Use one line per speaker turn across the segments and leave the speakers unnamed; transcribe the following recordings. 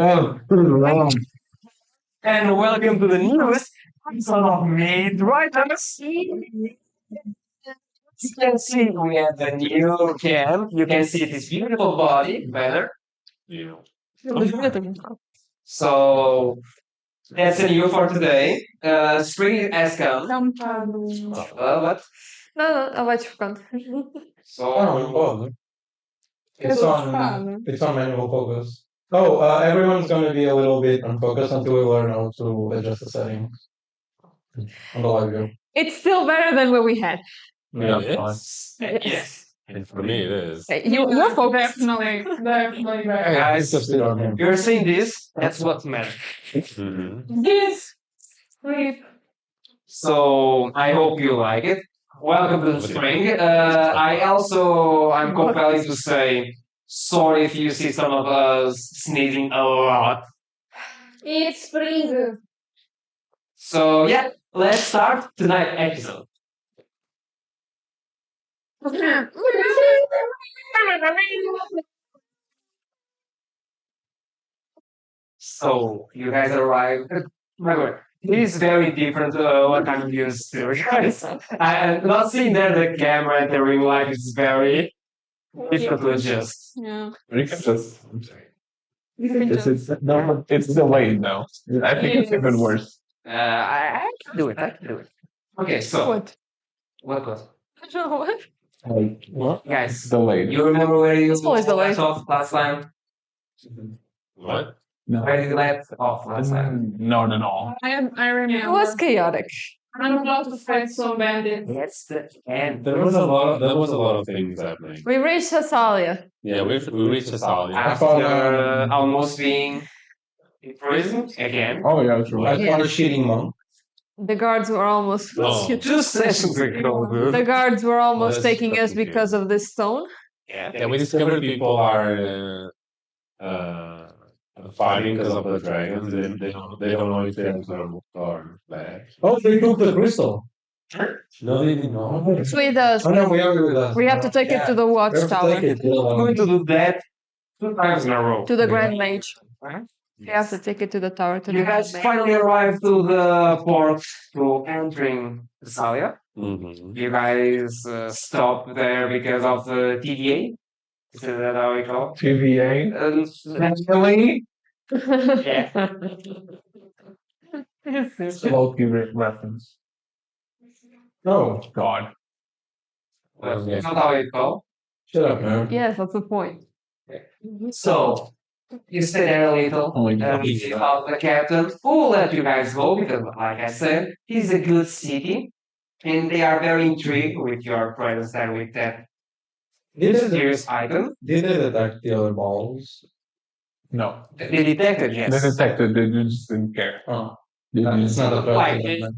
Oh, and welcome to the newest episode of Made Writers. As you can see, we have the new cam. You can see this beautiful body better. Yeah. So that's a new for today. Spring has come. What?
Não, ela vai desfocando.
So
não pode. It's on manual focus. Oh, everyone's going to be a little bit unfocused until we learn how to adjust the settings on the live view.
It's still better than what we had.
Yeah,
yes.
And for me, it is.
You're focused.
Definitely
Guys,
just sit on him.
you're seeing this. That's what matters.
Mm-hmm.
This sleep.
So I hope you like it. Welcome to the spring. I'm compelled to say sorry if you see some of us sneezing a lot.
It's spring.
So yeah, let's start tonight's episode. So you guys arrived. My God, this is very different. What kind of use to guys? I'm not seeing there the camera and the ring light is very difficult to adjust.
Yeah.
You can just. I'm sorry.
You
It's delayed now. I think it's even worse.
I can do it. I can do it. Okay, so
What?
what was?
What?
Like, what?
Guys,
Delayed.
you remember where you
It's always delayed.
left off last time?
What?
Where you left off last time?
No, no, no.
I remember.
It was chaotic.
I'm about to fight some bandits.
It's the end.
There was a lot of things happening.
We reached Hasalia.
Yeah, we reached the solid.
After almost being in prison again.
Oh yeah, true.
I found a cheating monk.
The guards were almost.
Oh.
2 sessions ago, dude.
The guards were almost
that's
taking us
fucking
because of this stone.
Yeah, we discovered people are fighting because of the dragons. They don't know if they're good or bad.
Oh, they took the crystal.
No, they didn't know.
It's with us.
Oh no, we have it with us.
We have to take it to the
We have to
watchtower.
take it.
I'm going to do that 2 times in a row.
To the Grand Mage. We have to take it to the tower. To
You
the
guys
Grand Mage.
finally arrived to the port to entering Thessalia.
Mm-hmm.
You guys stopped there because of the TVA. Is that how we call it?
TVA.
Naturally. Yeah.
It's a low-key reference.
Oh,
God.
Well, that's not how it's called.
shut up, man.
Yes, that's the point.
So, you stay there a little.
Oh my God.
You found the captain who let you guys go because, like I said, it's a good city. And they are very intrigued with your presence there with that
Did they,
mysterious item.
did they detect the other balls?
No.
They detected, yes.
They detected. They just didn't care.
Oh,
They
it's not a
Like
threat.
it-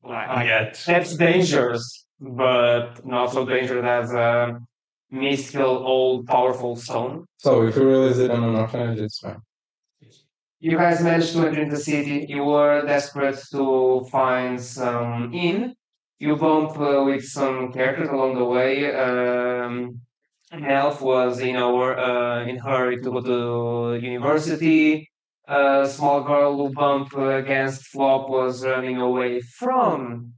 Like,
yet.
that's dangerous, but not so dangerous as a mystical, old, powerful stone.
So if you release it on an orphanage, it's fine.
You guys managed to enter the city. You were desperate to find some inn. You bumped with some characters along the way. An elf was in hurry to go to university. A small girl who bumped against Flop was running away from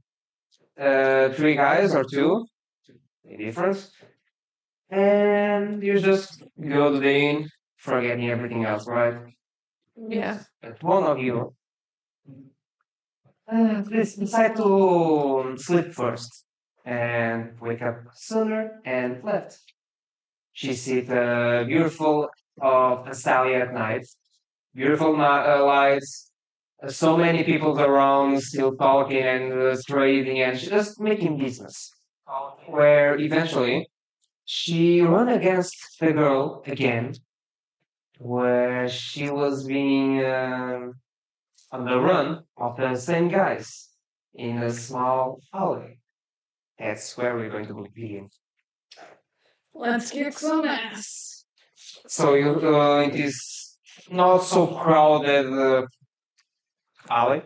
3 guys or 2. Different. And you just go to the inn, forgetting everything else, right?
Yeah.
But one of you decide to sleep first and wake up sooner and left. She sees the beautiful of Astalia at night. Beautiful lights. So many people around still talking and trading and just making business. Where eventually she ran against the girl again, where she was being on the run of the same guys in a small alley. That's where we're going to begin.
Let's kick some ass.
So you in this not so crowded alley,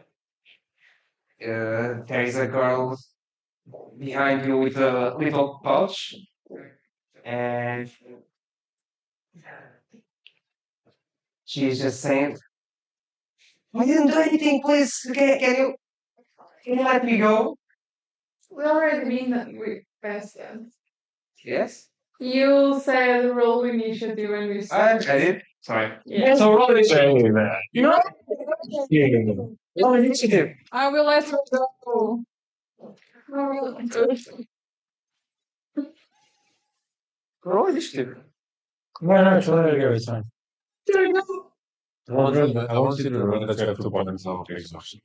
there is a girl behind you with a little pouch, and She's just saying, I didn't do anything, please. Can you let me go?
We already been past that.
Yes.
You said roll initiative when we
I
started.
did. Sorry.
Yeah.
So roll initiative.
Say that.
No. Roll initiative.
I will let her go.
Roll initiative.
No, it's already good. It's fine.
I want you to remember that you have 2 points of exhaustion.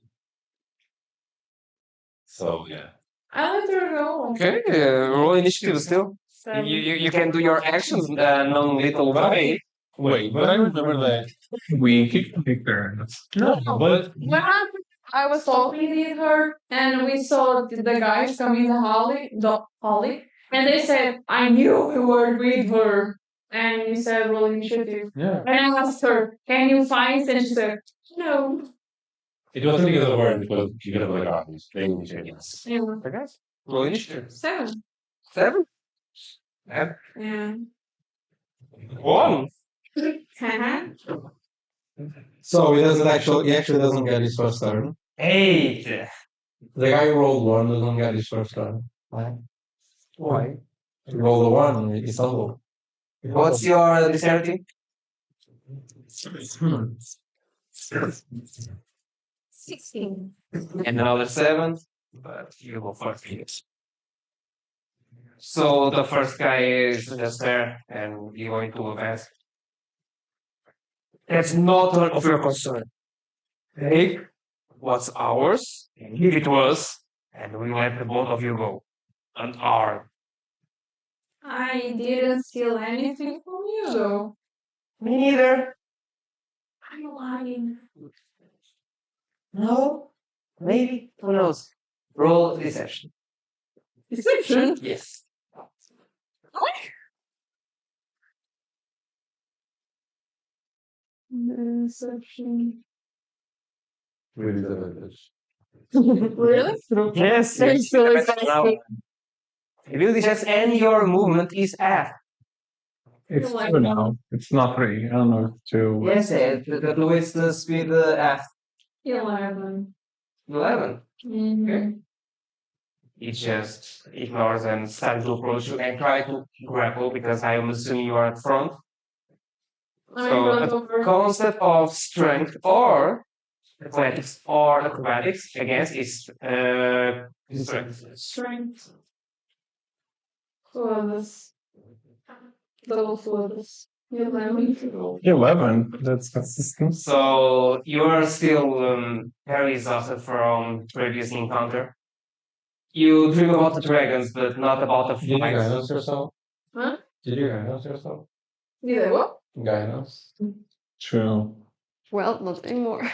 So yeah.
I let her go.
Okay. Roll initiative still. You can do your actions non-lethal way.
Wait, but I remember that we kicked the turns. No, but
What happened? I was talking with her, and we saw the guys coming in the hallway, and they said, "I knew we were with her." And we said, "Roll initiative."
Yeah.
And I asked her, "Can you find?" And she said, "No."
it wasn't because of her, it was because of the guys. They initiated us.
Yeah.
Okay. Roll initiative.
7.
7. And
Yeah.
1.
So he actually doesn't get his first turn.
8.
The guy who rolled 1 doesn't get his first turn.
Why?
He rolled a 1, he's humble.
What's your dexterity?
16.
And another 7. But you go first. So the first guy is just there, and you're going to advance. That's not of your concern. Take what's ours and give it to us, and we let the both of you go unarmed.
I didn't steal anything from you, though.
Me neither.
I'm lying.
No. Maybe. Who knows? Roll deception.
Deception?
Yes.
Deception.
With disadvantage.
Really?
Yes.
Thanks,
Now, ability checks and your movement is F.
It's
Like
2 now. It's not 3. I don't know. 2.
Yes, the blue is the speed F.
11.
11.
Mm-hmm.
It just ignores and starts to approach you and try to grapple because I am assuming you are at front. So a concept of strength or athletics or acrobatics against is strength.
Strength. Flawless. Double flawless. 11.
11. That's consistent.
So you are still very exhausted from previous encounter. You dream about the dragons, but not about the
Did you
fight.
guidance yourself?
Huh?
Did you guidance yourself?
Did I what?
Guidance.
True.
Well, not anymore.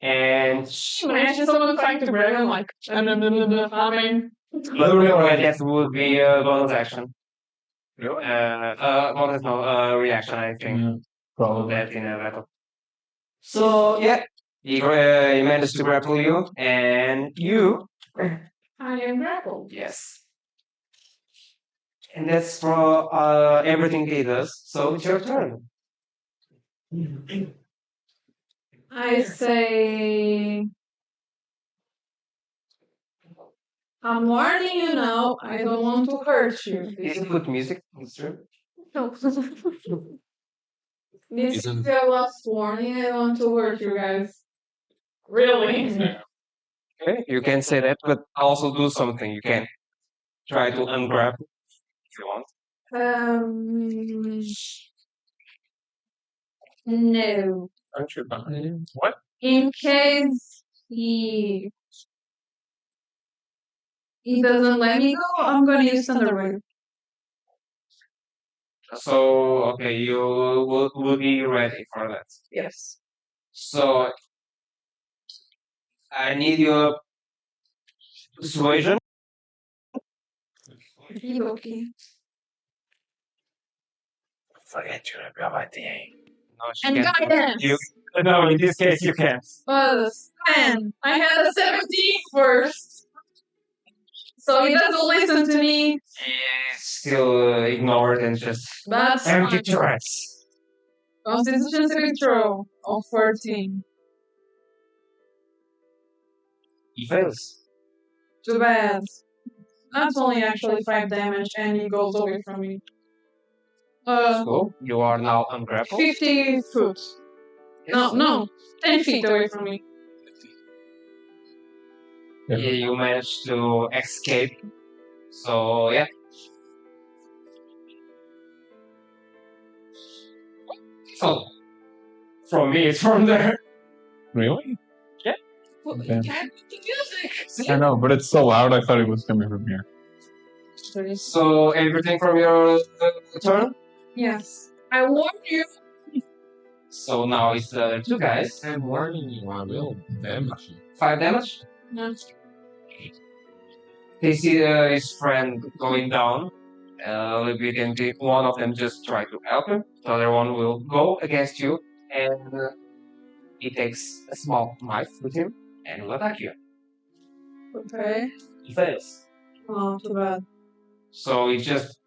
And
Imagine someone trying to brag on like, I mean,
but remember that would be a bonus action. Bonus no reaction, I think.
Yeah, probably.
That in a battle. So yeah, he managed to grapple you, and you.
I am grappled.
Yes. And that's for everything he does. So it's your turn.
I say, I'm warning you now, I don't want to hurt you.
Is it good music? It's true.
No. This
Isn't-
is your last warning, I don't want to hurt you guys. Really?
Okay, you can say that, but also do something. You can try to ungrab if you want.
No.
Aren't you behind? What?
In case he doesn't let me go, I'm gonna use Thunderwave.
So okay, you will be ready for that.
Yes.
So I need your persuasion.
Okay.
Forget your ability. No, she
And
can't.
guidance.
You, no, in this case you can.
Man, I had a 17 first. So he doesn't listen to me.
Still ignored and just
That's
empty
fine.
threats.
Constitution saving throw of 14.
He fails.
Too bad. That's only actually 5 damage and he goes away from me.
So you are now ungrappled.
50 foot. No, 10 feet away from me.
Yeah, you managed to escape. So yeah. So from me, it's from there.
Really?
Yeah,
Okay.
the music.
I know, but it's so loud. I thought it was coming from here.
So everything from your turn.
Yes. I warn you.
So now it's the other two guys.
I'm warning you. I will damage you.
5 damage.
No.
They see his friend going down. A little bit, and one of them just try to help him. The other one will go against you, and he takes a small knife with him and will attack you.
Okay.
He fails.
Oh, too bad.
So he just,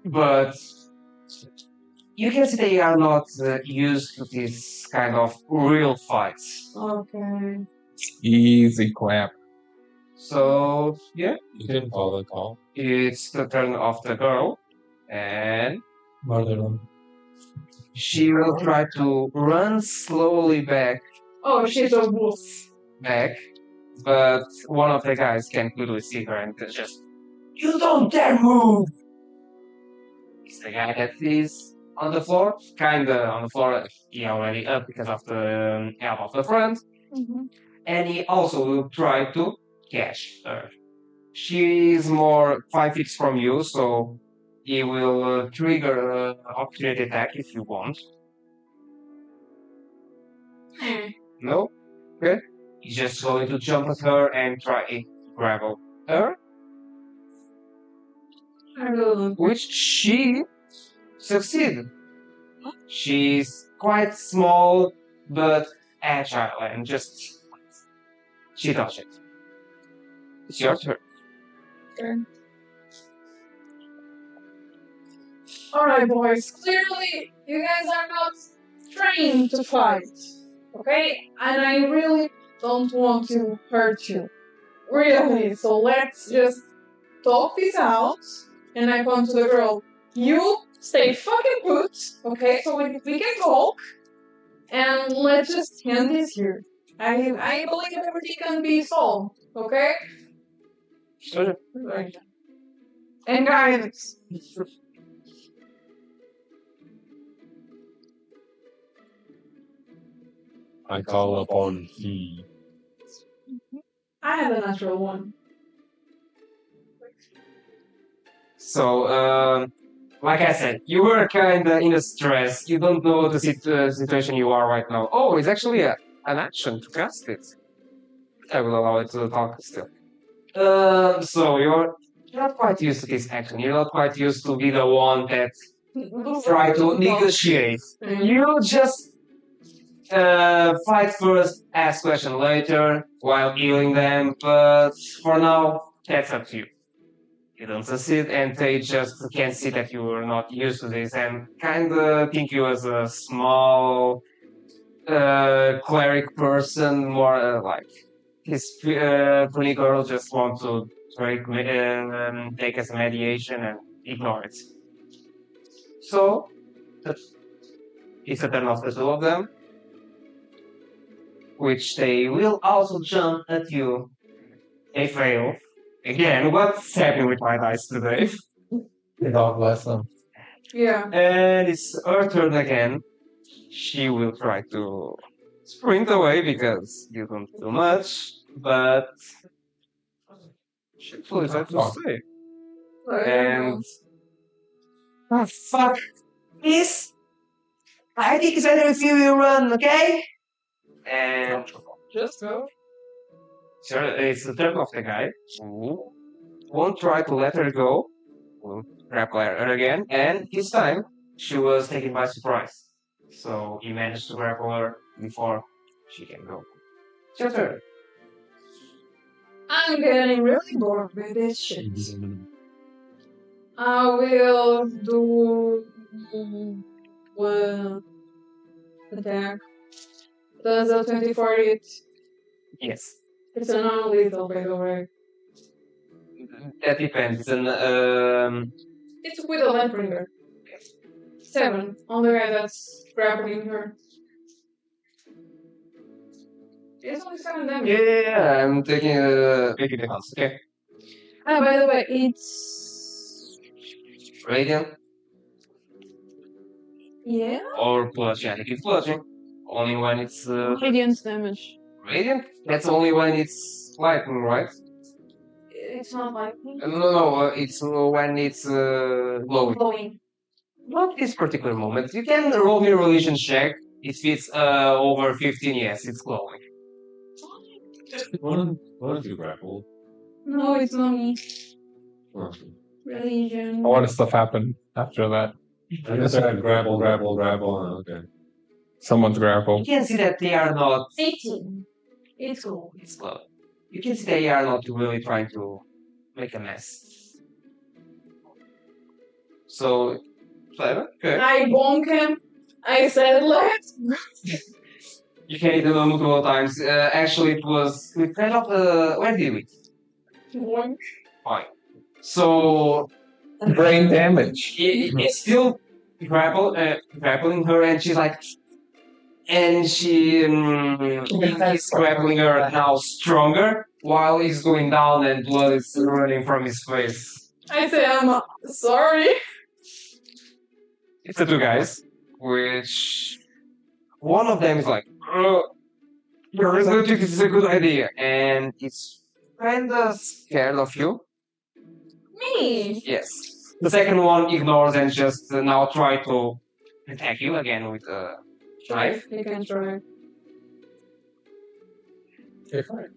but you can see they are not used to this kind of real fights.
Okay.
Easy clap.
So yeah,
You didn't follow the call.
it's the turn of the girl, and
Murder them.
she will try to run slowly back,
Oh, she's a wolf.
but one of the guys can clearly see her and just, you don't dare move! It's the guy that is on the floor, kinda on the floor, he already up because of the help of the front, and he also will try to catch her. She is more 5 feet from you, so he will trigger an opportunity attack if you want. No? Okay. He's just going to jump at her and try to grapple her, which she succeeded. She's quite small but agile and just she dodged it. It's your turn.
Alright, boys. Clearly, you guys are not trained to fight. Okay? And I really don't want to hurt you. Really. So let's just talk this out. And I point to the girl. You stay fucking put. Okay? So we can talk. And let's just end this here. I believe everything can be solved. Okay?
Sure.
Right. And guidance.
I call upon he.
I had a natural one.
So, like I said, you were kinda in a stress. You don't know the situation you are right now. Oh, it's actually an action to cast it. I will allow it to talk still. So you're not quite used to this action. You're not quite used to be the one that try to negotiate. You just fight first, ask question later while healing them. But for now, that's up to you. You don't succeed, and they just can see that you are not used to this and kind of think you as a small cleric person, more like his pretty girl just want to take as mediation and ignore it. So it's the turn of the two of them, which they will also jump at you. They fail. Again, what's happening with my dice today?
God bless them.
Yeah.
And it's her turn again. She will try to sprint away because you don't do much, but she will try to stay. And oh, fuck this! I think it's better if you will run, okay? And just go. Sure, it's the turn of the guy who won't try to let her go. Will grapple her again, and this time she was taken by surprise. So he managed to grapple her before she can go. It's your turn.
I'm getting really bored with this shit. I will do. Well, attack. Does a 24 hit?
Yes.
It's a non-lethal, by the way.
That depends.
It's with a Lightbringer. 7 on the guy that's grappling her. It's only 7 damage.
Yeah, I'm taking the counts. Okay.
Ah, by the way, it's
Radiant
yeah.
or bludgeon. I think it's bludgeon. Only when it's
Radiant damage.
radiant. That's only when it's lightning, right?
It's not lightning.
No, it's when it's glowing.
Glowing.
Not this particular moment. You can roll me a religion check. If it's over 15, yes, it's glowing.
Why don't you grapple?
No, it's not me.
Oh.
Religion.
What stuff happened after that?
I guess I had grapple. Okay.
Someone's grapple.
You can see that they are not.
18. It's cool.
It's glowing. You can see they are not really trying to make a mess. So, 7? Okay.
I bonk him. I said let's.
You can hit them multiple times. Actually, it was we kind of where did we?
Bonk.
Fine. So
Brain damage.
it's still grappling her, and she's like, and she he's grappling her now stronger while he's going down and blood is running from his face.
I say I'm sorry.
It's the two guys, which one of them is like, this is a good idea, and it's kinda scared of you.
Me.
Yes. The second one ignores and just now try to attack you again with a knife.
You can try.
Okay, fine.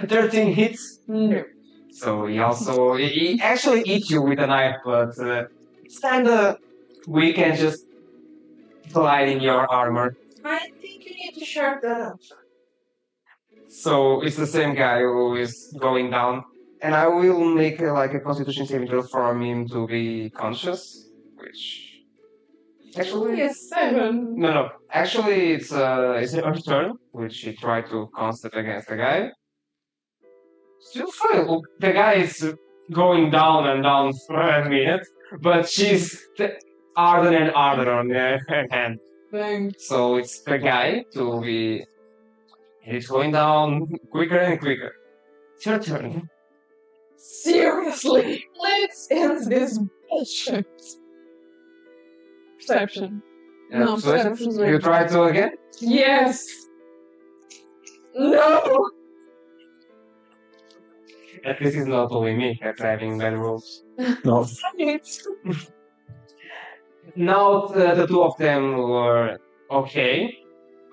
13 hits.
No.
So he actually eats you with a knife, but it's kinda weak and just glide in your armor.
I think you need to sharp that up.
So it's the same guy who is going down. And I will make like a constitution saving throw for him to be conscious, which actually
Yes, 7.
no. Actually, it's a turn, which he tried to constant against the guy. Still fail. The guy is going down and down for a minute, but she's harder and harder on the hand.
Thanks.
So it's the guy to be. He's going down quicker and quicker. It's your turn.
Seriously, let's end this bullshit. Perception. No,
So
perception's
you try to again?
Yes. No.
At least it's not only me that's having bad rolls.
No.
Now the two of them were okay,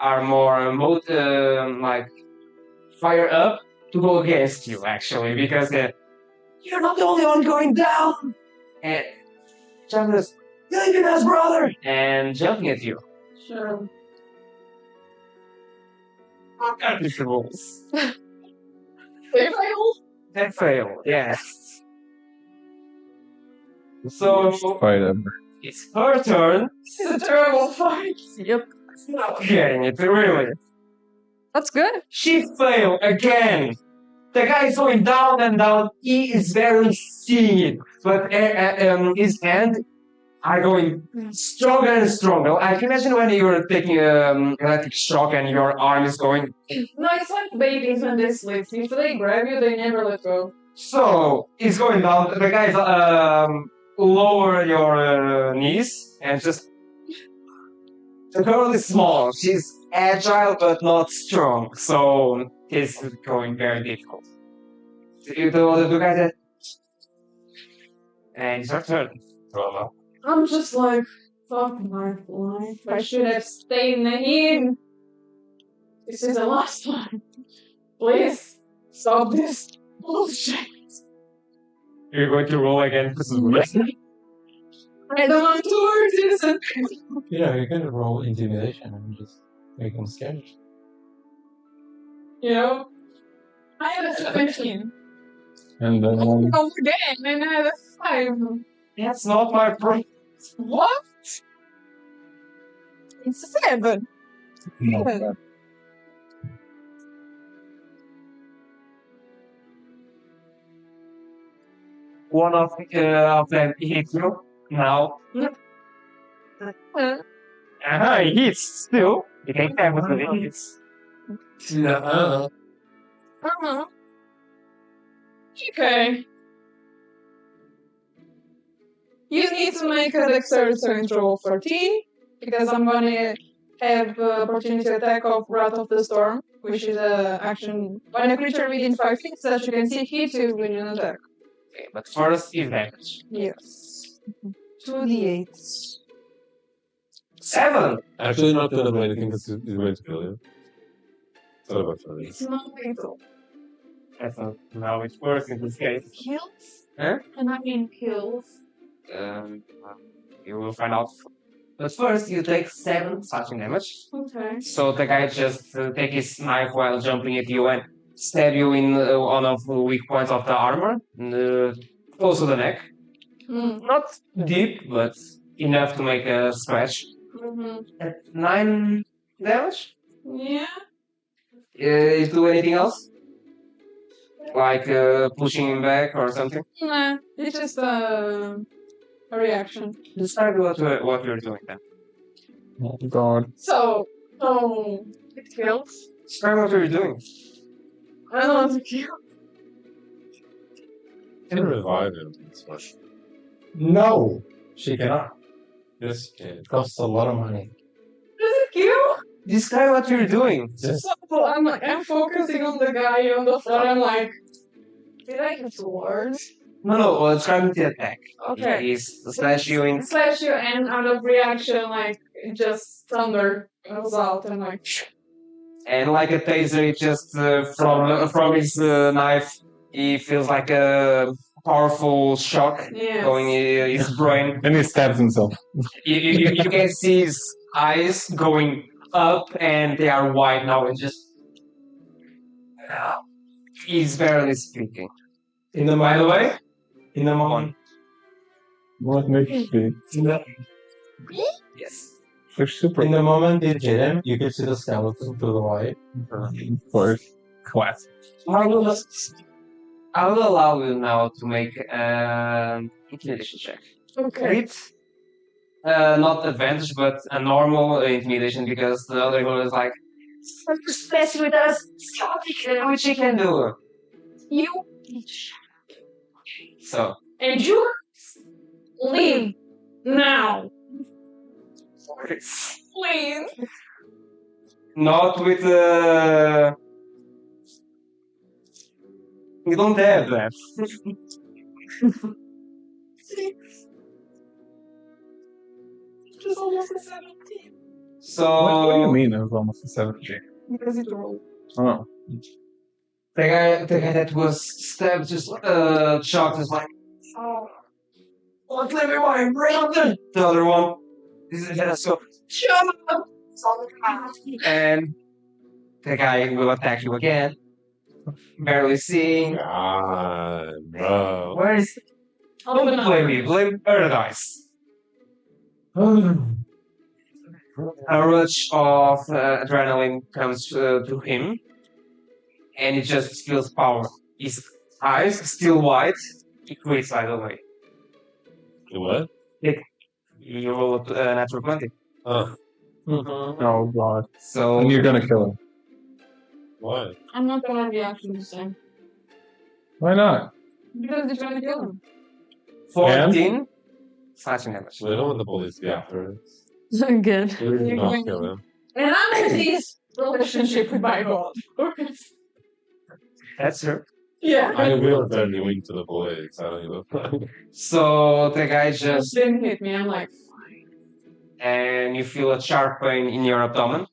are more like fire up to go against you actually because you're not the only one going down. And Chandler's leaving us, brother, and jumping at you.
Sure.
What are these rolls?
They fail.
They fail. Yes. So
Fight ever.
it's her turn.
This is a terrible fight.
Yep.
Not getting it, really.
That's good.
She failed again. The guy is going down and down. He is barely seeing it, but his hand are going stronger and stronger. I can imagine when you're taking electric shock and your arm is going.
No, it's like babies when they sleep. If they grab you, they never let go.
So he's going down. The guys lower your knees and just. The girl is small. She's agile but not strong, so it's going very difficult. The two guys, and it's your turn. Roma.
I'm just like, fuck my life. I should have stayed in the inn. This is the last time. Please stop this bullshit.
You're going to roll again.
I don't want to hurt innocent.
Yeah, you can roll intimidation and just make them scared.
You know? I had a 17.
And then
Oh, again, and I had a 5.
That's not my problem.
What? It's 7. Yeah.
One of them hit you now. He hits still. You take damage with it hits.
Uh-huh.
Uh-huh. Okay. You need to make a dexterity saving throw of 13 because I'm gonna have opportunity attack of Wrath of the Storm, which is a action when a creature within 5 feet that you can see hits you with an attack.
Okay, but first is damage.
Yes. 2d8.
7!
Actually, not gonna do anything because he's going to kill you. Thought about that.
It's not lethal.
That's not how it works in this case.
Kills?
Huh?
And I mean kills.
Um, you will find out. But first, you take 7 slashing damage.
Okay.
So the guy just take his knife while jumping at you and stab you in one of the weak points of the armor, close to the neck.
Mm.
Not deep, but enough to make a scratch.
Mm-hmm.
At 9 damage.
Yeah.
You do anything else? Like pushing him back or something?
Nah, it's just a reaction.
Describe what you're doing then.
Oh God.
So, it kills.
Describe what you're doing.
I don't want to kill.
Can revive him. It's fine.
No, she cannot.
Yes, you can.
It costs a lot of money.
Does it kill?
Describe what you're doing.
Just
So I'm focusing on the guy on the floor. I'm like, did I hit the words?
No, describe the attack.
Okay.
He's slash you in.
Slash you, and out of reaction, like, just thunder goes out, and like,
And like a taser, it just from his knife, he feels like a powerful shock
yes.
going in his brain.
and he stabs himself.
You can see his eyes going up, and they are wide now, and just he's barely speaking.
In the
By the
moment,
way,
in the moment,
What makes you speak?
yes.
They're super.
in the moment it hit him, you could see the skeleton to the right.
Of course. Classic.
I will allow you now to make an intimidation check.
Okay.
Crit, not advantage, but a normal intimidation because the other one is like, "Messing with us, which he can do."
You
So,
and you leave now, please.
not with you don't have that.
Just almost a 17
So,
What do you mean it was almost a 17?
because it rolled.
Oh.
the guy that was stabbed just shocked is like, "Oh, let me my brain." The other one is just so, "Shut up!" And the guy will attack you again. Barely seeing.
God, bro.
Where is? Don't blame me. Blame Paradise. A rush of adrenaline comes to him, and he just feels power. His eyes still wide. He quits, by the way.
What?
You roll a natural 20.
Oh,
Oh God.
So
And you're gonna kill him.
why?
I'm not gonna react to the same
Why not?
because they're trying to kill him.
14 slashing damage.
We don't want the police to be after us.
Good.
We did not kill him.
And I'm in this relationship with my god.
That's true.
Yeah.
I will turn you into the police. I don't give a fuck.
So the guy
Just
just
didn't hit me. I'm like,
and you feel a sharp pain in your abdomen.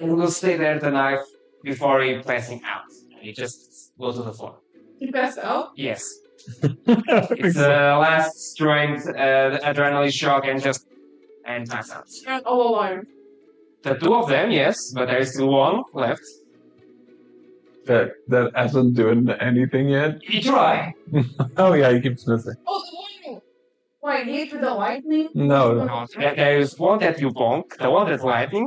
And will stay there the knife before he passing out. He just goes to the floor.
you passed out?
Yes. It's the last strength adrenaline shock and pass out.
You're all alive.
The two of them, yes, but there is still one left.
That hasn't doing anything yet.
He try.
Oh yeah, he keeps missing.
Oh, the one Why hit with the lightning?
No.
No, there is one that you bonk, the one that's lightning,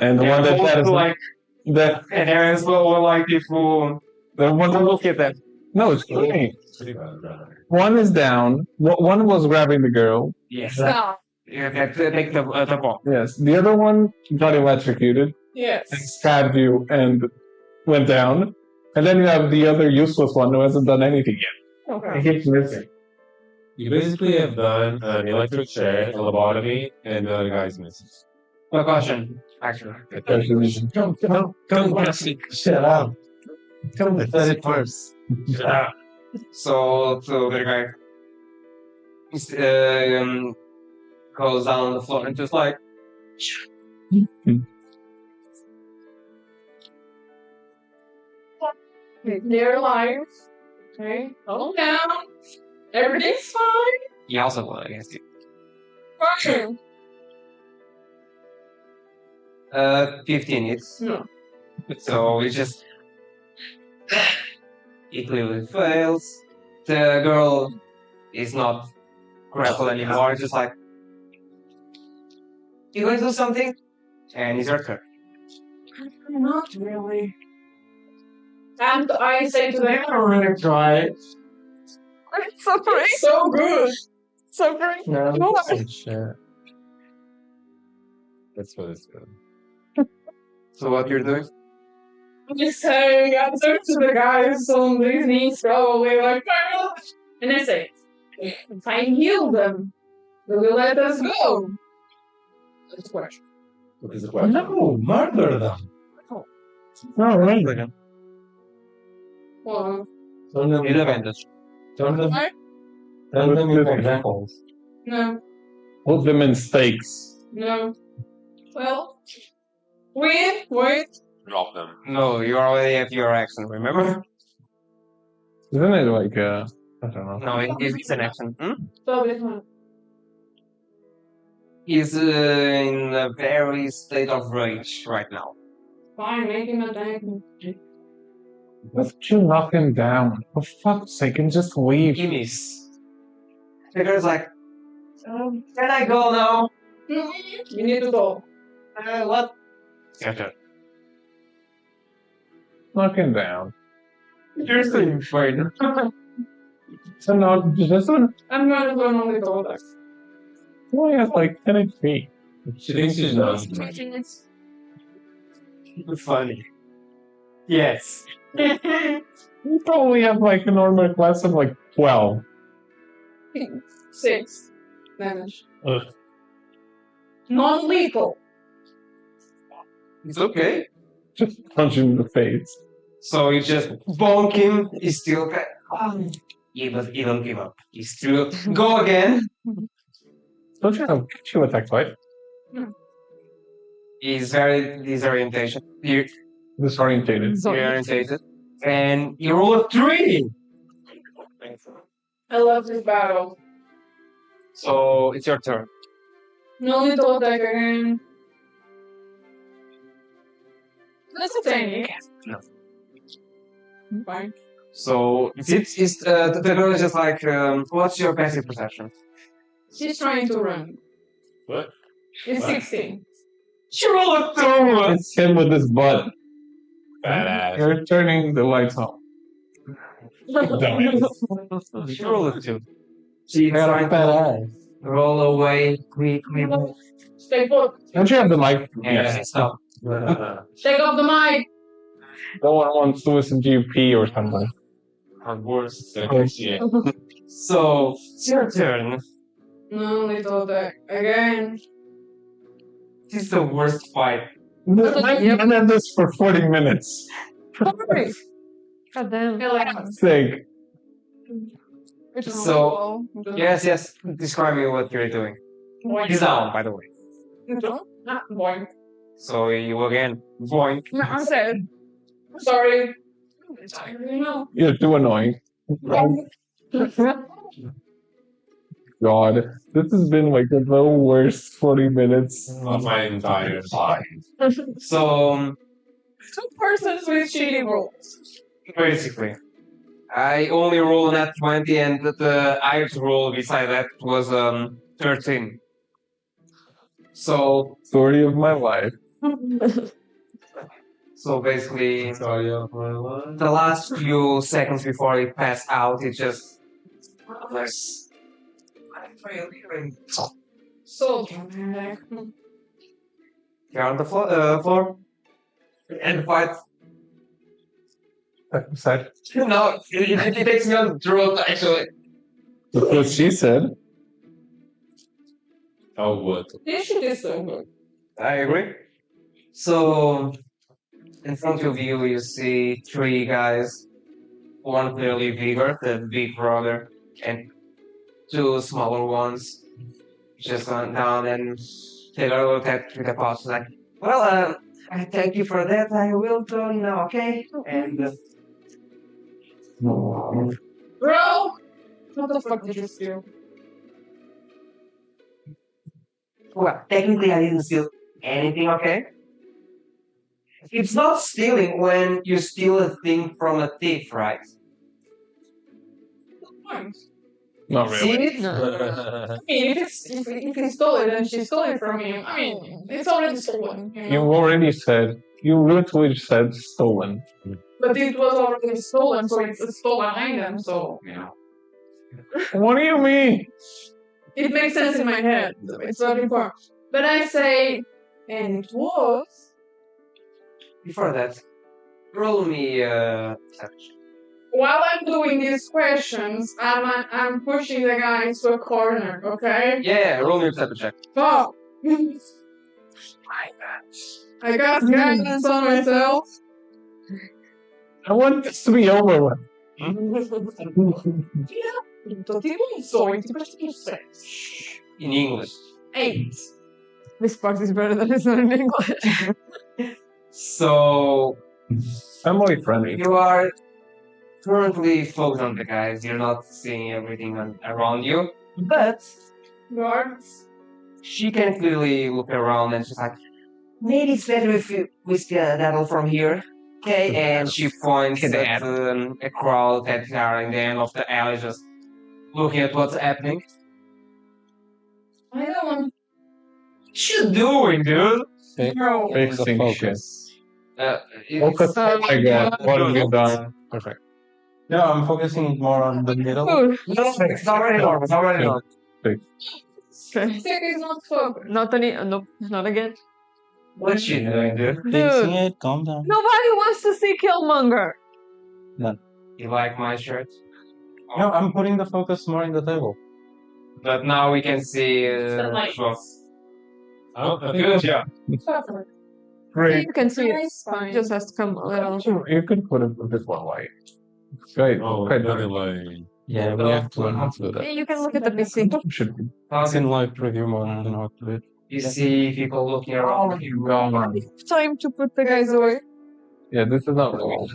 And the
and
one that
both
has
like,
the
and there is one like if you
the one that
look at that.
no, it's funny.
Pretty bad, brother.
One is down. One was grabbing the girl.
Yes,
No.
yeah, that take the bomb.
Yes. The other one got electrocuted and
Yes.
stabbed you and went down. And then you have the other useless one who hasn't done anything yet.
Okay.
He keeps missing.
You basically have done an electric chair, a lobotomy, and the other guy's missing.
No question, actually.
Come, shut up. Come, let it first.
So the guy goes down on the floor and just like,
They're alive. Okay. Calm down. Everything's fine.
he also won against you.
Fine.
15 hits.
No.
So it just it clearly fails. The girl is not grappled anymore. Just like, you going to do something? And it's your turn.
Not really. And I say to them,
really try.
Suffering.
so good.
Suffering.
No,
No.
shit.
That's what it's good.
So what you're doing?
I'm just saying, I turn to the guys on these knees, probably like, and I say, if I heal them, will you let us go? That's the question.
What is the question?
No, murder them. No, right.
Well,
Turn them
With advantage.
Turn them.
What?
Turn them into examples.
no,
Put them in stakes.
no. Well, wait.
Drop them.
No, you already have your action, remember?
Isn't it like I don't know.
No, it's an action.
So this one.
He's in a very state of rage right now.
Fine, make him attack me.
Let's you knock him down. For fuck's sake, and just leave.
He miss. The girl's like, can I go now?
You need to go.
What? Your turn.
Knock him down.
You're still afraid.
So now, this one
I'm gonna go on with all that.
only has like 10 HP.
She thinks she's not.
Funny. Yes.
You probably have like a normal class of like 12.
6 damage.
Ugh.
Non-lethal.
It's okay.
Just punch him in the face.
So you just bonk him. He's still he don't give up. He still go again.
Don't you have you attack twice?
He's very disorientation. You're
Disorientated.
orientated. And you roll a 3.
I love this battle.
So it's your turn.
No lethal attack again. That's a thing.
No.
Fine.
So the girl is just like, what's your passive perception?
She's trying to run.
What?
It's
What?
16.
She rolled a 2.
It's him with his butt.
Badass.
You're turning the lights on.
She rolled a 2. She's trying to
badass.
roll away quickly.
Stay put.
Don't you have the mic?
And stop.
Take off the mic.
No one wants to listen to you pee or something.
Her worst shit.
So it's your turn.
No lethal attack again.
This is the worst fight.
I've been at this for 40 minutes.
Sorry.
God damn.
Sake.
So, yes. Describe me what you're doing. He's down, by the way.
Not boing.
So you again, boink.
No, I'm sad.
Sorry. I really know.
You're too annoying. God, this has been like the worst 40 minutes.
Of my entire life.
So
2 persons with shitty rolls.
basically, I only rolled at 20, and the highest roll beside that was 13. So
Story of my life.
basically,
Sorry of my life.
the last few seconds before it passed out, it just. Brothers, what are you doing?
So dramatic.
You're on the floor, and the fight.
Said.
No, it takes me on the throat, actually.
That's what she said.
Oh, what?
This shit is so good.
I agree. So, in front of you, you see three guys. One clearly bigger, the big brother, and two smaller ones. Just went down and Taylor looked at the boss like, well, I thank you for that. I will go now, okay? And
Bro! What the fuck did you steal?
well, technically, I didn't steal anything, okay? It's not stealing when you steal a thing from a thief, right?
Point.
Not
See
really.
it?
No.
I mean, if he stole it and she stole it from him, I mean, it's already stolen. You
You
know?
already said. You literally said stolen.
But it was already stolen, so it's a stolen item, so, you know.
What do you mean?
It makes sense in my head. It's very important. But I say, and it was.
Before that, roll me perception.
While I'm doing these questions, I'm pushing the guy to a corner, okay?
Yeah, roll me a perception check.
Oh! I got guidance on myself.
I want this to be over with.
Tô tipo um sonho, tipo tipo 6.
In English.
8.
This part is better than it's not in English.
So,
Family friendly.
you are currently focused on the guys. You're not seeing everything around you. But
Guards.
she can clearly look around and she's like, maybe it's better if we steal that one from here. Okay, and she points at a crowd that are in the end of the alley just looking at what's happening.
I don't want.
What you doing, dude?
No.
Fix the focus.
It's,
Oh my god, what have you done? Perfect. No, I'm focusing more on the middle.
Food.
no, it's already normal. It's already normal.
Okay.
Stick is not focused.
Not any. Nope. Not again.
What you doing, dude?
Fixing
Dude.
it, calm down.
Nobody wants to see Killmonger.
You like my shirt?
No, I'm putting the focus more in the table.
But now we can see.
The light.
I think
Good job.
Perfect.
Great.
You can see it.
Nice, fine.
It just has to come a little.
You could put it a bit more light. Great.
Oh,
Great.
very like.
Yeah, we have to learn how to do that.
You can look at the PC.
Should be.
How's
It's
it?
in live preview mode. I don't know how to do it.
You see people looking around.
Time to put the guys away.
Yeah, this is not really.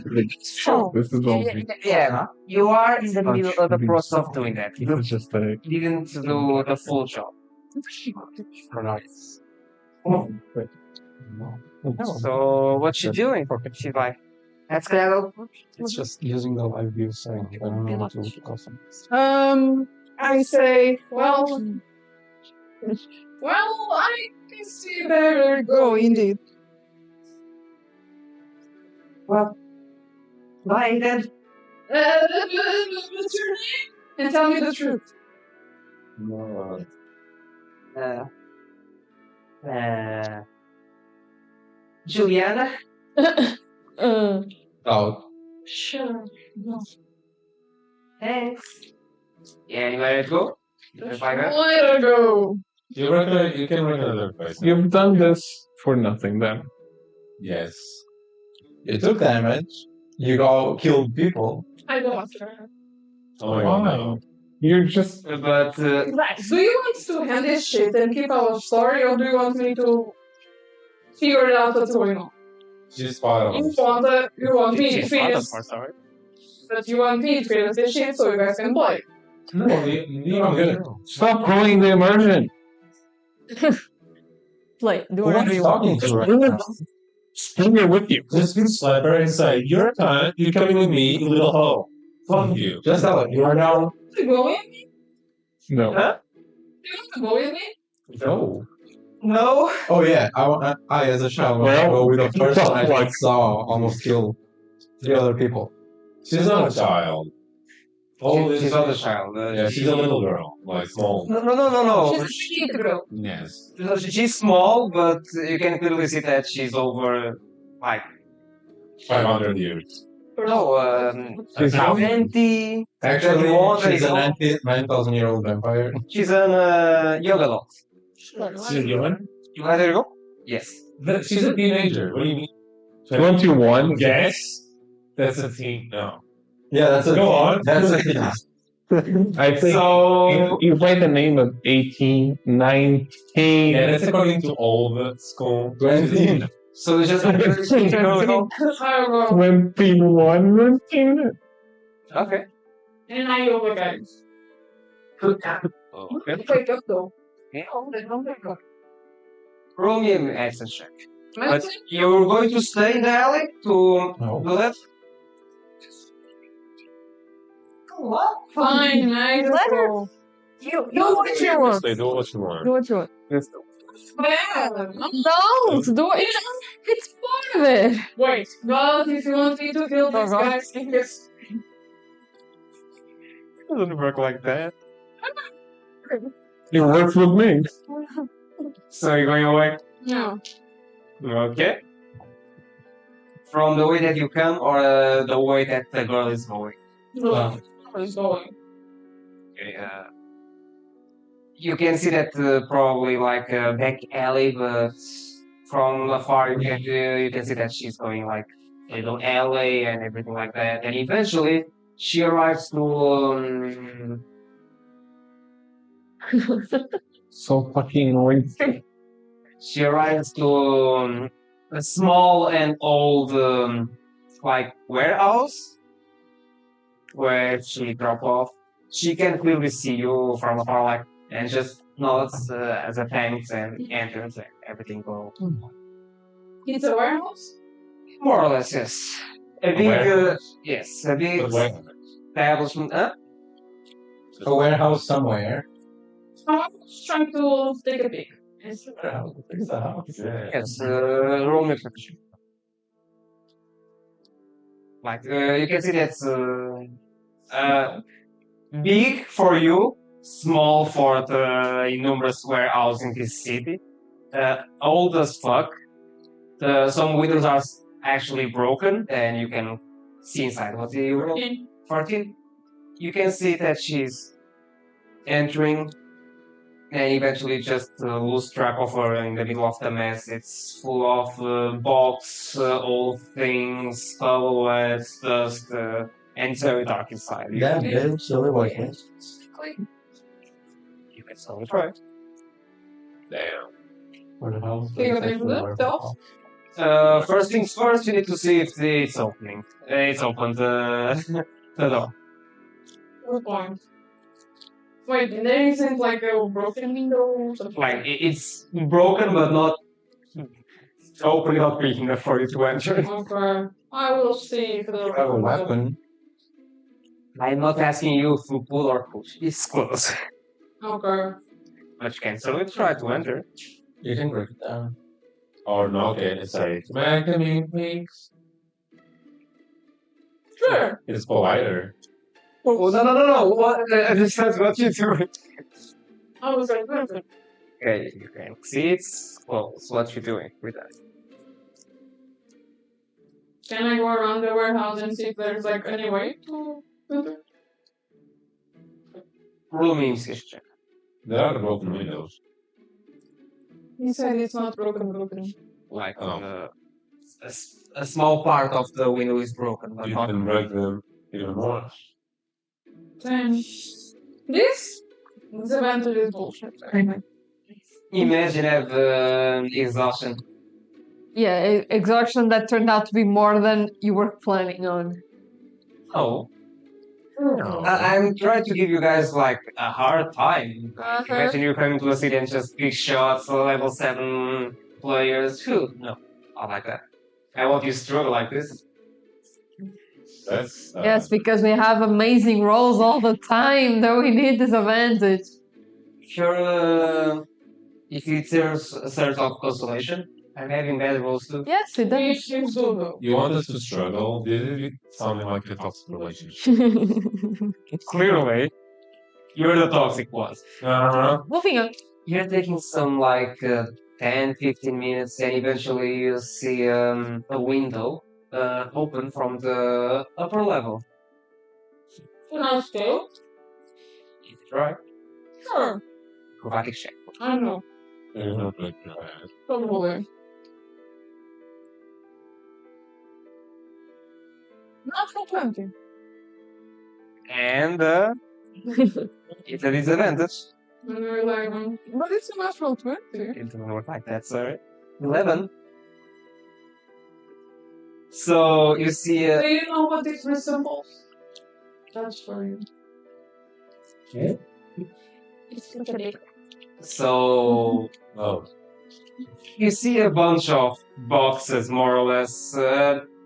This is only.
Yeah, you are in the middle of the process of doing that.
This is just a.
You didn't do the full job.
Or not. Wait.
So what you doing? She's like, that's clear.
It's just using the live view saying I don't know what to call them.
I say, well, I can see there you go, indeed.
Well, bye then.
What's your name? And tell me the truth.
No.
Juliana?
Out.
Sure. No.
Thanks. Yeah, anywhere to go? Just like that?
Let her go.
You reckon you can make another place?
You've done this for nothing then.
Yes.
You took damage. You all killed people.
I don't want her.
Oh my god. No.
You're just.
But
Do you want to hand this shit and keep our story, or do you want me to figure it out what's going on?
She's part of
You
us.
want me to
she's
feed
part of
us,
us, alright?
but you want me to feed us this shit so you guys can play.
No,
I'm good. Stop ruining the immersion.
Play. Do
Who
whatever
are
you
you
want.
talking to right now? Bring her with you.
Just slap her and say, you're a cunt, you're coming with me, you little hoe. Fuck you.
Just tell her you are now.
To go with me?
No.
Huh?
You want to go with me?
No.
No.
Oh yeah, I as a child when I go with the first one I just saw almost kill 3 other people.
She's not a child. Oh,
She's not a child.
Yeah, she's a little girl. Like small.
No.
She's a cute girl.
Yes.
She's small, but you can clearly see that she's over, like,
500 years.
no,
She's
How?
20.
Actually,
21,
she's a
22.
9,000-year-old vampire.
She's an young adult.
She's a human?
You want her to go? Yes.
She's a teenager. What do you mean? 21? Guess? That's a teen. No.
Yeah, that's a
Go on.
That's a
I think
So,
you write the name of 18, 19.
Yeah, that's according to all the school.
20.
so it's just like
I'll go.
21.
okay.
And I go with guys.
Okay.
Wake up though.
Roll me an accent check. But you're going to stay in the alley to
No.
do that? What?
Fine, I just
Let her-
go.
You do what you want.
They do what you want.
Do what you want.
Bad.
Don't do it. It's part of it.
Wait, but if you want me to kill these
Uh-huh.
guys, yes.
Doesn't work like that.
It works with me.
So you're going away?
No.
Okay. From the way that you come or the way that the girl is going?
No. Where's going?
Okay, you can see that probably like a back alley, but from afar you can see that she's going like a little alley and everything like that. And eventually she arrives to
So fucking noisy.
she arrives to a small and old like warehouse where she drop off. She can clearly see you from afar, like, and just nods as a thanks and enters and everything goes.
It's a warehouse?
More or less, yes. A big, yes, a big
But wait.
establishment.
A warehouse somewhere.
I'm just trying to take a peek.
It's a house.
Yeah.
Yes, roll me perception. Like, you can see that's big for you, small for the enormous warehouse in this city. Old as fuck. Some windows are actually broken, and you can see inside. What do you roll? 14. You can see that she's entering and eventually just lose track of her in the middle of the mess. It's full of box, old things, silhouettes, dust, and it's very dark inside.
That bitch, silly white man.
You can slowly try.
Damn.
Or the house.
So you're gonna do that, though?
First things first, you need to see if it's opening. It's opened the door.
Good point. Wait, there isn't like a broken window or something?
Like, it's broken, but not open enough big enough for you to enter.
Okay. I will see if
You have a weapon.
I'm not asking you to pull or push. It's close.
Okay.
But you can certainly try to enter.
You can break it down.
Or knock it and say, "Smack me, please."
Sure.
It's politer.
Oh, no. What? This is what you're doing.
I was like, perfect.
Okay, you can see it's close. What you doing with that?
Can I go around the warehouse and see if there's like any way to enter?
Roll me investigation check.
There are broken windows.
He said it's not broken.
Like,
Oh.
a small part of the window is broken, but
You
not.
can break them even more.
Then this advantage is bullshit.
Imagine have exhaustion.
Yeah, exhaustion that turned out to be more than you were planning on.
Oh,
No.
I'm trying to give you guys like a hard time.
Uh-huh.
Imagine you're coming to a city and just big shots, level 7 players. Phew, no, not like that. I want you to struggle like this.
That's
Yes, because we have amazing rolls all the time, though we need this advantage.
If it's a search of consolation, I'm having bad rolls too.
Yes, it
We
does.
should do though.
You want us to struggle? This is sounding like a toxic relationship.
Clearly, you're the toxic ones.
Uh-huh.
Moving on.
You're taking some 10, 15 minutes, and eventually you see a window open from the upper level.
Can I stay?
Right?
Sure.
Acrobatic check.
I know.
Mhm.
Probably. Natural 20.
And it's a disadvantage.
And we're like, but it's a natural 20.
It doesn't work like that, sorry. 11. So you see
Do you know what this resembles? That's for you. It's like a dick.
so
Oh.
you see a bunch of boxes, more or less,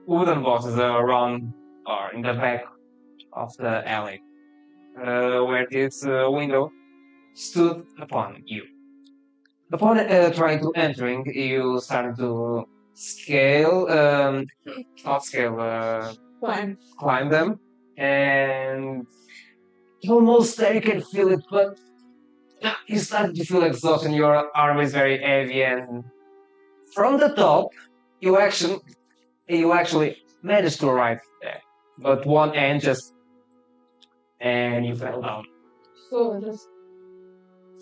wooden boxes around or in the back of the alley, where this window stood upon you. Upon trying to entering, you started to scale, not scale,
Fine.
climb them, and almost there you can feel it, but you start to feel exhaustion. Your arm is very heavy, and from the top, you actually managed to arrive there, but one end just and you fell down
So just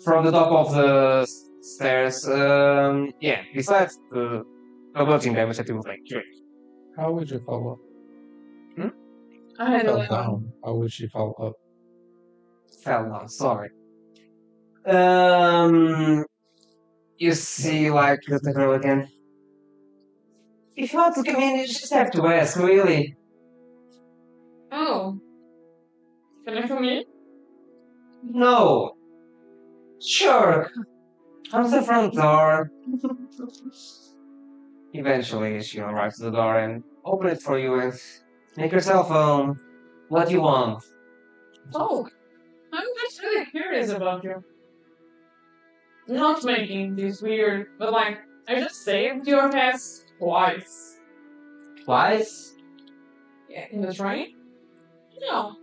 from the top of the stairs. Yeah, besides the bludgeoning damage that you will take.
How would you follow up?
I had
Fell
11.
down. How would she follow up?
Fell down. Sorry. You see, the girl again. If you want to come in, you just have to ask, really.
Oh. Can I come in?
No. Sure. Come to the front door. Eventually, she arrives at the door and open it for you and make yourself home. What do you want?
Oh. I'm just really curious about you. Not making this weird, but I just saved your ass twice.
Twice?
Yeah, in the train? No.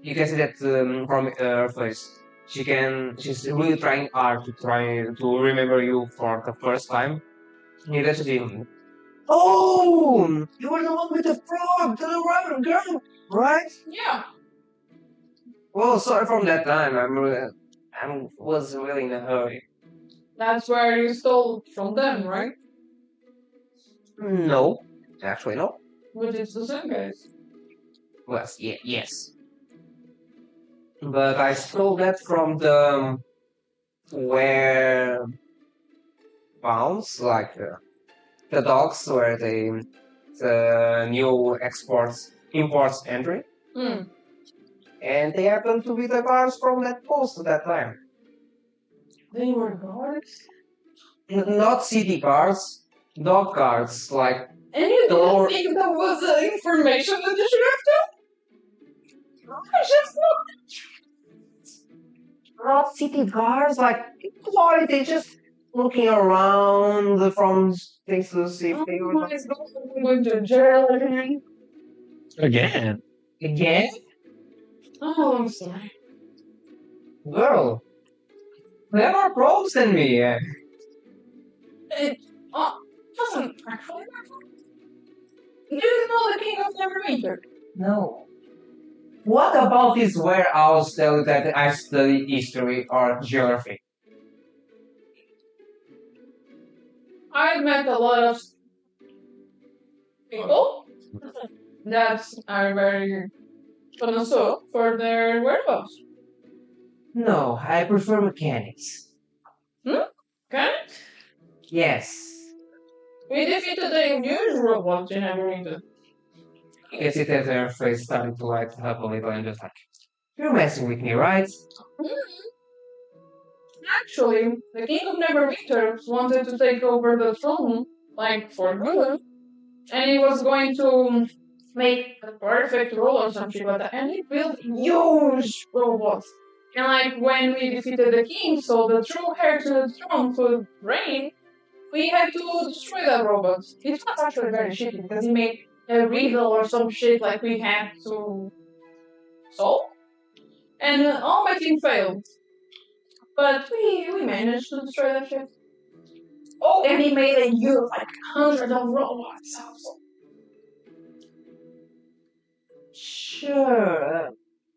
You can see that from her face. She's really trying hard to remember you for the first time. Eventually, oh, you were the one with the frog, the rubber girl, right?
Yeah.
Well, sorry from that time. I was really in a hurry.
That's where you stole from them, right?
No, actually no.
But it's the same guys.
Well, yeah, yes. But I stole that from the where bounds, the docks where the new imports entry,
Hmm.
and they happened to be the guards from that post at that time.
They were guards?
Not city guards, dock guards, like
And you didn't
Door-
think that was the information that you should have told? I just
not city guards, like quality, just looking around from things to see if they
know.
were
Is going to jail again?
Again.
again.
Oh, I'm sorry.
Girl, they have more problems than me.
It doesn't actually matter. Do you know the King of Neverwinter?
No. What about this warehouse tell you that I study history or geography?
I met a lot of people that are very connoisseur for their whereabouts.
No, I prefer mechanics.
Okay?
Yes.
We defeated the huge robots in Neverwinter.
You can see that their face starting to light up a little and just like, you're messing with me, right?
Actually, the King of Neverwinter wanted to take over the throne, for good. and he was going to make a perfect role or something like that. And he built huge robots. And like when we defeated the king, so the true heir to the throne could reign, we had to destroy that robot. It was actually very shitty because he made a riddle or some shit like we had to solve. And all my team failed. But we managed to destroy that shit. Oh, and he made a huge, like, 100 of robots also.
Sure.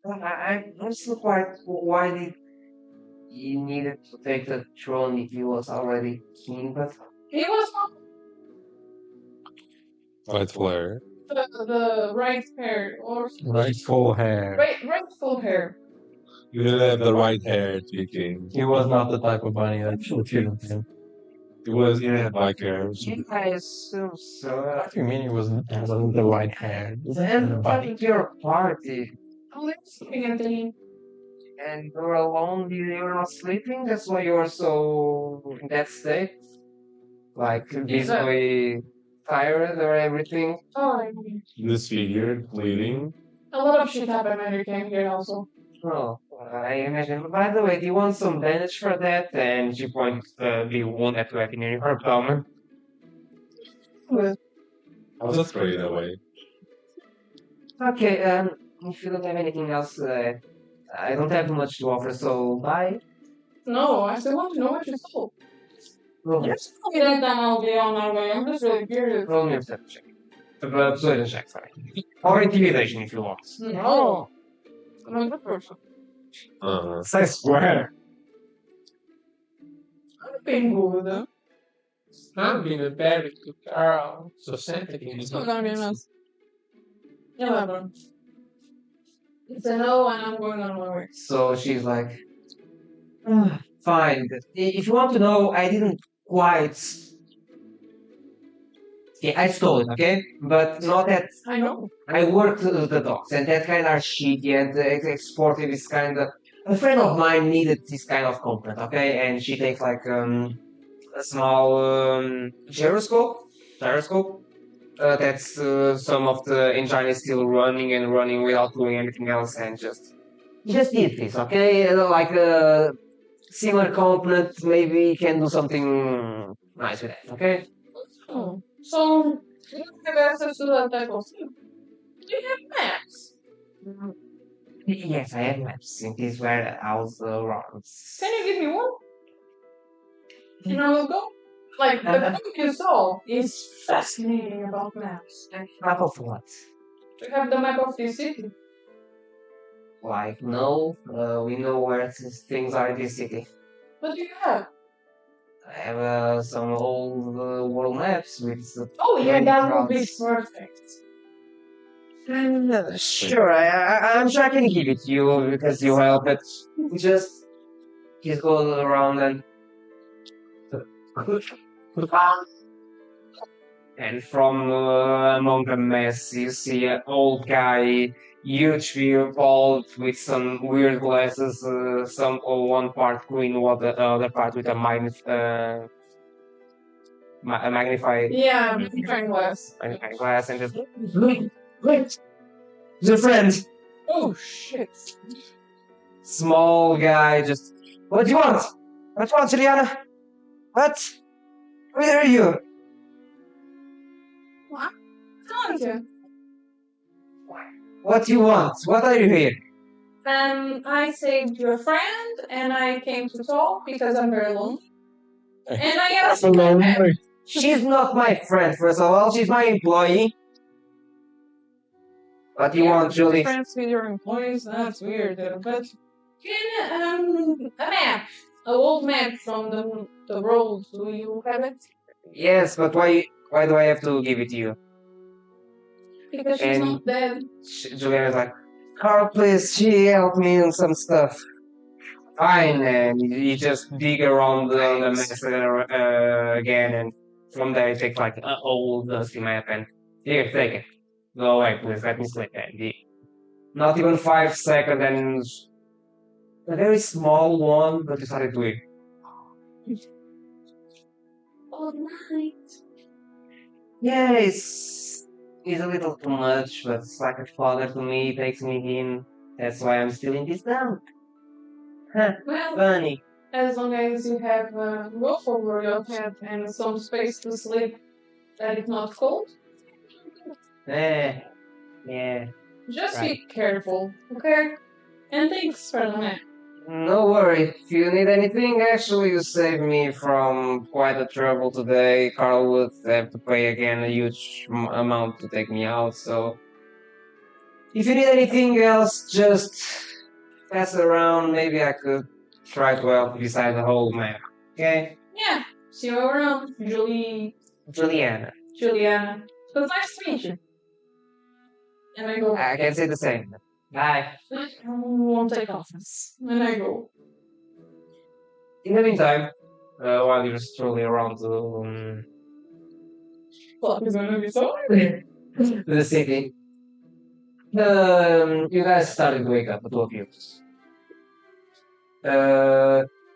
I'm still quite. Why did he needed to take the throne if he was already king? But
He was
Rightful heir.
the right hair or
Rightful hair.
rightful hair.
You didn't have the right hair to be king.
He was not the type of bunny that should choose him.
He was. He didn't have black hair.
I assume so.
What do you mean he wasn't the right hair?
And coming to your party,
Oh, they were sleeping at the
and you're alone, you're not sleeping. That's why you're so in that state, like visibly tired or everything.
Oh,
Disfigured, bleeding.
a lot of shit happened when you came here also.
Oh, I imagine. By the way, do you want some bandage for that? And she points the wound that you have in your abdomen.
I was just throwing it away.
Okay, if you don't have anything else, I don't have much to offer, so bye.
No, I still want to know what you sold.
Roll me,
Just tell me that then I'll be on my way. I'm just really curious.
roll me a perception check. Persuasion check, sorry. Or intimidation if you want.
No. I'm a good person.
Say square.
I'm being good, huh?
I'm being a very good girl. So Santa
It's still gonna be a mess. 11. It's a no, and I'm going on my way.
So she's like, fine. If you want to know, I didn't quite. Yeah, I stole it, okay? But not that
I know.
I worked the dogs, and that kind of shitty and exported this kind of. A friend of mine needed this kind of component, okay? And she takes like a small gyroscope. That's some of the engine is still running and running without doing anything else, and just did this, okay? Like a similar component, maybe you can do something nice with that, okay?
Oh. So, you don't have access to that type of thing. Do you have maps?
Yes, I have maps in this warehouse around.
Can you give me one? And I will go. Like, the book you saw is fascinating about maps.
Map of what?
You have the map of this city.
Like, no, we know where things are in this city.
What do you have?
I have some old world maps with.
Oh yeah,
many
that would be
routes.
perfect.
Sure, I'm sure I can give it to you because you help it. Just go around and. And from among the mess, you see an old guy, huge bald with some weird glasses, one part green, while the other part with a magnified
Yeah, magnifying glass.
glass, and just look, it's a friend.
Oh shit.
Small guy, just what do you want? What do you want, Juliana? What? Where are you?
Thank you.
What do you want? What are you here?
I saved your friend, and I came to talk because I'm very lonely. And I asked you to help.
She's not my friend, first of all. She's my employee. What do you want, Julie?
Friends with your employees? That's weird. But can a map, an old map from the road. Do you have it?
Yes, but why do I have to give it to you?
Because she's
And-
not dead.
Juliana's like, Carl, please, she helped me in some stuff. Fine, and you just dig around the mess again, and from there you take like an old dusty map and here, take it. Go away, please, let me sleep. And not even 5 seconds, and a very small one, but you started doing.
All night.
Yeah, it's a little too much, but it's like a father to me, takes me in. That's why I'm still in this dump. Huh,
Well,
funny.
as long as you have a roof over your head and some space to sleep that is not cold,
Eh, yeah.
just
Right.
be careful, okay? And thanks for the map.
No worry. If you need anything, actually, you saved me from quite a trouble today. Carl would have to pay again a huge amount to take me out, so if you need anything else, just pass it around. Maybe I could try to help beside the whole map. Okay?
Yeah, see you around,
Juliana.
Juliana. It was nice to meet you. And I go,
I can say the same. Bye.
I won't take offense. And I go,
In the meantime, while you're strolling around
fuck is gonna be so
the city, you guys started to wake up, the two of you.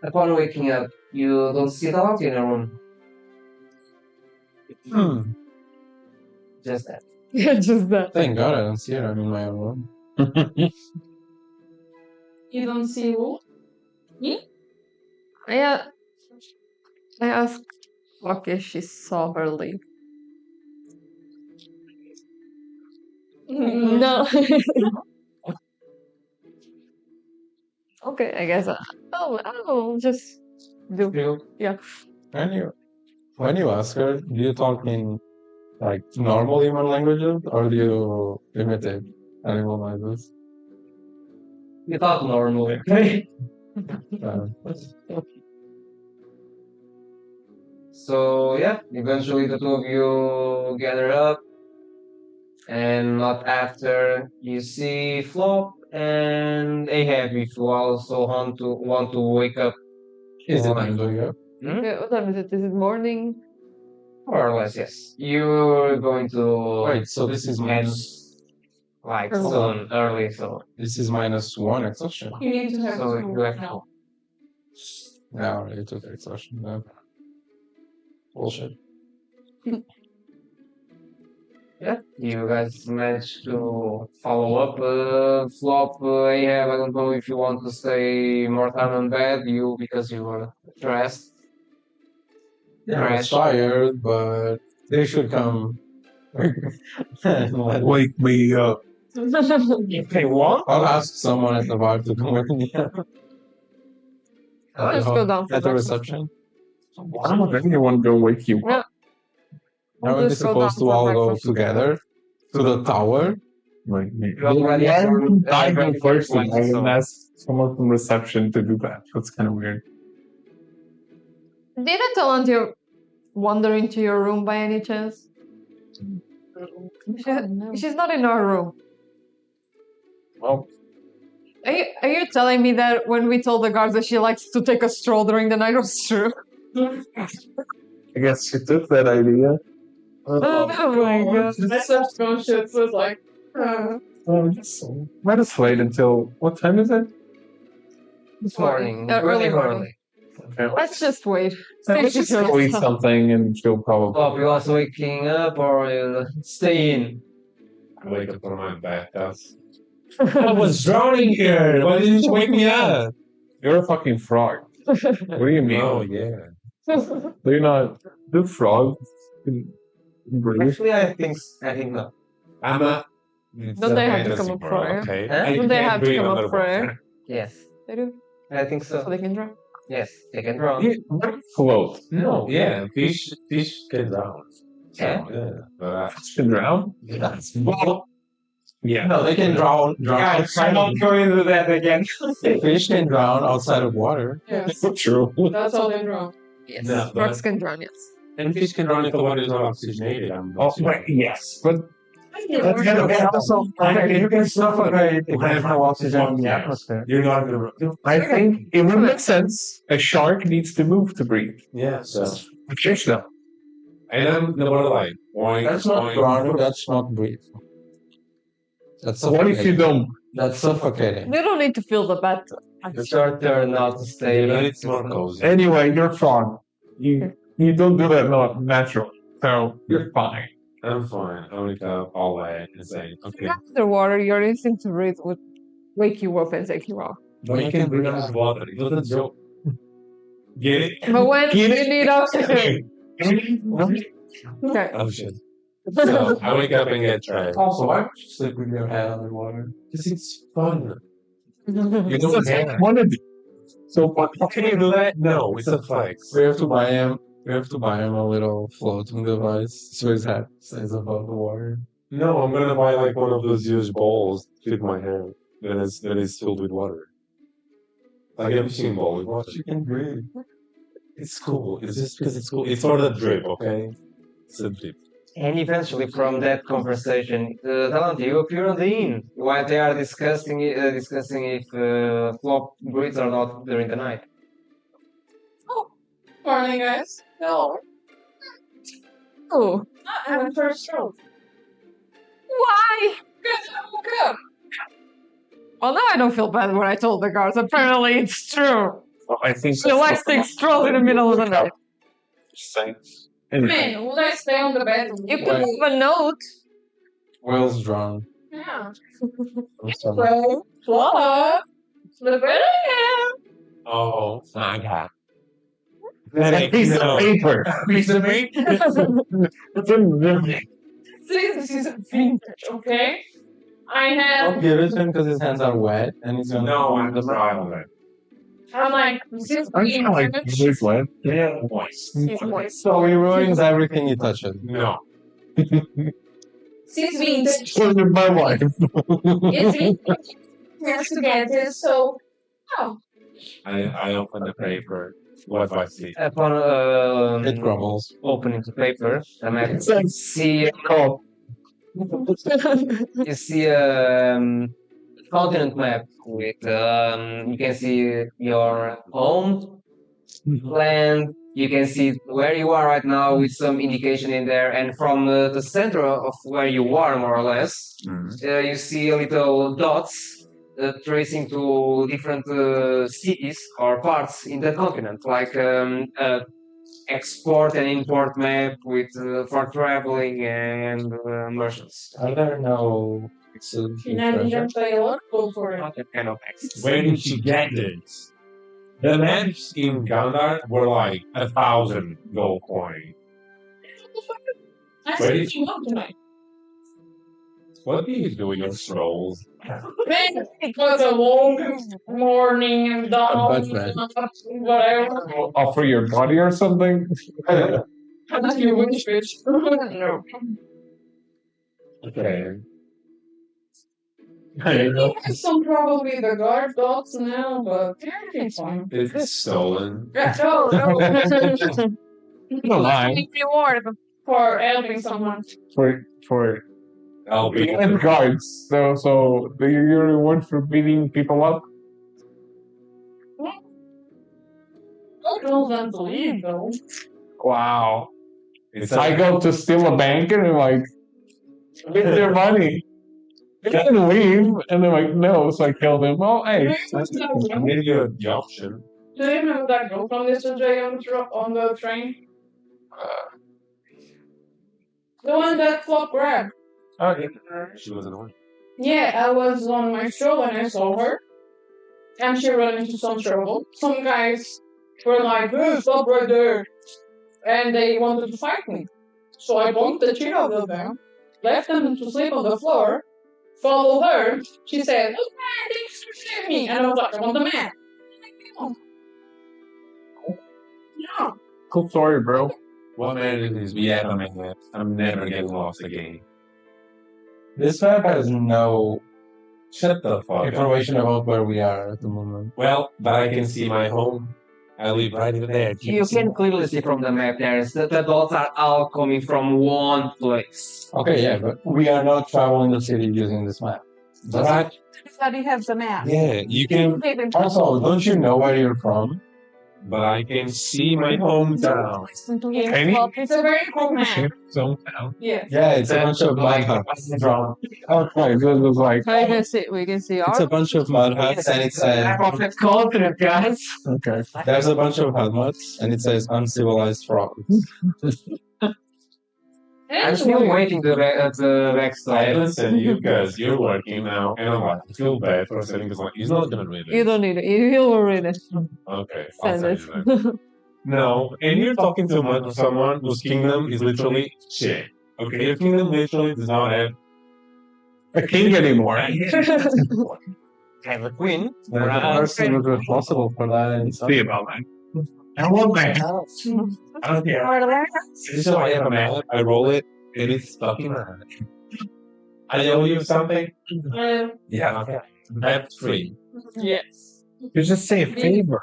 Upon waking up, you don't see the light in your room. Just that.
Yeah, just that.
Thank God I don't see her. I'm in my own room.
You don't see who?
I asked Lucky if she saw her leave. No. Okay, I guess I'll just do. Yeah.
When you ask her, do you talk in like normal human languages or do you imitate animal noises?
You talk normally, okay?
Uh,
So yeah, eventually the two of you gather up, and not after you see Flop and Ahab if you also want to wake up
is it time to wake up?
Yeah, what time is it? Is it morning?
more or less. Yes, you're going to
Wait, so this is
head
minus
like
Early.
soon, early, so
-1 exhaustion.
You need to have
so
two
you have
now.
Yeah, I already took exhaustion. No. Bullshit.
yeah, you guys managed to follow up. Flop, Ahab. I don't know if you want to stay more time on bed. You because you were dressed.
Yeah, I was
Crash.
tired, but they should come.
Wake me up.
If they want.
I'll ask someone at the bar to come with me.
I'll just go down for
at the
breakfast.
reception.
Why would anyone go wake you
Yeah.
up?
I'll
Aren't we
just go down
supposed to
for
all go
breakfast.
together to the tower?
Like me.
You already have your-
I go
ready
first
for
and
flight,
I
so-
would ask someone from reception to do that. That's kind of weird.
Did I tell Auntie you wander into your room by any chance? She's not in our room.
Well,
Are you telling me that when we told the guards that she likes to take a stroll during the night was true?
I guess she took that idea.
Oh my god.
My subconscious was like,
Let us wait until what time is it?
This morning,
Early
really
morning.
early.
Okay,
Let's just wait.
let's just go eat something and she'll probably
Flop, you also waking up or you stay in?
I wake up from my bath.
I was drowning here. Why didn't you wake me up? You're a fucking frog. What do you mean?
Oh yeah.
Do you not do frogs? Breathe?
Actually, I think no.
I'm a.
Don't they have to come up for air?
Okay.
Huh?
I
Don't they
can't
have to
breathe
come up for
underwater.
air?
Yes,
They do.
I think
So
so.
they can drown.
Yes, they can drown.
Float.
No, yeah, fish can drown.
Yeah.
But
Fish can drown?
that's
Yeah.
No, they can drown outside of
go into that again.
fish can drown outside of water.
yes,
True.
that's how they drown.
Yes.
No, but-
Frogs can drown, yes.
and fish can drown if the water is not oxygenated.
Oh, wait, yes. But
That's gonna be also you can suffocate if there's no oxygen in the atmosphere.
You're not in the room.
I think it would make sense. A shark needs to move to breathe.
Yeah, so.
Fish though.
And I'm the one like, boing,
That's not
boing.
drowning, that's not breathing. That's
So what if you
suffocating.
don't?
That's suffocating.
They don't need to feel the bat.
It's your turn now to stay.
You know, it's more cozy.
Anyway, you're frog. You don't do that not natural. So you're fine.
I'm fine. I wake up all wet and say, okay.
Underwater, your instinct to breathe would wake you up and take you out.
But you can breathe underwater. It was a joke. Get it?
But when
Get
you
it?
need oxygen. Okay.
Oh shit. So I wake up and get dressed.
Also, why would you sleep with your head underwater?
Because it's fun. You
It's
don't
so
have.
fun to be. So fun.
Can you do that? No, it's a flex.
We have to buy him. We have to buy him a little floating device so his head stays above the water.
No, I'm gonna buy like one of those huge bowls to fit my hair that is filled with water. Like a fishing bowl with water.
You can breathe.
It's cool. It's just because it's cool. It's for the drip, okay? It's a drip.
And eventually, from that conversation, Talent, you appear on the inn while they are discussing if Flop breathes or not during the night.
Morning, guys. Hello.
Oh,
I haven't first stroke.
why?
Because I woke up.
Well, now I don't feel bad when I told the guards. Apparently, it's true.
Well, I think
She likes to take strolls in the middle of the night.
Man, would I stay on the bed?
You could leave a note.
Will's drunk.
Yeah.
I'm sorry.
Well, what? The better I
Oh my god.
It's a piece of paper.
Piece of meat?
It's in the
am. See, this is vintage, okay? I
Don't
had,
give it to him because his hands are wet and he's gonna.
No, I'm the problem.
I'm like, this is
I'm kind of like
vintage.
this one.
Yeah, moist.
So he ruins everything he touches.
No.
This vintage.
So you're my wife.
It's vintage. He has to get this, so, oh.
I open the paper. What do I see?
Upon
It crumbles.
opening the paper, the map,
It's like
see
called.
you see a continent map with you can see your home, land. You can see where you are right now with some indication in there, and from the center of where you are, more or less, you see a little dots tracing to different cities or parts in the continent, like export and import map with for traveling and merchants.
Are there no excellent
And I
treasure?
didn't play a lot, go for it.
Not that kind of access.
Where did she get this? The maps in Gandar were like 1,000 gold coin.
I
Where
said
did
you up tonight.
What do you do with your strolls?
Man, it was a long morning and dawn,
But man.
whatever.
Offer your body or something?
Not you wish, bitch. No.
Okay.
He has some trouble with the guard dogs now, but everything's fine.
It's stolen.
Yeah, no.
No lie.
Big reward.
For helping someone.
For
I'll be
and guards. So do you your reward for beating people up?
I told them to leave, though.
Wow.
It's
I go to steal a bank and I'm like, get their money. They can leave, and they're like, no, so I kill them. Oh, hey.
I'm giving you the option.
Do you remember that girl from yesterday on the train? The one that Flop grabbed.
Oh, yeah.
She was annoying.
Yeah, I was on my show and I saw her. And she ran into some trouble. Some guys were like, hey, stop right there. And they wanted to fight me. So I bumped the shit out of them, left them to sleep on the floor, followed her. She said, look, man, thanks for saving me. And I was like, I want the man. Yeah.
Cool story, bro.
What matters is we have a map. I'm never getting lost again.
This map has no
Shut the fuck up.
information about where we are at the moment.
Well, but I can see my home. I live right in there.
You can clearly see from the map there the dots are all coming from one place.
Okay, yeah, but we are not traveling the city using this map.
But I,
Everybody has a map.
yeah, you can,
Also, don't you know where you're from?
but I can see my hometown.
Listen to
Yeah,
him.
well, it's a very cool man.
Hometown.
Yeah.
Yeah, it's a bunch of mud huts.
Okay, this is like,
We can see
It's
our.
a bunch of mud huts, and it says
Of that continent, guys.
okay.
there's a bunch of mud huts, and it says uncivilized frogs.
I'm still
Anyway,
waiting the next
I
slide.
listen you because you're working now, and I'm like, I feel bad for saying because like he's not gonna read it.
You don't need it. He'll read it.
Okay, I'll
Send
send
it.
you that. No, and you're talking to someone whose kingdom is literally shit. Okay, your kingdom literally does not have
a king anymore.
Have a queen.
The person who's responsible for that and
See about that. I want my house.
I don't care. So I have a map, I roll it, and it's stuck in my hand. I owe you something? Yeah, okay. That's free.
yes.
You just say a favor.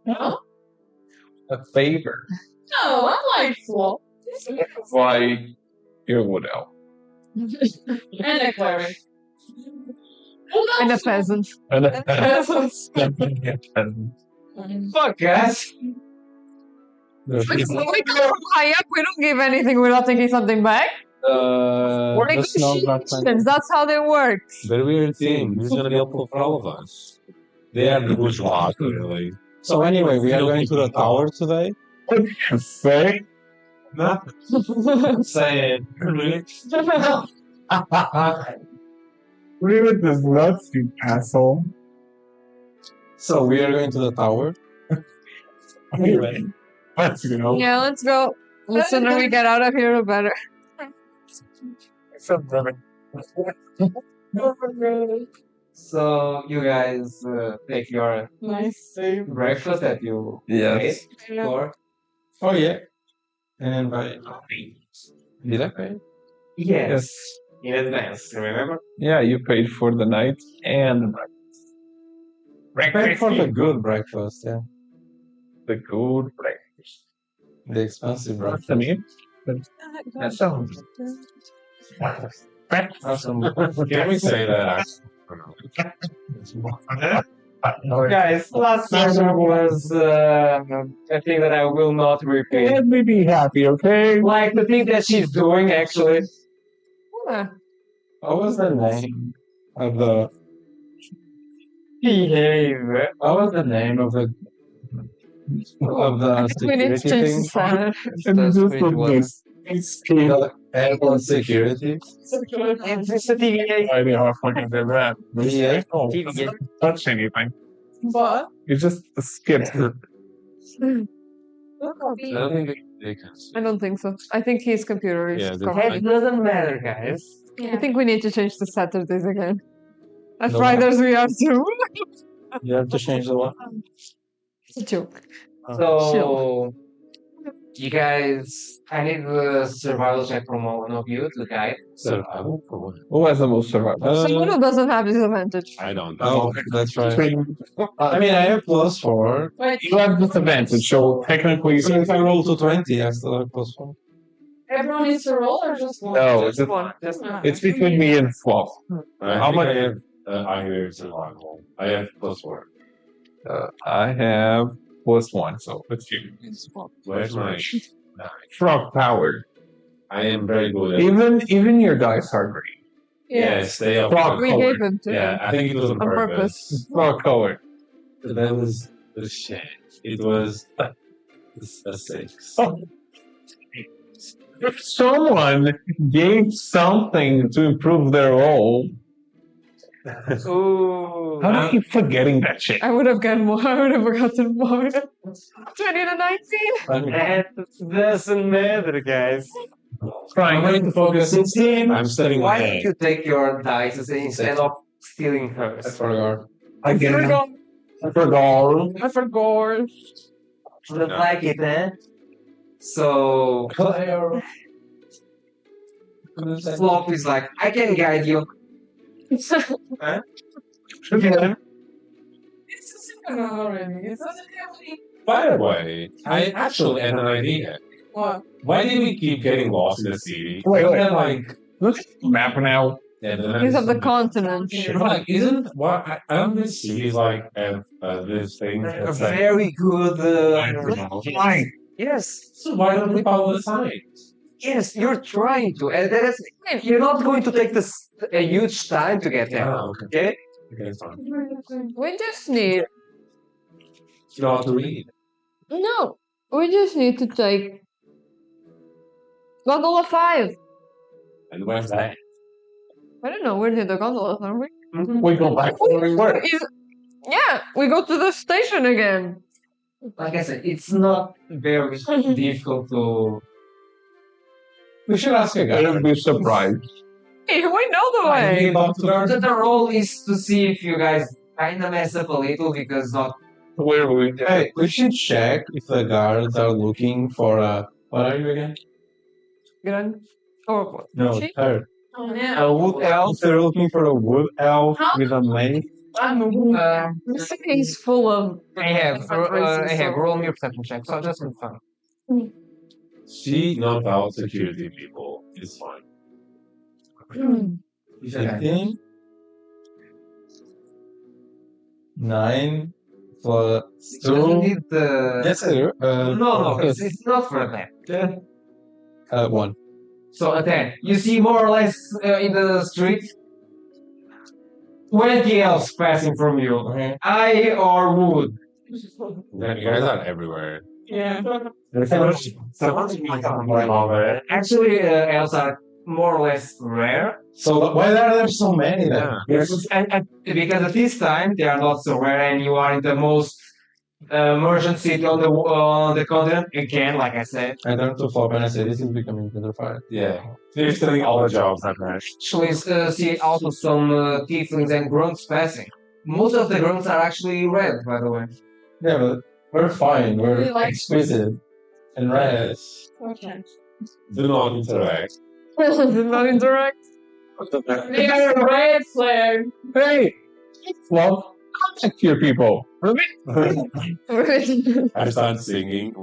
No,
A favor.
no, I like swap.
Why you would help.
And a cleric.
And a peasant.
Peasants.
Fuck, guys.
We come from high up. We don't give anything without taking something back. We're
the snow
negotiations. That's how they work.
Very weird team. This is gonna be helpful for all of us. They are the bourgeois, clearly.
So anyway, we are going to the tower today.
Say?
Nothing. Saying. Really?
Leave it as nuts, you asshole.
So we are going to the tower.
Anyway, let's go.
Yeah, let's go. The sooner we get out of here, the better.
So you guys take your
Nice.
breakfast that you
Yes.
ate for.
Oh yeah. And by did I pay?
Yes. In advance, remember?
Yeah, you paid for the night and
I paid for the good breakfast. Yeah.
the good breakfast.
The expensive
What's the
breakfast.
name? That sounds.
Awesome.
Can we say that?
Guys, last session was a thing that I will not repeat.
Let me be happy, okay?
Like the thing that she's doing, actually.
Yeah.
What was the name of the?
Behave.
What was the name of the
We need to
security
change
thing?
the center.
And
That's
just
which
put
one?
this. It's cute.
The airport security.
It's a TVA.
I know how fucking they're bad.
Yeah.
Oh,
TVA.
doesn't touch anything.
But
You just skip.
I don't think they can see.
I don't think so. I think his computer is
Yeah, that's
covered.
It doesn't matter, guys.
I think we need to change the Saturdays again. At
No.
Fridays we are too.
You have to change the one.
It's a joke.
So, you guys, I need the survival check from one of you to guide.
Survival for what?
Who has the most survival?
Someone who doesn't have disadvantage.
I don't.
Oh, that's right. I mean, I have +4.
wait,
You have disadvantage, so technically.
So if I roll to 20, I still have +4.
everyone needs to roll or just one?
No,
Just one. Just one.
it's between me and Fluff.
How much? I have survival. I have +4.
I have +1, so let's see.
Where's my?
Frog power.
I am very good at.
Even your dice are green.
Yes, they are.
Frog
We
color.
gave him to
Yeah, I think it was on
on
purpose.
purpose.
Frog color.
That was the shit. It was a 6.
Oh. If someone gave something to improve their roll,
Ooh.
how do you keep forgetting that shit?
I would have gotten more. I would have gotten more. 20 to 19.
That doesn't matter, guys.
I'm
Trying
going to focus instead.
I'm studying my
Why don't
head.
you take your dice instead of stealing
I
hers?
forgot.
again.
I
I forgot.
I forgot.
Don't like it, eh? So, Flop is like, I can guide you.
By the way, I actually had an idea.
What?
Why did we keep getting lost in the city?
Wait.
Isn't like
Look at the map now.
These are the continents.
Like, isn't what I don't think cities like have this thing
A
that's like,
very good.
Fine.
Yes,
so why don't we follow the signs?
yes, you're trying to. And that is, you're not going to take this a huge time to get there.
Oh, okay.
Okay?
Okay, it's fine.
We just need.
You know how to read.
No. We just need to take Gondola 5.
And where's that?
I don't know. We're near the gondolas, aren't we?
We go back where we were.
Yeah, we go to the station again.
Like I said, it's not very difficult to.
We should ask a guy.
I'd be surprised.
Hey, we know the way.
Maybe talk to guards.
The role is to see if you guys kind of mess up a little because not.
Where we?
Hey, we should check if the guards are looking for a. What are you again?
Grand. Or what?
No,
She?
third.
Oh, yeah.
A wood elf. If they're looking for a wood elf with a mace.
The city is full of.
I have
different races, so-
roll me a perception check, so just for fun.
She knocked out security people. It's fine.
15. 9 plus
You doesn't
2.
need the.
Yes, I do.
No, it's not for that.
1.
So a 10. You see more or less in the street 20 elves passing from you.
Okay.
I or wood.
You guys are everywhere.
Yeah.
Actually, elves are more or less rare.
So why are there so many then?
Yeah.
And because at this time they are not so rare, and you are in the most merchant city on the continent. Again, like I said,
I turned to Flop and I said, this is becoming gentrified.
Yeah. They're stealing all the jobs that match.
actually see also some tieflings and grunts passing. Most of the grunts are actually red, by the way.
Yeah, but we're fine. We're
We like-
exquisite and rest.
Okay.
Do not interact.
Did not interact.
There's a red flag.
Hey, well, contact your people.
I start singing.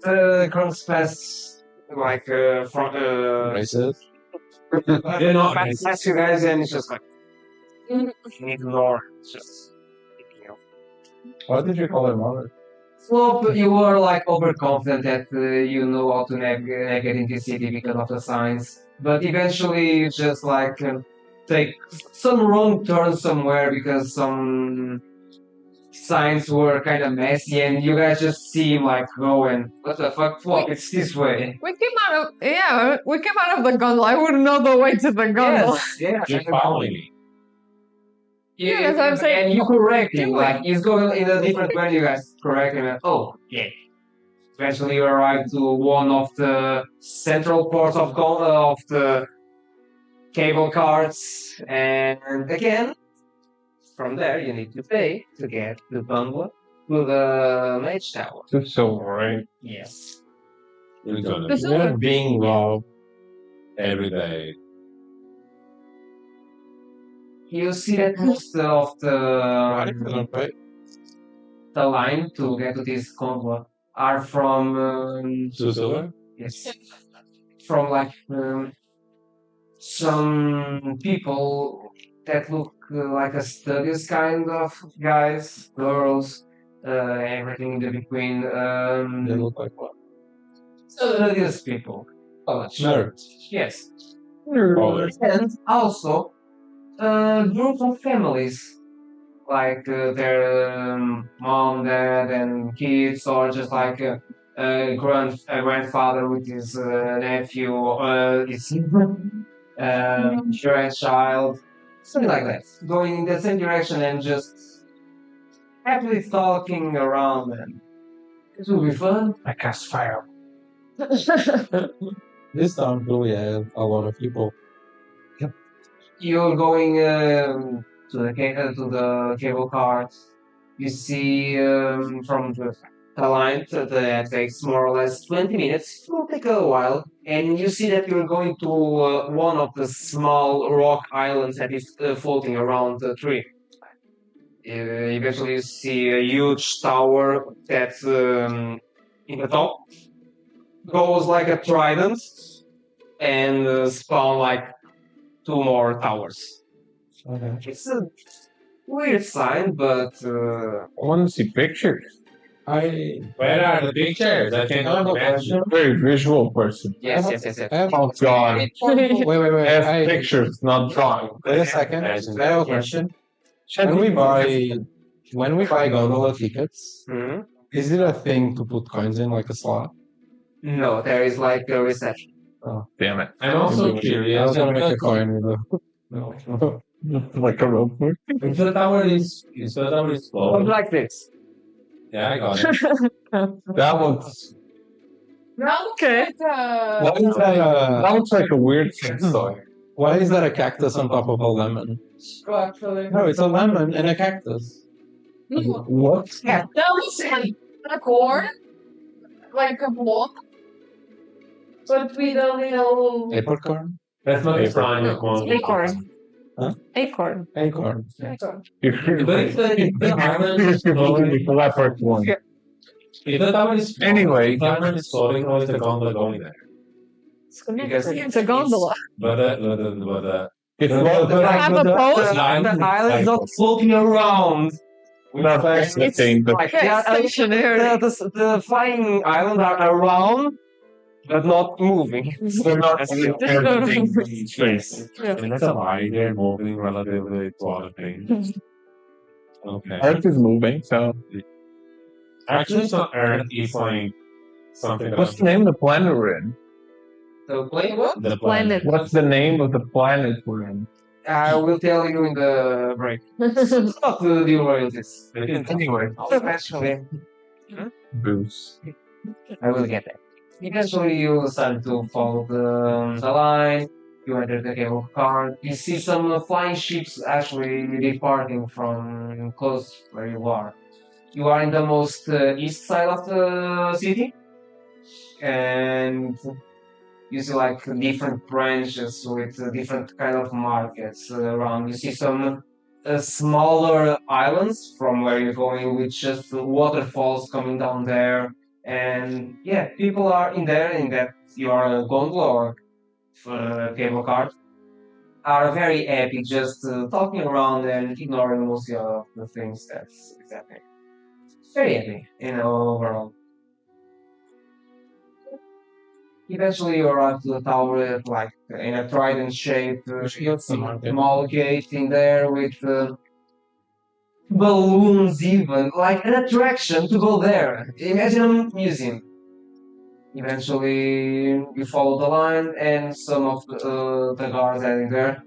The grunts pass like from
Racist.
you know, pass you guys, and it's just like ignore. It's just.
What did you call her mother?
Flop, you were like overconfident that you know how to navigate in this city because of the signs, but eventually you just like take some wrong turn somewhere because some signs were kind of messy, and you guys just seem like going, what the fuck, Flop? It's this way.
We came out of the gondola. I wouldn't know the way to the gondola.
Yeah.
Just following me.
Yeah, that's what I'm saying.
And you correct him,
Do it.
like he's going in a different way. You guys correct him. And, oh, yeah. Eventually, you arrive to one of the central ports of the cable cars, and again, from there you need to pay to get the bundle to the mage tower.
That's so right.
Yes.
We're gonna
This
do
is
We're
what-
being robbed.
every day.
You see that most of the line to get to this convoy are from
Susila?
yes, from like some people that look like a studious kind of guys, girls, everything in the between.
They look like what?
Studious people.
Nerds.
Yes.
Oh,
And also group of families, like their mom, dad, and kids, or just like a grandfather with his nephew, his grandchild, something like that, going in the same direction and just happily talking around. And this will be fun.
I cast fire.
This town really has a lot of people.
You're going to the cable cars. You see from the line that takes more or less 20 minutes. It will take a while, and you see that you're going to one of the small rock islands that is floating around the tree. Eventually, you see a huge tower that's in the top goes like a trident and spawn like 2 more towers.
Okay.
It's a weird sign, but
I want to see pictures.
where are the pictures? I cannot imagine.
Very visual person.
yes.
I have,
Oh God.
wait.
I have
I,
pictures, not drawing.
wait a second. I have a question. When we buy gondola tickets,
Hmm?
is it a thing to put coins in like a slot?
No, there is like a reception.
Damn it.
I'm also
I
curious.
was gonna make a coin with a.
No.
Like a rope.
If the tower is flowing,
Like this.
yeah, I got it.
That looks.
Now
Okay.
Why is that
That looks like a weird
a?
soy.
Why is that a cactus on top of a lemon?
actually.
No, it's a lemon and a cactus.
No,
What?
that was a corn, like a block, but with a little.
Acorn?
That's not
Paper.
fine.
No, acorn.
Huh?
Acorn.
Acorn.
But if the island is flowing,
Leprechaun.
if the tower is flowing,
Anyway.
if the island is flowing, how is the gondola going there?
Because
It's a gondola.
But
It's
Have a post?
the island's not floating around.
that's the
It's
thing.
Like
Yeah, stationary.
the flying islands are around, but not moving.
They're not
everything
in space.
Yeah.
and that's a lie. They're moving relatively to other things. Okay.
Earth is moving, so.
Actually, it's not Earth. It's like something. that
What's the name of the planet we're in?
So play what?
The
Planet.
What's the name of the planet we're in?
I will tell you in the break. Not the royalties.
Anyway.
Eventually,
Boost.
I will get that. Eventually, you start to follow the line. You enter the cable car. You see some flying ships actually departing from close where you are. You are in the most east side of the city, and you see like different branches with different kind of markets around. You see some smaller islands from where you're going with just waterfalls coming down there. And yeah, people are in there in that your gondola or cable car are very happy just talking around and ignoring most of the things that's happening. Very happy, overall. Eventually, you arrive to the tower, like in a trident shape. You see a small gate in there with balloons, even like an attraction to go there. Imagine a museum. Eventually, you follow the line, and some of the guards are in there.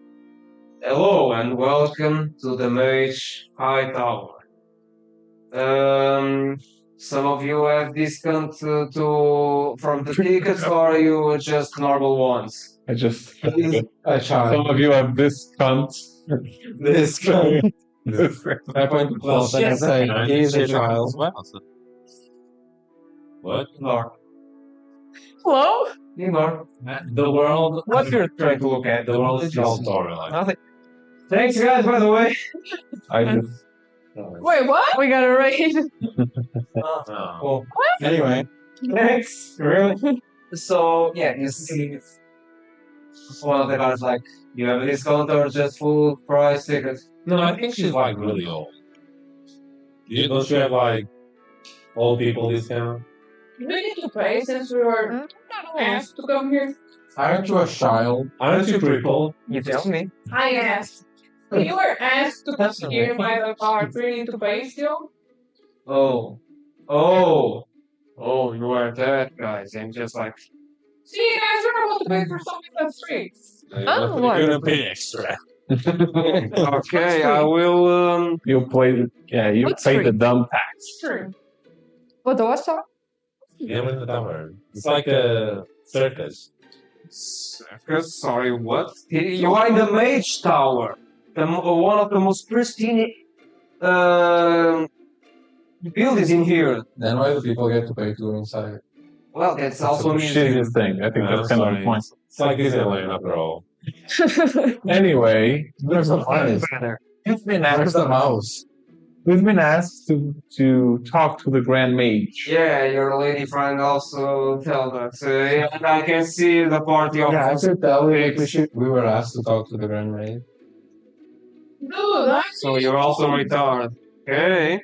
Hello and welcome to the Mage High Tower. Some of you have discount from the tickets, or are you just normal ones?
I just.
A child.
Some of you have this cunt.
This guy.
This-
I point to Klaus and I say, he is a child.
What?
Ignore.
Hello?
Ignore.
The world.
What you're trying to look at?
The world is all storyline.
Nothing. Thanks, guys, by the way.
I just.
Wait, what?
We got a raid.
Oh.
Well, anyway,
Thanks. Really? So, yeah, you see one of the guys like, you have a discount or just full price tickets?
No, I think she's like really old. Don't you have like old people discount?
Do we need to pay since we were asked to come here?
aren't you a child?
Aren't you crippled?
You tell me.
I asked. You were asked to come here by the card. Do we need to pay still?
Oh, you are that guys, and just like,
See, you guys are about to pay for something that's free.
Oh, what?
You're gonna pay extra.
okay, I will,
You play the. Yeah, you
What's
pay
free?
the dumb tax.
True.
What the what's up?
Yeah, I'm in the tower. It's like a circus.
Circus? Sorry, what? You are in the Mage Tower, one of the most pristine buildings in here.
Then why do people get to pay to go inside?
Well, that's also
a
museum.
shittiest thing. I think that's kind of the point.
It's like Disneyland after all.
Anyway,
Where's the mouse?
we've been
Where's
asked.
the mouse?
We've been asked to talk to the Grand Mage.
Yeah, your lady friend also told us. And I can see the party of.
Yeah, I should tell you, we were asked to talk to the Grand Mage.
Dude, I
So you're also retarded. Okay.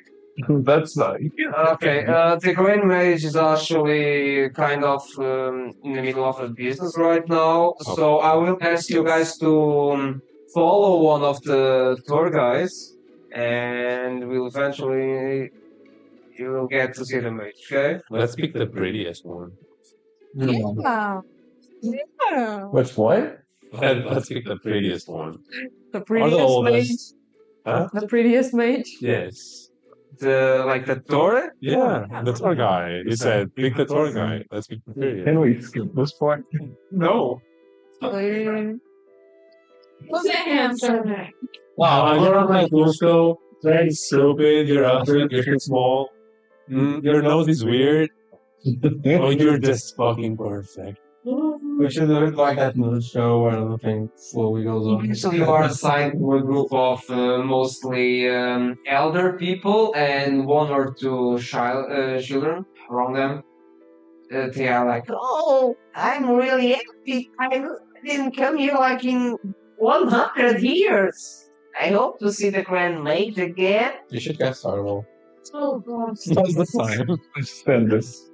That's nice.
Okay. The Grand Mage is actually kind of in the middle of a business right now. So I will ask you guys to follow one of the tour guys, and we'll eventually you will get to see the mage. Okay.
Let's pick the prettiest one.
Yeah. Yeah.
Which what?
Let's pick the prettiest one.
The
Or the
prettiest mage.
oldest. Huh?
The prettiest mage.
Yes.
The tour?
Yeah, the tour guy. He said, pick the tour guy. Let's pick the prettiest.
Can we skip this point?
No.
Who's a handsome?
Wow, you're not like Cusco. Very stupid. You're ugly. You're small. Your nose is weird. Oh, you're just fucking perfect.
We should do it like that moon show where everything slowly goes on.
Usually you are assigned to a group of mostly elder people and one or two children around them. They are like, oh, I'm really happy. I didn't come here like in 100 years. I hope to see the Grand Mage again.
You should get started.
Oh god.
That's the time. Extend this.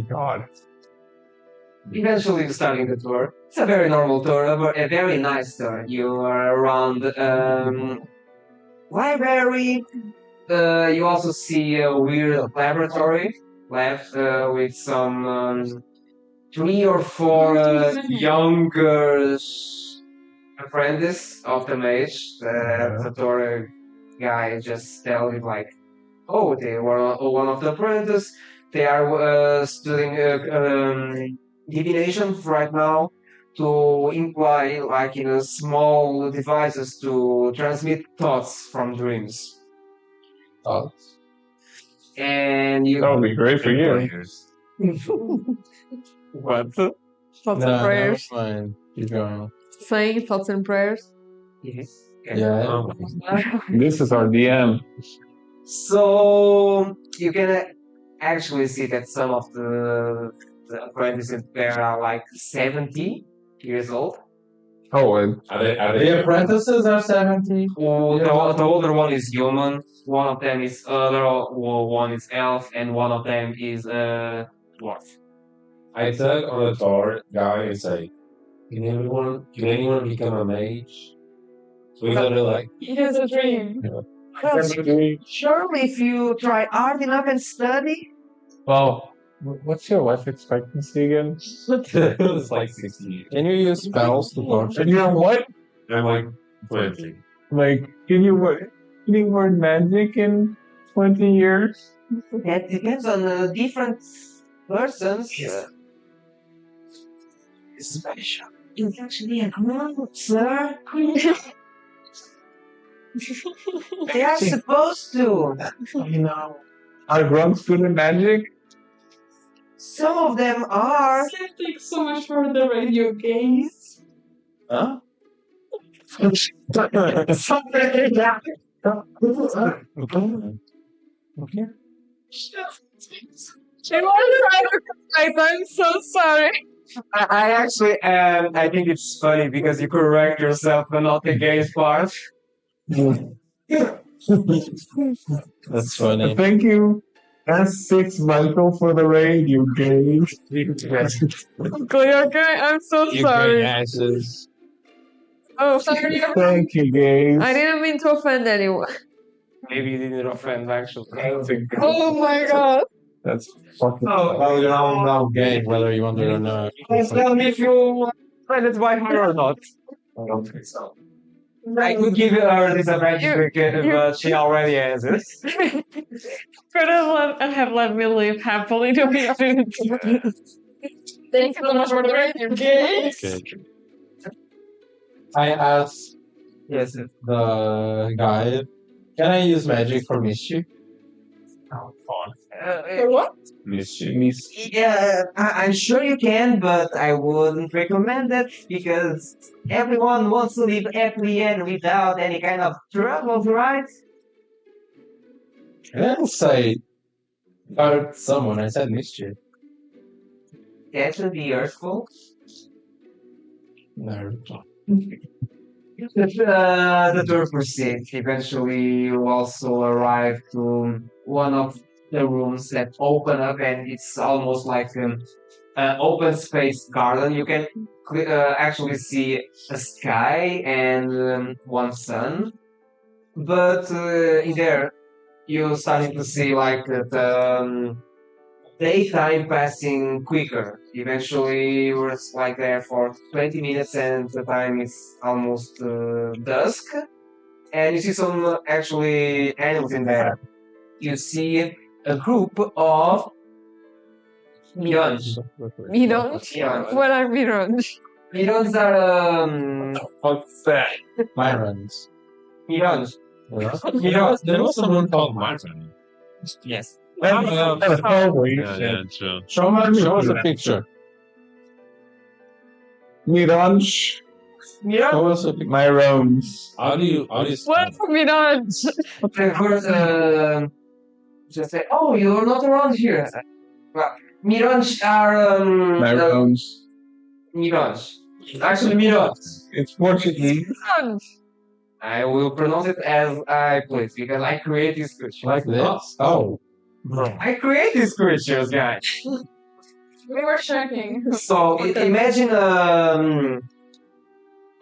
God.
Eventually starting the tour. It's a very normal tour, a very nice tour. You are around library. You also see a weird laboratory left with some 3 or 4 younger apprentice of the mage. The tour guy just tell it like, oh, they were one of the apprentices. They are studying divination right now to imply like in a small devices to transmit thoughts from dreams.
Thoughts?
And you
That would be great for you.
What?
Thoughts and
Never
prayers.
mind. Keep going.
Saying thoughts and prayers.
Yeah.
Oh,
This is our DM.
So you can actually see that some of the apprentices there are like 70 years old.
Oh, and
are
The
they
apprentices are 70.
The older one is human, one of them is other, one is elf, and one of them is dwarf.
I tug on the door guy and say, can anyone become a mage? So we gotta like,
He has a dream.
Surely, if you try hard enough and study,
well, what's your life expectancy again?
it's like 60.
Can you use spells to torture?
And you're what?
I'm like 20.
Like, can you word magic in 20 years?
that depends on different persons. Special. It's actually a group, sir. They are supposed to.
You know. Are grunts good at magic?
Some of them are.
Thanks so much for the radio games.
Huh?
Okay.
I was right. I'm so sorry.
I actually, I think it's funny because you correct yourself and not the gays part.
That's funny.
Thank you, S6 Michael, for the raid, you gay.
Okay, I'm so sorry.
asses.
Oh,
Sorry.
Thank you, gays.
I didn't mean to offend anyone.
Maybe you didn't offend actually.
Oh my god.
That's fucking.
Well, you're all now gay, whether you want it or not.
Please tell me if you offended by her or not.
I don't think so.
I could give her this advantage, but she already has it.
Could have let me live happily, to be honest.
Thanks so much for the radio games.
Okay.
I asked
Yes.
the guy, can I use magic for mischief?
For what?
Mischief.
Yeah, I'm sure you can, but I wouldn't recommend it because everyone wants to live happily and without any kind of troubles, right?
I didn't say hurt someone, I said mischief.
That would be hurtful.
No.
The tour proceeds. Eventually, you also arrive to one of the rooms that open up, and it's almost like an open space garden. You can actually see a sky and one sun, but in there you're starting to see like daytime passing quicker. Eventually, you were like there for 20 minutes, and the time is almost dusk. And you see some actually animals in there. You see a group of mirons.
Mirons?
Mirons.
What are mirons?
Mirons are
What's that?
Myrons.
mirons.
There was someone called Martin.
Yes.
Yeah, true.
Show us a picture.
Mirons.
Mirons.
Show us a picture.
Myrons.
How do you
What
spell
are mirons?
The first just say, "Oh, you're not around here." Well, mirons are
Myrons.
mirons. Actually, mirons.
It's Portuguese.
Mirons.
I will pronounce it as I please because I create these creatures.
Like this? Oh.
I create these creatures, guys.
We were checking.
So imagine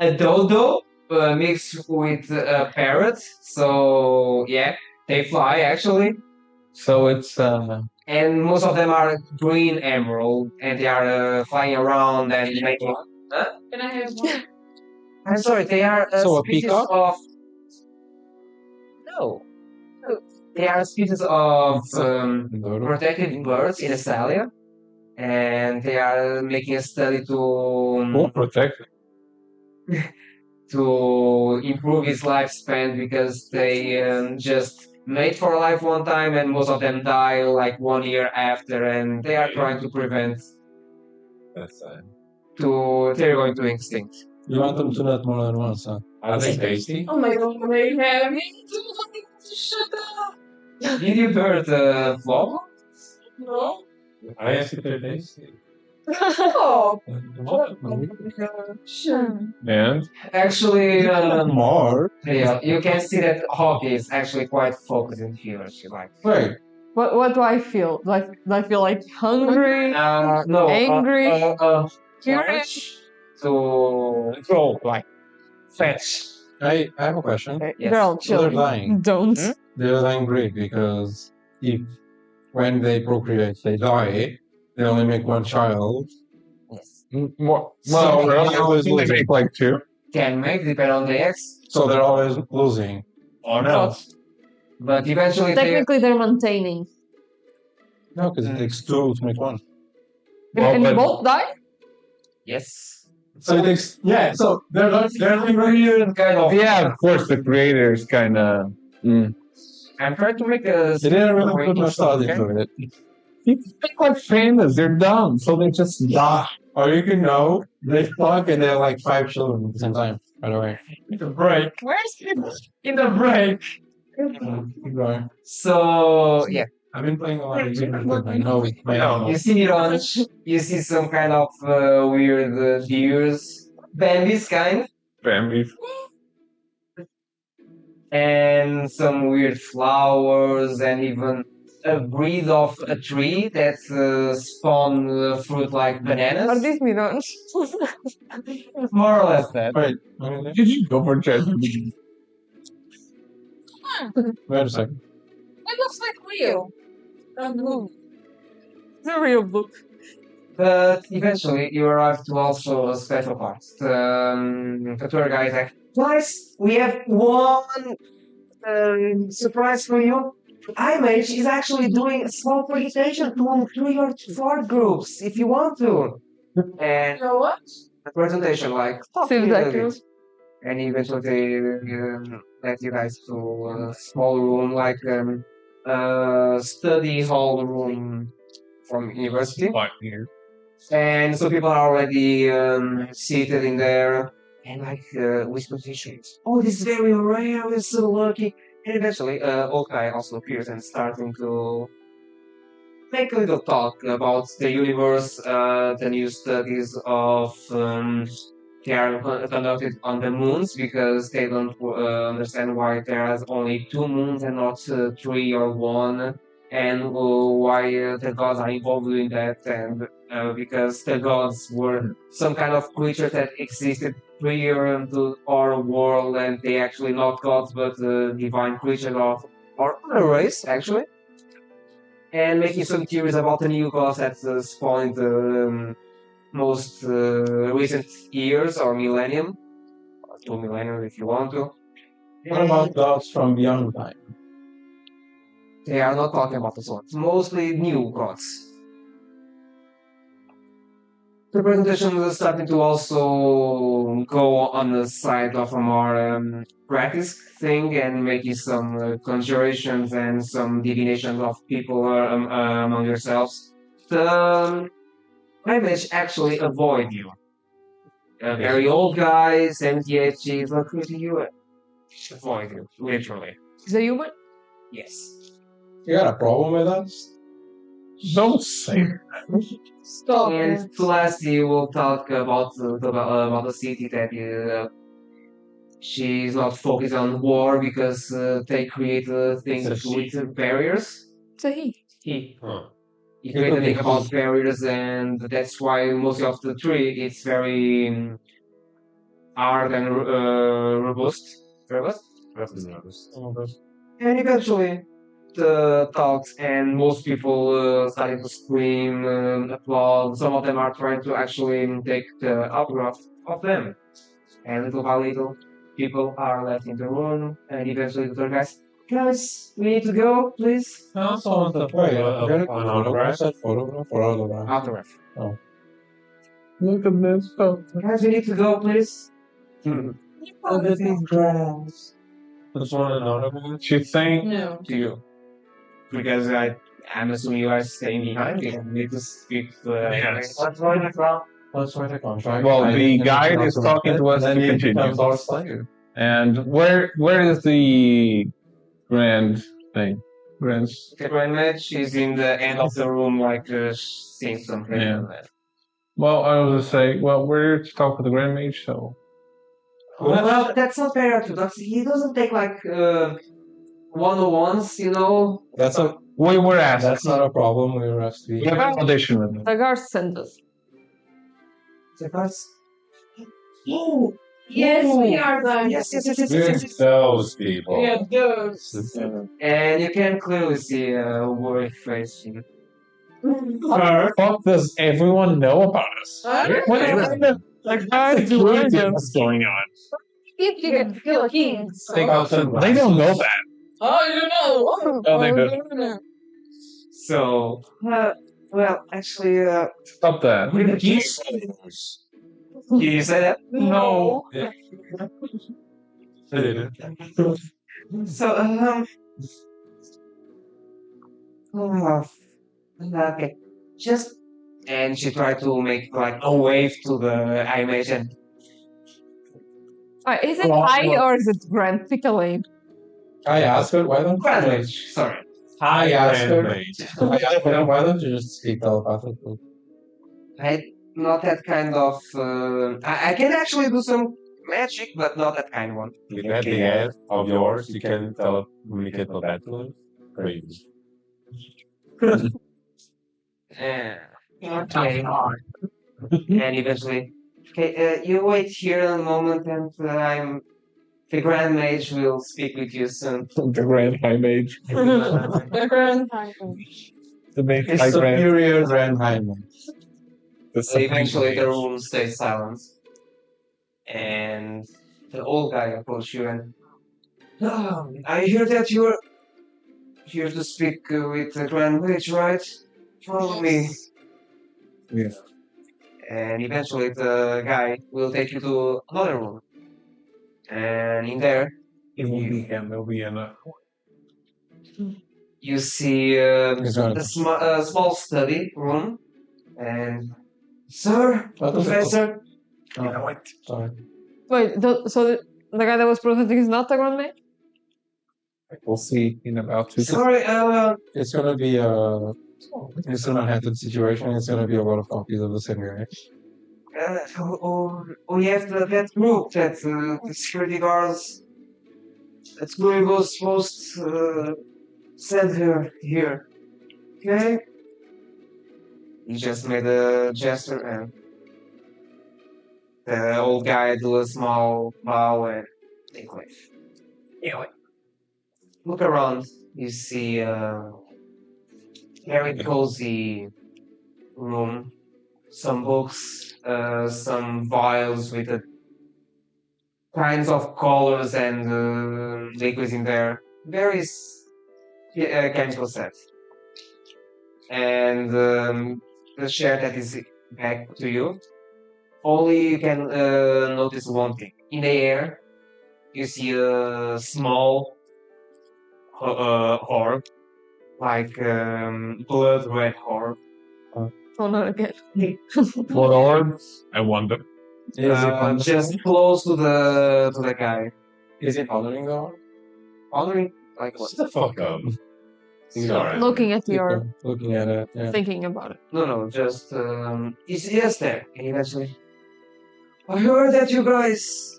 a dodo mixed with a parrot. So yeah, they fly actually,
So it's
and most of them are green emerald, and they are flying around and making.
Can I have one?
I'm sorry, they are a
So a
species
peacock?
of. No, they are a species of protected birds in Australia, and they are making a study
Who protect?
to improve his lifespan because they just made for life one time and most of them die like 1 year after, and they are trying to prevent
That's sad.
they're going to extinct.
you want them to nut more than once, huh?
Are they tasty?
Oh my god, they have me to shut up.
Did you heard the vlog?
No?
I asked if they're tasty.
Oh.
What?
Sure.
And
Actually,
more.
yeah, you can see that Hockey is actually quite focused in here. She like
Wait.
What do I feel? Do I feel like hungry?
no
Angry?
curious to
Control, like fetch.
I have a question.
Yes.
Girl,
So they're
chill.
dying.
Don't.
They're dying great because if when they procreate they die, they only make one child.
yes.
More.
So
Well,
they always
they
lose.
make like two.
Can make depend on the X,
So they're always losing.
Oh no.
but eventually they
Technically, they're maintaining.
No, because it takes two to make one.
Well,
And
but-
both die?
yes.
So it takes so they're like
Weird kind of
Yeah, of course, the creators kind of.
I'm trying to make a
they didn't really put much thought into it.
They're quite famous. They're dumb, so they just die.
Or you can know they fuck and they have like 5 children at the same time. By the way.
in the break.
Where's
In the break.
Keep going.
So yeah,
I've been playing a lot of games with I know my
you
animals.
see Mirage, you see some kind of weird deers, Bambi's kind,
Bambi.
and some weird flowers, and even a breed of a tree that spawn fruit like
Are
bananas.
these mirrors?
More or less that.
Wait,
Did you go for ChatGPT?
wait a second.
It looks like real. Blue.
It's a real book.
But eventually, you arrive to also a special part. The tour guide is like, guys, we have one surprise for you. Mage is actually doing a small presentation to 3 or 4 groups, if you want to. And
You know what?
a presentation, like, talk
Seems
to me a
like
little
you.
bit. And eventually they let you guys to a small room, like a study hall room from university. And so people are already seated in there and like with positions. Oh, this is very rare. We're so lucky. And eventually, old guy also appears and starting to make a little talk about the universe, the new studies of they are conducted on the moons because they don't understand why there are only 2 moons and not 3 or 1, and why the gods are involved in that, and because the gods were some kind of creature that existed prior to our world, and they actually not gods but divine creatures of our other race actually. and making some theories about the new gods that spawned the most recent years or millennium, or 2 millennia if you want to.
What about gods from beyond time?
They are not talking about those ones. Mostly new gods. The presentation is starting to also go on the side of a more practice thing and making some conjurations and some divinations of people among yourselves. The image actually avoid you. A very old guy, 78 G's, look who you avoid you, literally.
Is a human?
Yes.
You got a problem with us?
Don't say
Stop
And
it.
lastly, we'll talk about the city that she's not focused on war because they create things
It's a she.
with barriers.
It's a he.
He
Huh.
created a thing about barriers, and that's why most of the tree it's very hard and robust. And eventually, the talks and most people starting to scream, applaud. Some of them are trying to actually take the autograph of them. And little by little, people are left in the room, and eventually the guys, we need to go, please.
I also want to play.
An autograph?
Photograph or autograph?
Autograph.
Look at this photo.
Guys, we need to go, please.
Oh, the big grass.
Just want an autograph?
She's saying,
No.
To you. Because I'm assuming you are staying behind. You need to speak
Yes.
Let's write a contract.
well,
I
the
think
guide
it's
is
not
talking
worth
to
it,
us
and
to
then he
continue.
becomes our slave.
And where is the grand thing? Grand.
the Grand Mage is in the end of the room, like seeing something.
Yeah. Well, I was gonna say, well, we're to talk with the Grand Mage, so
Well, that's not very orthodox. He doesn't take like 101s, you know.
That's a
we were asked.
that's not a problem. We were asked to
We
be.
have an audition with them.
The guards sent us.
The guys.
Yes, we are the.
Yes.
Those people.
We are those.
And you can clearly see a worried face.
Fuck does everyone know about us?
Huh?
What kind of like guys do what's going on?
If you can kill a king.
Take out some
They don't know that.
Oh, you know.
Oh, they do.
know.
So, well, actually,
Stop that.
you say that?
No.
So, okay, just. And she tried to make like a wave to the animation.
Is it
Well,
high
well-
or is it grand? Pick a lane.
I asked her, why don't
Grand
you?
Mage, sorry.
I asked her,
Grand Mage.
I asked her, why don't you just speak telepathically?
Not that kind of. I can actually do some magic, but not that kind of one.
With that big head of yours, you can communicate telepathically. Crazy.
Okay. And eventually, okay, you wait here a moment, and the Grand Mage will speak with you soon.
The Grand High Mage.
The grand title.
The Mage
His
High Grand.
superior Grand Hyman.
So eventually, the room stays silent, and the old guy approaches you and. I hear that you're here to speak with the Grand Mage, right? Follow me.
Yeah.
And eventually the guy will take you to another room. And in there,
It won't be him. It'll be another one.
you see
He's gonna-
a small study room. And, sir, professor,
Sorry.
Wait, so the guy that was presenting is not the grand mage?
We'll see in about 2 seconds.
sorry,
It's gonna be it's a Manhattan situation. It's gonna be a lot of copies of the same guy.
we have that group that the security guards, that group was supposed to send her here. Okay? He just made a gesture and the old guy do a small bow and they leave. Anyway, look around. You see very cozy room. Some books, some vials with kinds of colors and liquids in there. Various chemical sets. And the chair that is back to you. Only you can notice one thing. In the air, you see a small orb, like blood red orb.
Oh, not again.
What orbs? I wonder.
Just close to the guy.
Is it honoring the orb?
Honoring, like what?
Shut the fuck up. He's alright.
Looking at your,
Looking at it. Yeah.
thinking about it.
No, just he's just there. And eventually, I heard that you guys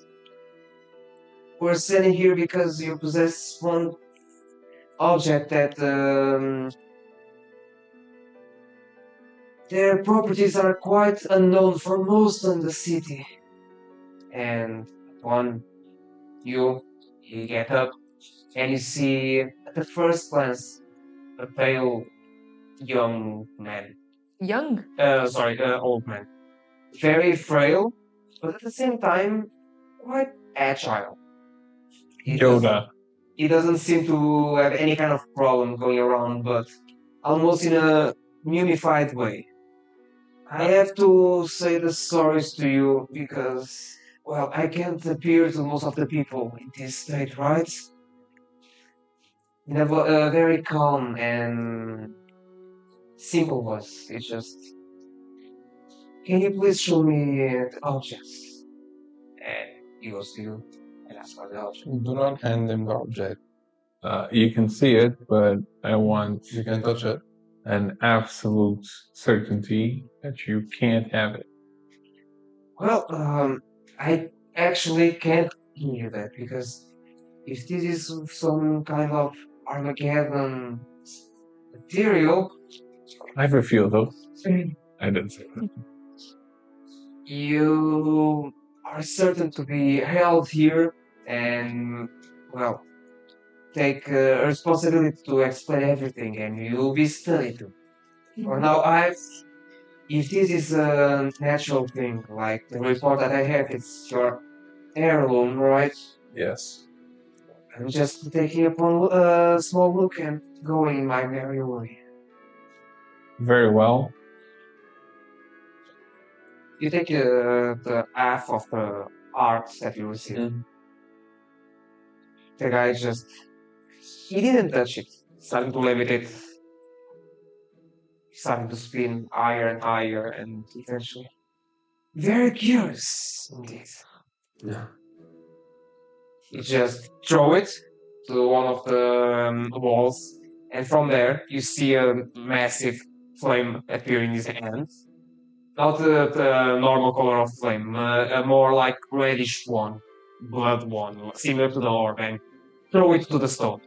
were sitting here because you possess one object that their properties are quite unknown for most in the city. And upon you get up and you see at the first glance a pale young man.
Young.
Old man. Very frail, but at the same time quite agile. He doesn't seem to have any kind of problem going around, but almost in a unified way. I have to say the sorries to you because, well, I can't appear to most of the people in this state, right? In a very calm and simple voice. It's just, can you please show me the objects? And he goes to you and asks for the object.
Do not hand him the object.
You can see it, but I want
You can touch it.
an absolute certainty that you can't have it.
Well, I actually can't give you that because if this is some kind of Armageddon material,
I have a few of those. I didn't say that.
you are certain to be held here and, well, take responsibility to explain everything and you'll be studied too. For now, if this is a natural thing, like the report that I have, it's your heirloom, right?
Yes.
I'm just taking a small look and going my merry way.
Very well.
You take the half of the art that you received. The guy he didn't touch it. Starting to levitate. Starting to spin higher and higher and eventually. Very curious indeed.
Yeah.
You just throw it to one of the walls, and from there you see a massive flame appear in his hand. Not the normal color of flame, a more like reddish one, blood one, similar to the orb, and throw it to the stone.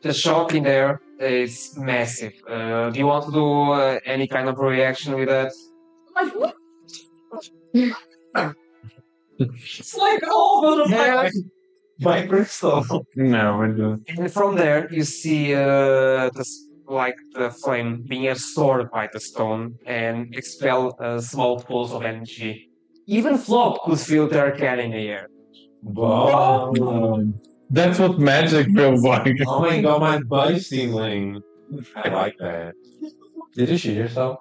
The shock in there is massive. Do you want to do any kind of reaction with that?
Like what? It's like all of them. Like,
My crystal.
No, we're just.
And from there, you see the flame being absorbed by the stone and expel a small pulse of energy. Even Flop could feel their cat in the air.
Wow.
That's what magic feels like.
Oh my god, my body's tingling. I like that.
Did you shoot yourself?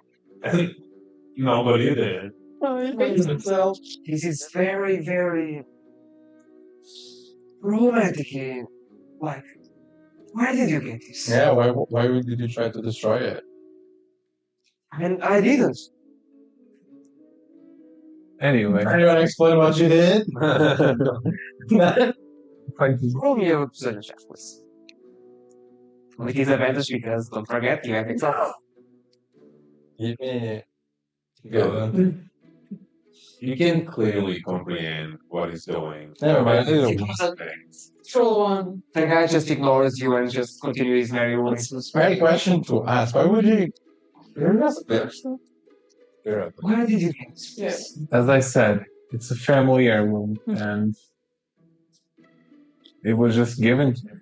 Nobody did.
he hates himself.
This is very, very romantic. Like, where did you get this?
Yeah, why did you try to destroy it?
And I didn't.
Anyway.
Anyone explain what you did?
Roll me a percentage check, please. With disadvantage because don't forget you have example.
Give me. Good.
You can clearly comprehend what he's doing.
Never mind.
Troll one.
The guy just ignores you and just continues his merry way.
It's a fair question to ask. Why would you? You're not a person.
Where did you get this?
Yes.
As I said, it's a family heirloom, and it was just given to me.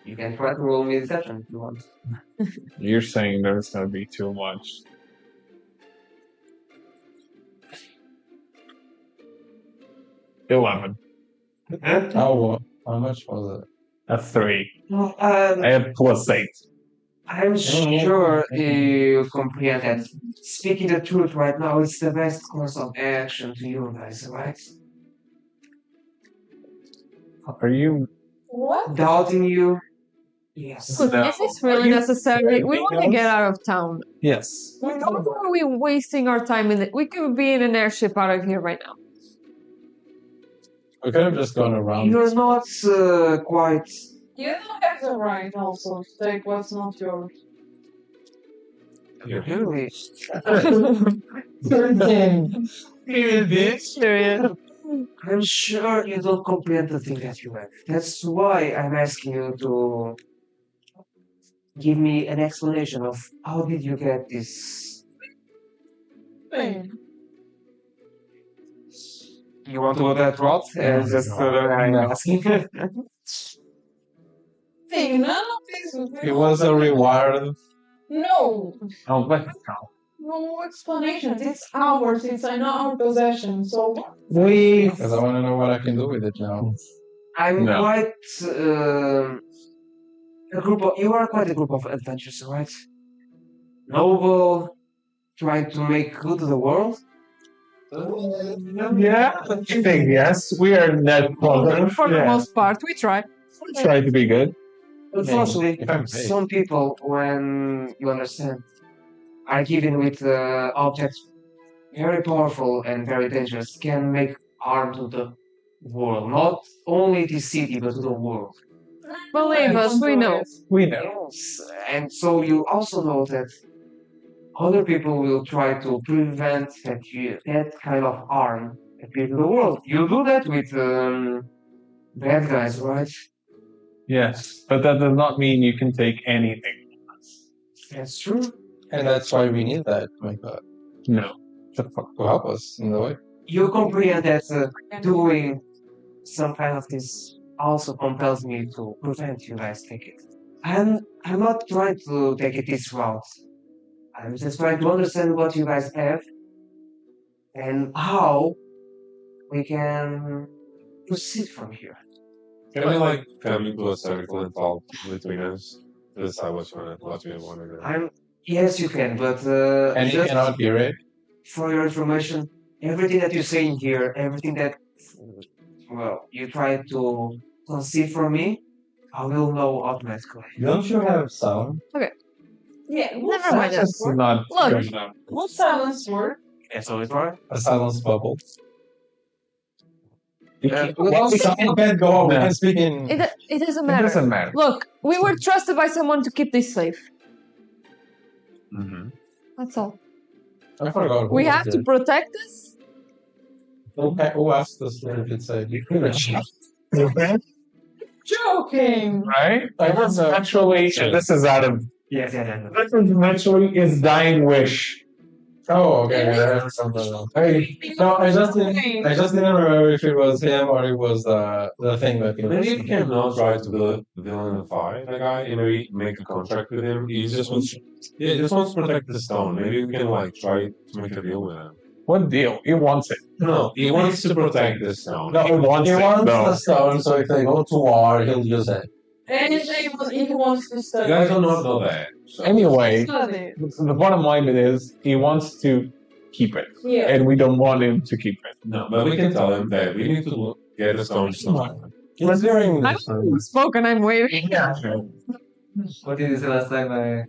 You can try to roll me deception if you want.
You're saying there's gonna be too much. $11.
How much was it?
A 3.
Well,
I have +8.
I'm sure you comprehend that speaking the truth right now is the best course of action to you guys, right?
Are you?
What?
Doubting you? Yes.
Look,
No.
is this really
Are you
necessary? We
threatening
want to
us?
get out of town.
Yes.
Why are we wasting our time in it? We could be in an airship out of here right now.
We could have just gone around.
You're not quite.
You don't have the right also to take what's not yours.
Really?
Period.
I'm sure you don't comprehend the thing that you have. That's why I'm asking you to give me an explanation of how did you get this.
Thing.
You want to go that route? Just I'm asking.
Thing. None of this.
It was a reward.
No.
Oh, but
No explanations. It's ours. It's in our possession. So
we.
Because I want to know what I can do with it now.
I'm
No.
quite a group of. You are quite a group of adventurers, right? Noble, trying to make good to the world.
Yeah, I think yes. We are net positive.
For the most part, we try.
We try to be good.
Unfortunately,
if I'm paid.
some people, when you understand, are given with objects very powerful and very dangerous, can make harm to the world. Not only the city, but to the world.
Believe us, we know.
We know.
Yes, and so you also know that other people will try to prevent that kind of harm appear to the world. You do that with bad guys, right?
Yes, but that does not mean you can take anything.
That's true.
And that's why we need that. Like that.
No.
To help us in the way.
You comprehend that doing some kind of this also compels me to prevent you guys take it. I'm not trying to take it this route. I'm just trying to understand what you guys have and how we can proceed from here.
Can we like come into a circle and talk between us? Decide what we want to do.
Yes, you can, but
And you
just
cannot hear it.
for your information, everything that you're saying here, everything that you try to conceive for me, I will know automatically.
Don't you have sound?
yeah.
Never mind.
That's not
Look.
good enough.
What silence word?
Yes, so it's right.
A silence bubble.
We'll also-
You can't go. We
No.
can speak in.
It doesn't
It
matter.
doesn't matter.
Look, we were trusted by someone to keep this safe.
Mm-hmm.
That's all.
I forgot.
We have to protect this.
Who asked us if it's a
Joking.
Right?
I
This is
don't know.
actually, this is out of.
Yes.
This is actually his dying wish.
Oh, okay. I remember now. No, I just didn't remember if it was him or it was the thing that he
Maybe you can not try to villainify the guy and maybe make a contract with him. He just wants, he just wants to protect the stone. Maybe we can like try to make a deal with him.
What deal? He wants it.
No, he wants to protect the stone.
No,
He wants
he
it,
wants
though.
the stone, so if they go to war, he'll use it.
And he wants to
You
study.
guys don't know that. So.
Anyway,
Study.
the bottom line of it is he wants to keep it,
Yeah.
and we don't want him to keep it.
No, but we can tell him that we need to get the stone somewhere.
Considering
I've spoken, I'm waiting.
What did you say last time?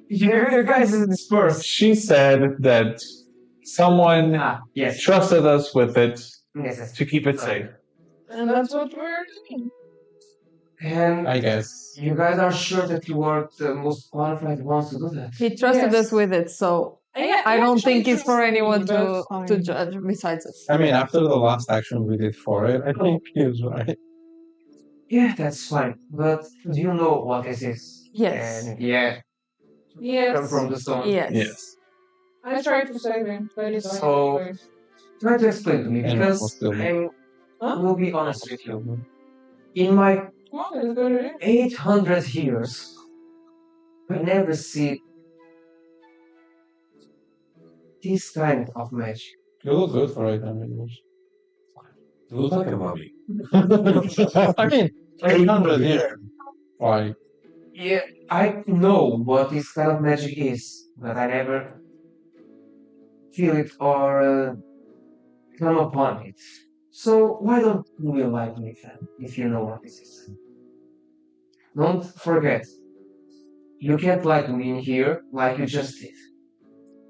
You guys is dispersed.
She said that someone
Yes.
trusted us with it
Yes.
to keep it safe.
And that's what we're doing.
And
I guess.
you guys are sure that you are the most qualified ones to do that?
He trusted
Yes.
us with it, so
Yeah,
I
he
don't
actually
think it's for
trusts me,
anyone
that's
to
fine.
judge besides us.
I mean, after the last action we did for it, I think he was right.
Yeah, that's fine. But do you know what this is?
Yes.
And come
Yes.
from the stone.
Yes.
I tried to save him, but he's dying
So-
anyways.
Try to explain to me
And
because
we'll still-
I
Huh?
will be honest with you. In my
Oh, it's good.
800 years. I never see this kind of magic.
You look good for 800 years.
You look like a mummy.
I mean, 800 years. Why?
Yeah, I know what this kind of magic is, but I never feel it or come upon it. So why don't you enlighten me then, if you know what this is? Don't forget, you can't let me in here like you just did.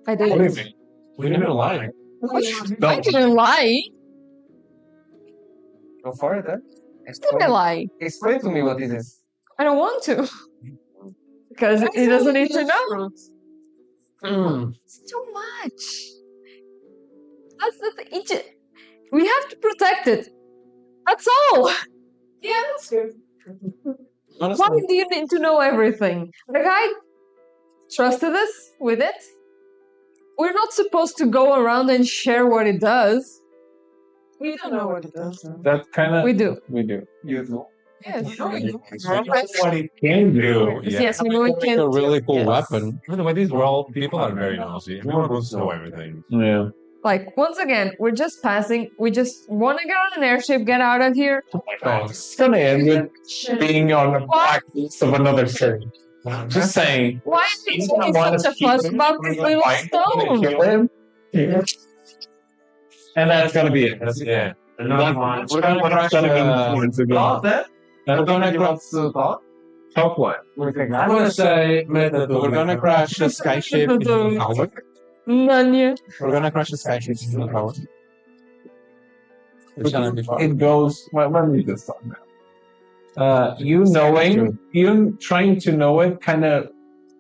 I
What do you
didn't.
mean? We didn't lie.
I didn't lie.
Go for it, then.
Didn't lie.
Explain to me what this is.
I don't want to. Because he doesn't need to know. It's too much. That's the thing. We have to protect it. That's all.
Yeah, that's good.
Why do you need to know everything? The guy trusted us with it. We're not supposed to go around and share what it does.
We don't know what it does.
That kind of
We do.
We do.
You do.
Yes.
That's what he can do.
Yes, we know it
Like
can.
a really cool
Yes.
weapon.
By the way, these world people are very nosy. Everyone wants to know everything.
Yeah.
Like, once again, we're just passing. We just want to get on an airship, get out of here.
It's gonna end with being on the blacklist of another city. Just saying.
Why are you making such a fuss about this little stone?
Kill him. And that's gonna be it.
Yeah.
We're gonna crash
Gonna go
Thought that?
We're gonna crash.
Thought?
Top one.
I'm gonna say we're gonna crash the skyship into the tower.
Nanya.
We're gonna crash the skyship into the tower. It's gonna be fun.
It goes. Well, let me just talk now. You trying to know it kind of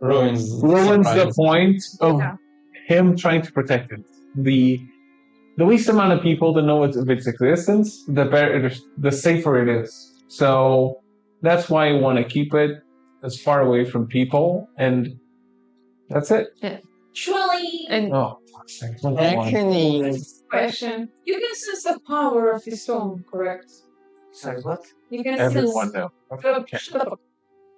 Ruins
the point of
Yeah.
him trying to protect it. The least amount of people that know of its existence, the better, the safer it is. So that's why I want to keep it as far away from people, and that's it.
Actually,
And
Oh,
question. You can sense the power of the stone, correct?
Sorry, what?
You can
everyone
sense.
knows.
Shut up.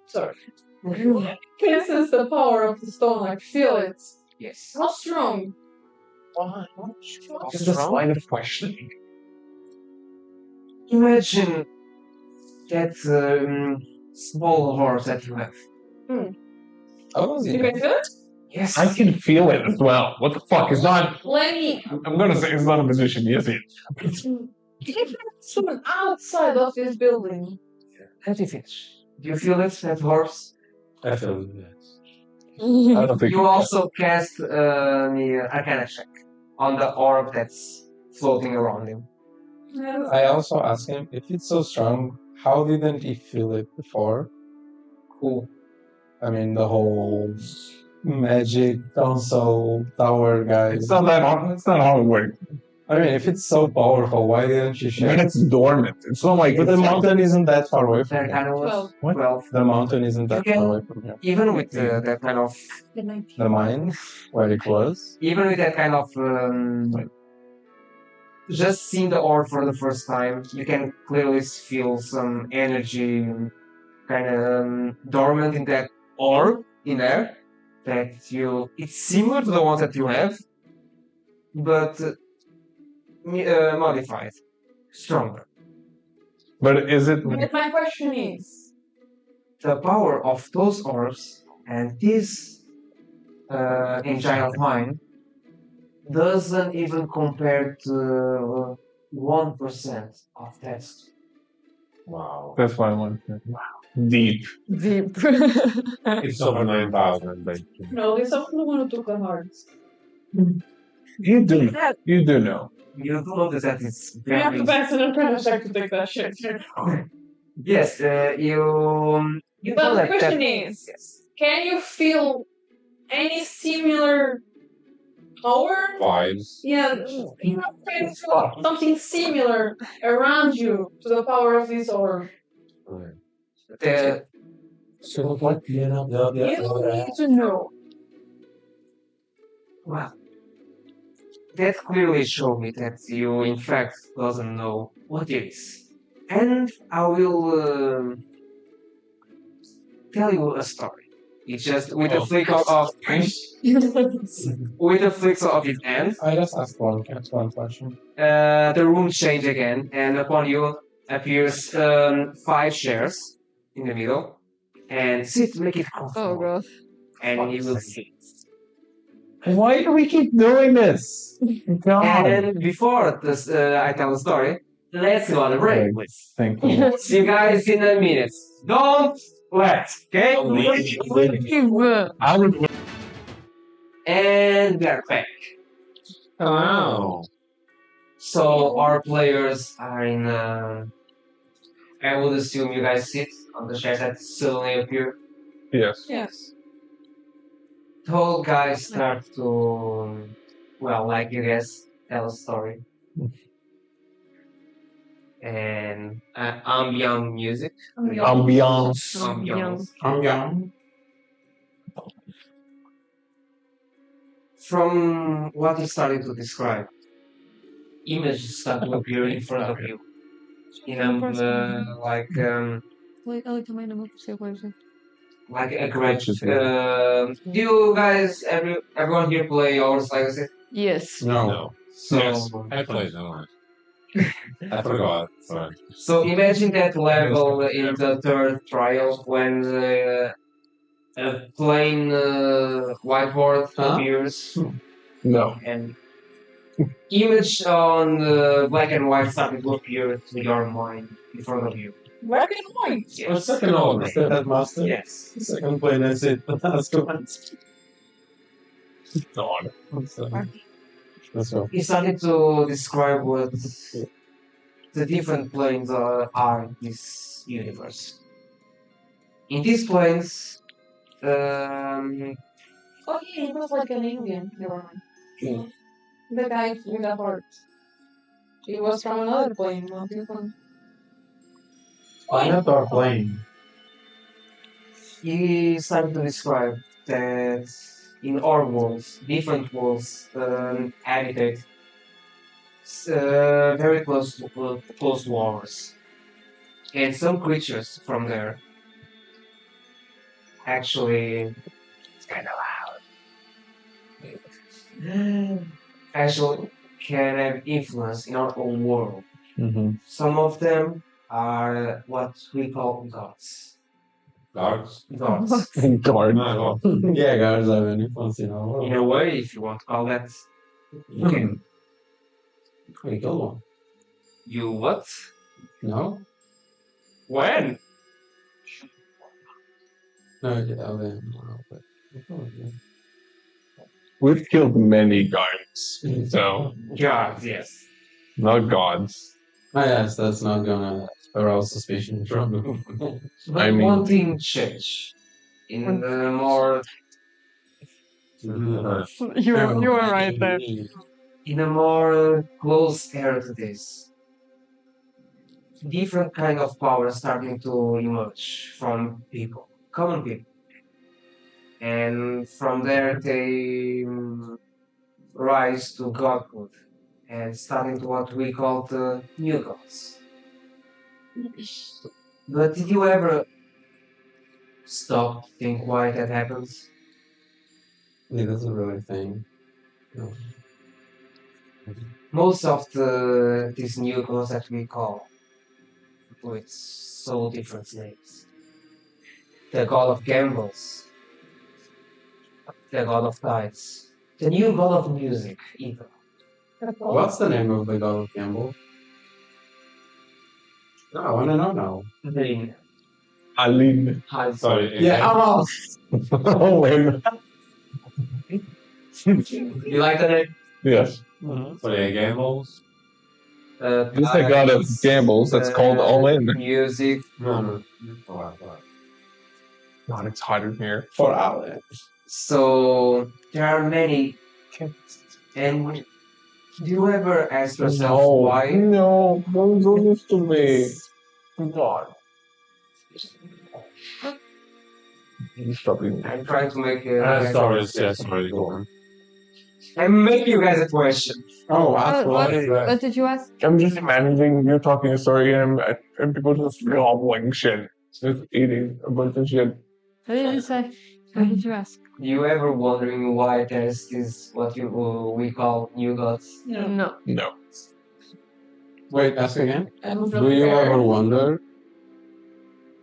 Sorry. You can sense the power of the stone, like feel it.
Yes.
How strong?
Just this line of questioning.
Imagine that small horse that you have.
Oh,
You can feel it?
Yes.
I can feel it as well. What the fuck? It's not.
Let me.
I'm gonna say it's not a position. Yes, it.
If it's from outside of this building,
Let me finish. Do you feel it, that horse?
I feel it.
I don't think
You also cast the Arcana check on the orb that's floating around him.
I also asked him if it's so strong, how didn't he feel it before?
Cool.
I mean, the whole magic console tower guy.
It's not that hard. It's not how it works.
I mean, if it's so powerful, why didn't you
When
share?
it's dormant, it's not like
But the
it's-
mountain isn't that far away from
That
here.
kind of was
12.
What?
12.
The mountain isn't that
You
far
can-
away from here.
Even with that kind of,
the 19.
The mine, where it was.
even with that kind of, just seeing the orb for the first time, you can clearly feel some energy kind of dormant in that orb in there. That it's similar to the ones that you have, but modified, stronger.
But is it?
But my question is,
The power of those orbs and this engine of mine doesn't even compare to 1% of that.
Wow.
That's why I want to. Wow. Deep.
Deep.
It's over 9,000, but
no, this is the one who took the hearts.
You do. You do know.
You notice that it's
You have
very...
to pass an apprentice check to take that shit.
Yes, you
But
know
the
that
question
that-
is,
yes.
can you feel any similar power?
vibes.
Yeah, you know, can you feel something similar around you to the power of this orb.
The,
So what?
You don't need to know.
well, that clearly showed me that you, in fact, doesn't know what it is. And I will tell you a story. It's just with a
Oh.
flick with a flick of his hand,
I just asked one question.
the room change again, and upon you appears 5 chairs in the middle, and sit, make it
Oh
comfortable,
god.
and you will sit.
Why do we keep doing this? God.
And before this, I tell the story, let's go on a break, please.
Thank you.
See you guys in a minute. Don't let, okay?
Leave.
I would.
And they're back.
Wow.
So our players are in. I would assume you guys sit on the chairs that suddenly appear.
Yes.
Yes.
The whole guys start to, well, like you guys, tell a story. And ambient music.
Ambiance.
Ambiance.
I'm young.
From what you started to describe, images start to appear in front of you. In like a great. Do you guys everyone here play Hours Legacy?
Yes.
No.
No.
So
Yes, I played that one. I forgot. Sorry.
so imagine that level in the third trial when a plain whiteboard appears
No.
and image on black and white starting to appear to your mind in front of you.
Black and white.
Or second order, headmaster.
Yes.
Second plane, that's it. That's too much.
God.
That's all.
He started to describe what the different planes are in this universe. In these planes,
Oh yeah, he was like an alien. Never mind. The guy with the heart. He was from another plane, not this one.
Planet or plane?
he started to describe that in our worlds, different worlds habitat very close to ours, and some creatures from there actually it's kind of loud. Actually, can have influence in our own world.
Mm-hmm.
Some of them are what we call gods.
Dogs?
Gods.
Guard.
No.
Yeah, guys, have an influence in our world.
In a way, if you want to call that. Okay.
We killed one.
You what?
No?
When?
No, I did. Okay. But...
We've killed many guards, so
Gods, yes.
not gods.
Oh, yes, that's not gonna arouse suspicion from them.
But
I mean-
one thing changed. In the more
You were right there.
in a more close era to this, different kind of power starting to emerge from people, common people. And from there they rise to godhood and starting to what we call the new gods. But did you ever stop to think why that happens?
Yeah, that's a really thing. No.
Most of these new gods that we call with so different names. The god of gambles, the god of tides, the new god of music, even.
What's the name of the god of gamble? No, I wanna know now.
Lin.
Aline.
Sorry.
Yeah, I'm
Oh, wait.
You like the name?
Yes.
Sorry, gambles?
This is the god of gambles that's called All In.
Music.
No.
God, it's hot in here.
for hours.
So there are many. And do you ever ask yourself
No,
why?
no, don't do this to me. God. Stop eating.
I'm trying to make
Sorry, go on.
I'm making you guys a question.
Oh, ask
What
what?
did you ask?
I'm just imagining you talking a story and people just gobbling shit. Just eating a bunch of shit.
What did you say? What did you ask?
You ever wondering why test is what we call new gods?
No.
No.
Wait, ask again.
And
Do you ever wonder?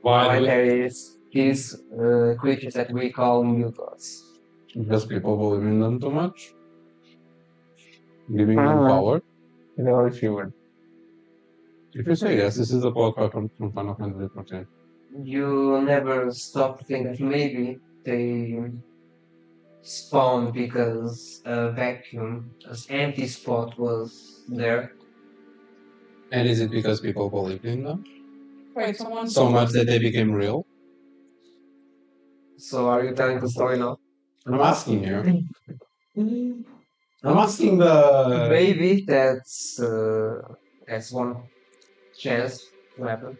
Why
Why do
there
we?
is these creatures that we call new gods?
Because people believe in them too much? Giving them power?
You know, if you would.
If you say yes, this is a podcast from Final Fantasy 14.
You never stop to think that maybe they spawned because a vacuum, an empty spot was there.
And is it because people believed in them
wait, someone
so much that they became real?
So are you telling the story now?
I'm asking you. I'm asking the.
Maybe that's one chance to happen.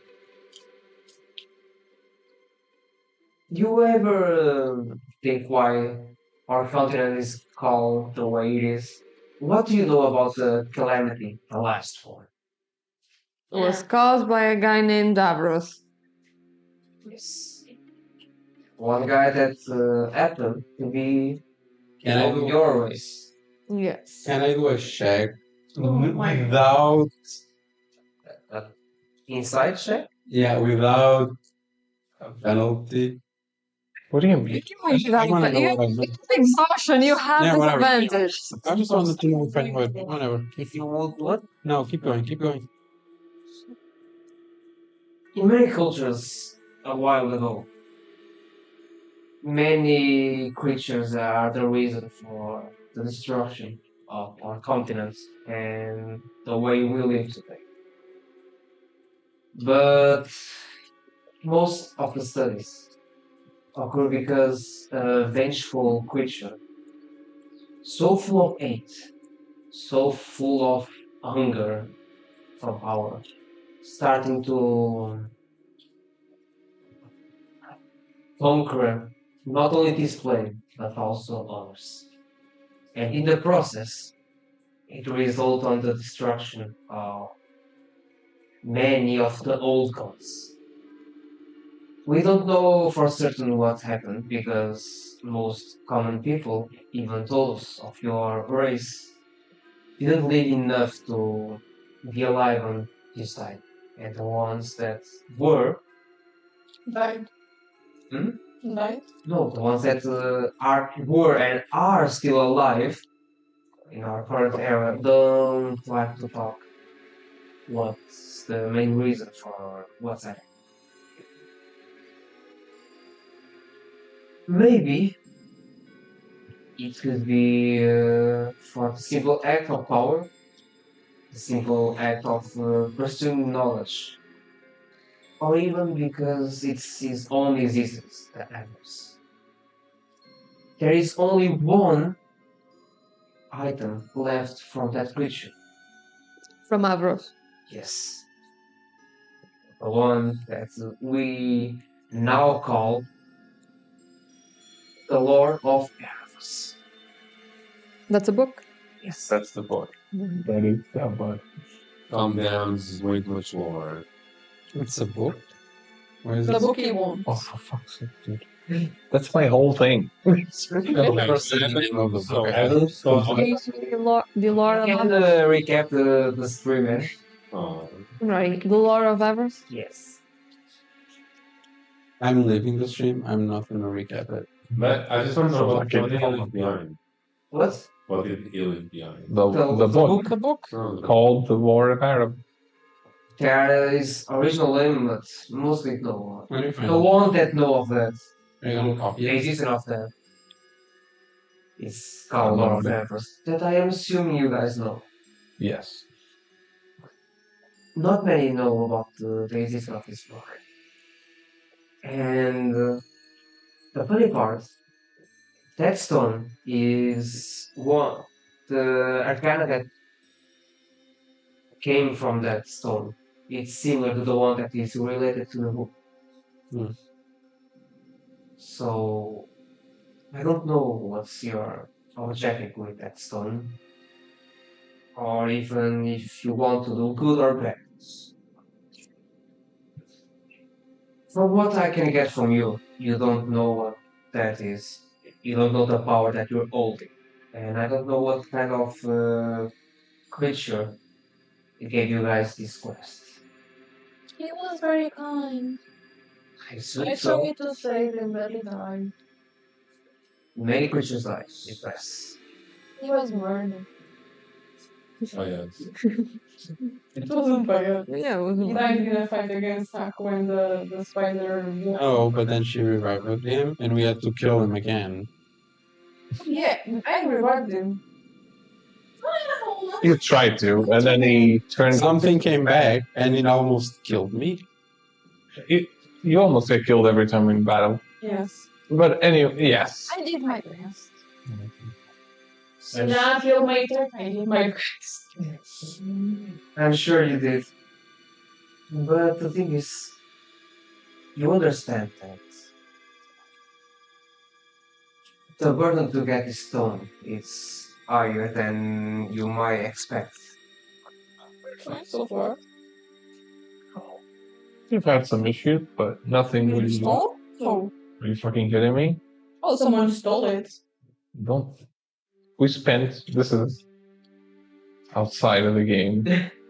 You ever think why our continent is called the way it is? What do you know about the calamity, the last one?
It was caused by a guy named Davros.
Yes. One guy that happened to be
Can I
of
do,
your race.
Yes.
can I do a check without.
Uh, inside check?
Yeah, without a penalty?
What do you mean?
I want to know what I know.
Exhaustion, you have
Yeah, whatever.
disadvantage.
I just wanted to know if I would. Whatever.
If you would what?
No, keep going, keep going.
In many cultures a while ago, many creatures are the reason for the destruction of our continents and the way we live today. But most of the studies occur because a vengeful creature, so full of hate, so full of hunger for power, starting to conquer not only this plane but also others. And in the process, it results on the destruction of many of the old gods. We don't know for certain what happened because most common people, even those of your race, didn't live enough to be alive on this time. And the ones that were,
died.
Hmm?
Died.
no, the ones that were and are still alive in our current era don't like to talk. What's the main reason for what's happening? Maybe it could be for the simple act of power, the simple act of pursuing knowledge, or even because it's his own existence that matters. There is only one item left from that creature.
From Avros.
Yes. The one that we now call the Lord of Erebus.
That's a book.
Yes.
That's the book. That is the book.
Calm down. This is way too much lore.
It's a book? Where is
The
it?
book he won.
Oh, for fuck's sake, dude. That's my whole thing.
The first edition of the
So
book.
Evans
The Lord of
Can
Avros.
recap the stream, man?
Right. The Lord of Avros.
Yes.
I'm leaving the stream. I'm not gonna recap it.
But I just want to know what
Fucking
did he leave behind?
What?
What did he leave behind?
The book
The book.
called The Lord of Arab.
There is original name, but mostly no.
When you find
The
out,
one that know of that,
are you gonna copy
the
it?
existence of that, is called Lord of Evers. That I am assuming you guys know.
Yes.
Not many know about the existence of this book. And the funny part, that stone is one the arcana that came from that stone. It's similar to the one that is related to the book.
Hmm.
So I don't know what's your objective with that stone, or even if you want to do good or bad. From what I can get from you, you don't know what that is. You don't know the power that you're holding. And I don't know what kind of creature gave you guys this quest.
He was very kind.
I
I
assume
tried
so.
to save him, but he died.
Many creatures die, yes.
He was murdered.
Oh, yes.
It wasn't bad.
Yeah, it was
He died in a fight against Taco when the spider.
Oh, but then she revived him, and we had to kill him again.
Yeah, I revived him.
You tried to, and then he turned.
Something came back, and it almost killed me.
You almost get killed every time in battle.
Yes.
But anyway, yes.
I did my best.
I'm,
Not feel my turn. I did my best.
I'm sure you did. But the thing is, you understand that the burden to get this stone is higher than you might expect.
Fine so far.
You've had some issues, but nothing
You
really.
stole? Oh.
Are you fucking kidding me?
Oh, someone stole it.
Don't. We spent. This is outside of the game.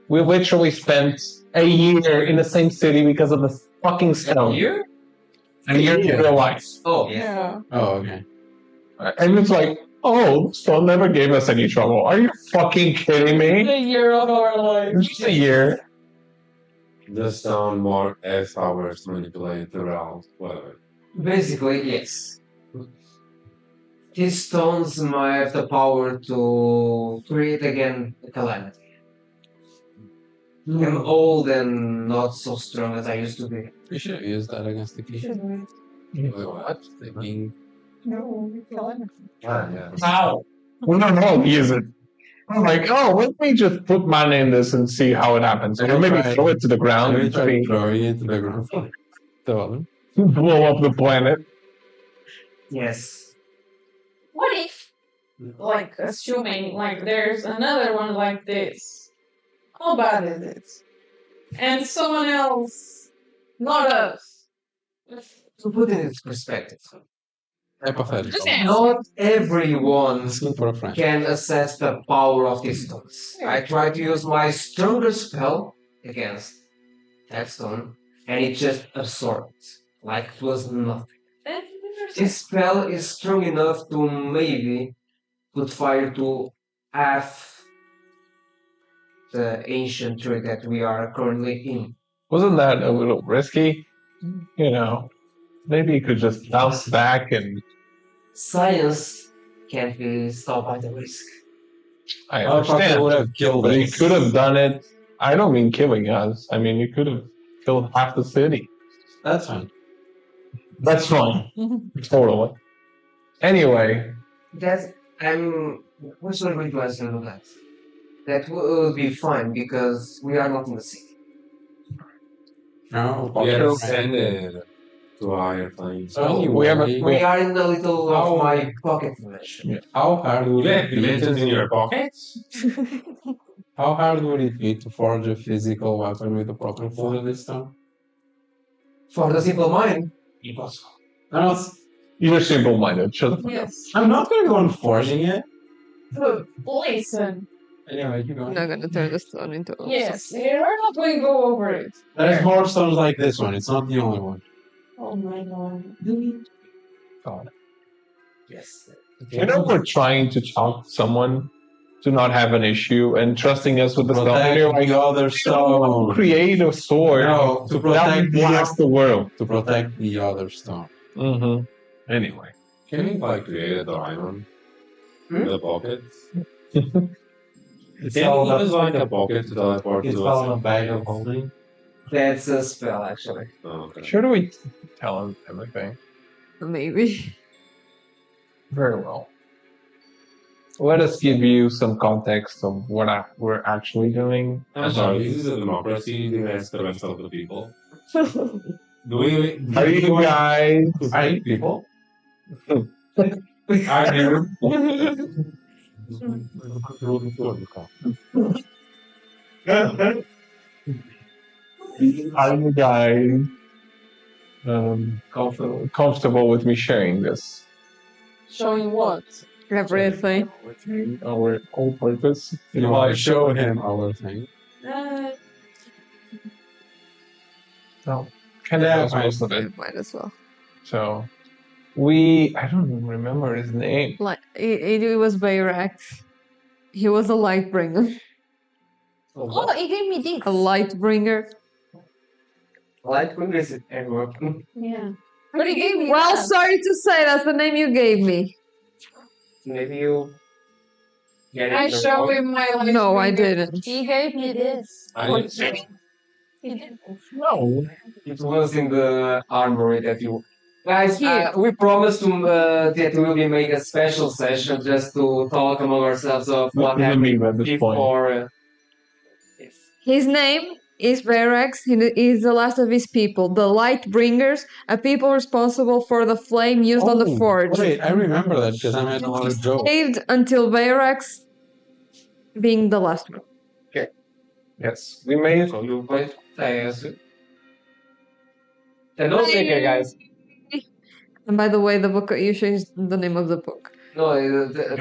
We literally spent a year in the same city because of the fucking stone.
Here?
A year in real life.
Oh, yeah.
Yeah.
Oh, okay.
And it's like, oh, stone never gave us any trouble. Are you fucking kidding me?
The year of our life.
Just a year.
The stone more as powers to manipulate the realm. Whatever.
Basically, yes. These stones might have the power to create again a calamity. I'm old and not so strong as I used to be.
We should have used that against the key.
Shouldn't
What? The king.
No, calamity.
Ah, yeah.
How? We don't know how to use it. I'm like, oh, let me just put mana in this and see how it happens. Or maybe
Right.
throw it to the ground
Let me
and
try to
see,
throw it into the ground. So,
blow up the planet.
Yes.
What if, like, assuming, like, there's another one like this? How bad is it? And someone else, not us.
To put it into perspective,
hypothetical.
not everyone
Asking for a friend.
can assess the power of these stones. I tried to use my strongest spell against that stone, and it just absorbed like it was nothing. This spell is strong enough to maybe put fire to half the ancient tree that we are currently in.
Wasn't that a little risky? You know, maybe you could just bounce back and
Science can't be stopped by the risk.
I
I thought they would
understand.
have killed
But you
us.
could have done it. I don't mean killing us. I mean, you could have killed half the city.
That's fine.
That's fine. Totally. Anyway,
That's what's not going to answer to that? That will be fine because we are not in the city.
No,
We
okay.
are ascended to higher planes.
So
we have a-
anyway,
We are in a little
How-
of my pocket dimension.
how hard
You
would
have
it be?
dimensions in your pockets?
How hard would it be to forge a physical weapon with the proper fold of this stone?
For the simple mind,
Impossible.
No, it's-
you're simple-minded. Shut the fuck up.
Yes.
I'm not going to go on forging it.
Look, listen.
Anyway, keep
I'm
going.
not gonna turn the stone into a
Yes, we're not going to go over it.
There's more stones like this one. It's not the only one.
Oh my god.
God.
yes.
You know, we're trying to talk someone to not have an issue and trusting us with the stone. And
Protect
you're like,
the other stone.
create a sword
No, to
that
protect the
blast the world.
to protect the other stone.
Mm-hmm. Anyway.
Can you like create a diamond?
Hmm?
The pockets?
It's
Can
all
you use
about,
like a pocket to teleport
it's
to
all a
us?
bag of holding.
That's a spell, actually.
Oh, okay.
Should we tell him everything?
Maybe.
Very well. Let us give you some context of what we're actually doing.
I'm sorry, this is a democracy. You ask the rest of the people. Do we?
Are you guys?
Are you people?
Are you?
Are you guys comfortable with me sharing this.
Showing what?
Everything.
Our whole purpose.
You want to show him our thing.
No, kind of
Yeah,
most of it.
Might as well.
So I don't even remember his name.
Like it was Bayrax. He was a light bringer.
Oh, he gave me this.
A light bringer.
Light Queen is everywhere.
Yeah. But he gave me
Well,
that.
sorry to say, that's the name you gave me.
Maybe you get it.
I
in the
show
wrong-
him my life.
No, I didn't.
He gave me this.
I didn't say.
He did.
No.
It was in the armory that you. Guys,
Here.
we promised that we will be making a special session just to talk among ourselves of what
What does it
happened
mean at this point?
before. Yes.
His name is Bayrax. He is the last of his people, the Light Bringers, a people responsible for the flame used on the forge.
Wait, I remember that because I made a lot
He
of jokes.
stayed until Bayrax being the last one.
Yes, we made.
So you play Tayasu. And don't take it, guys.
And by the way, the book you changed the name of the book.
No,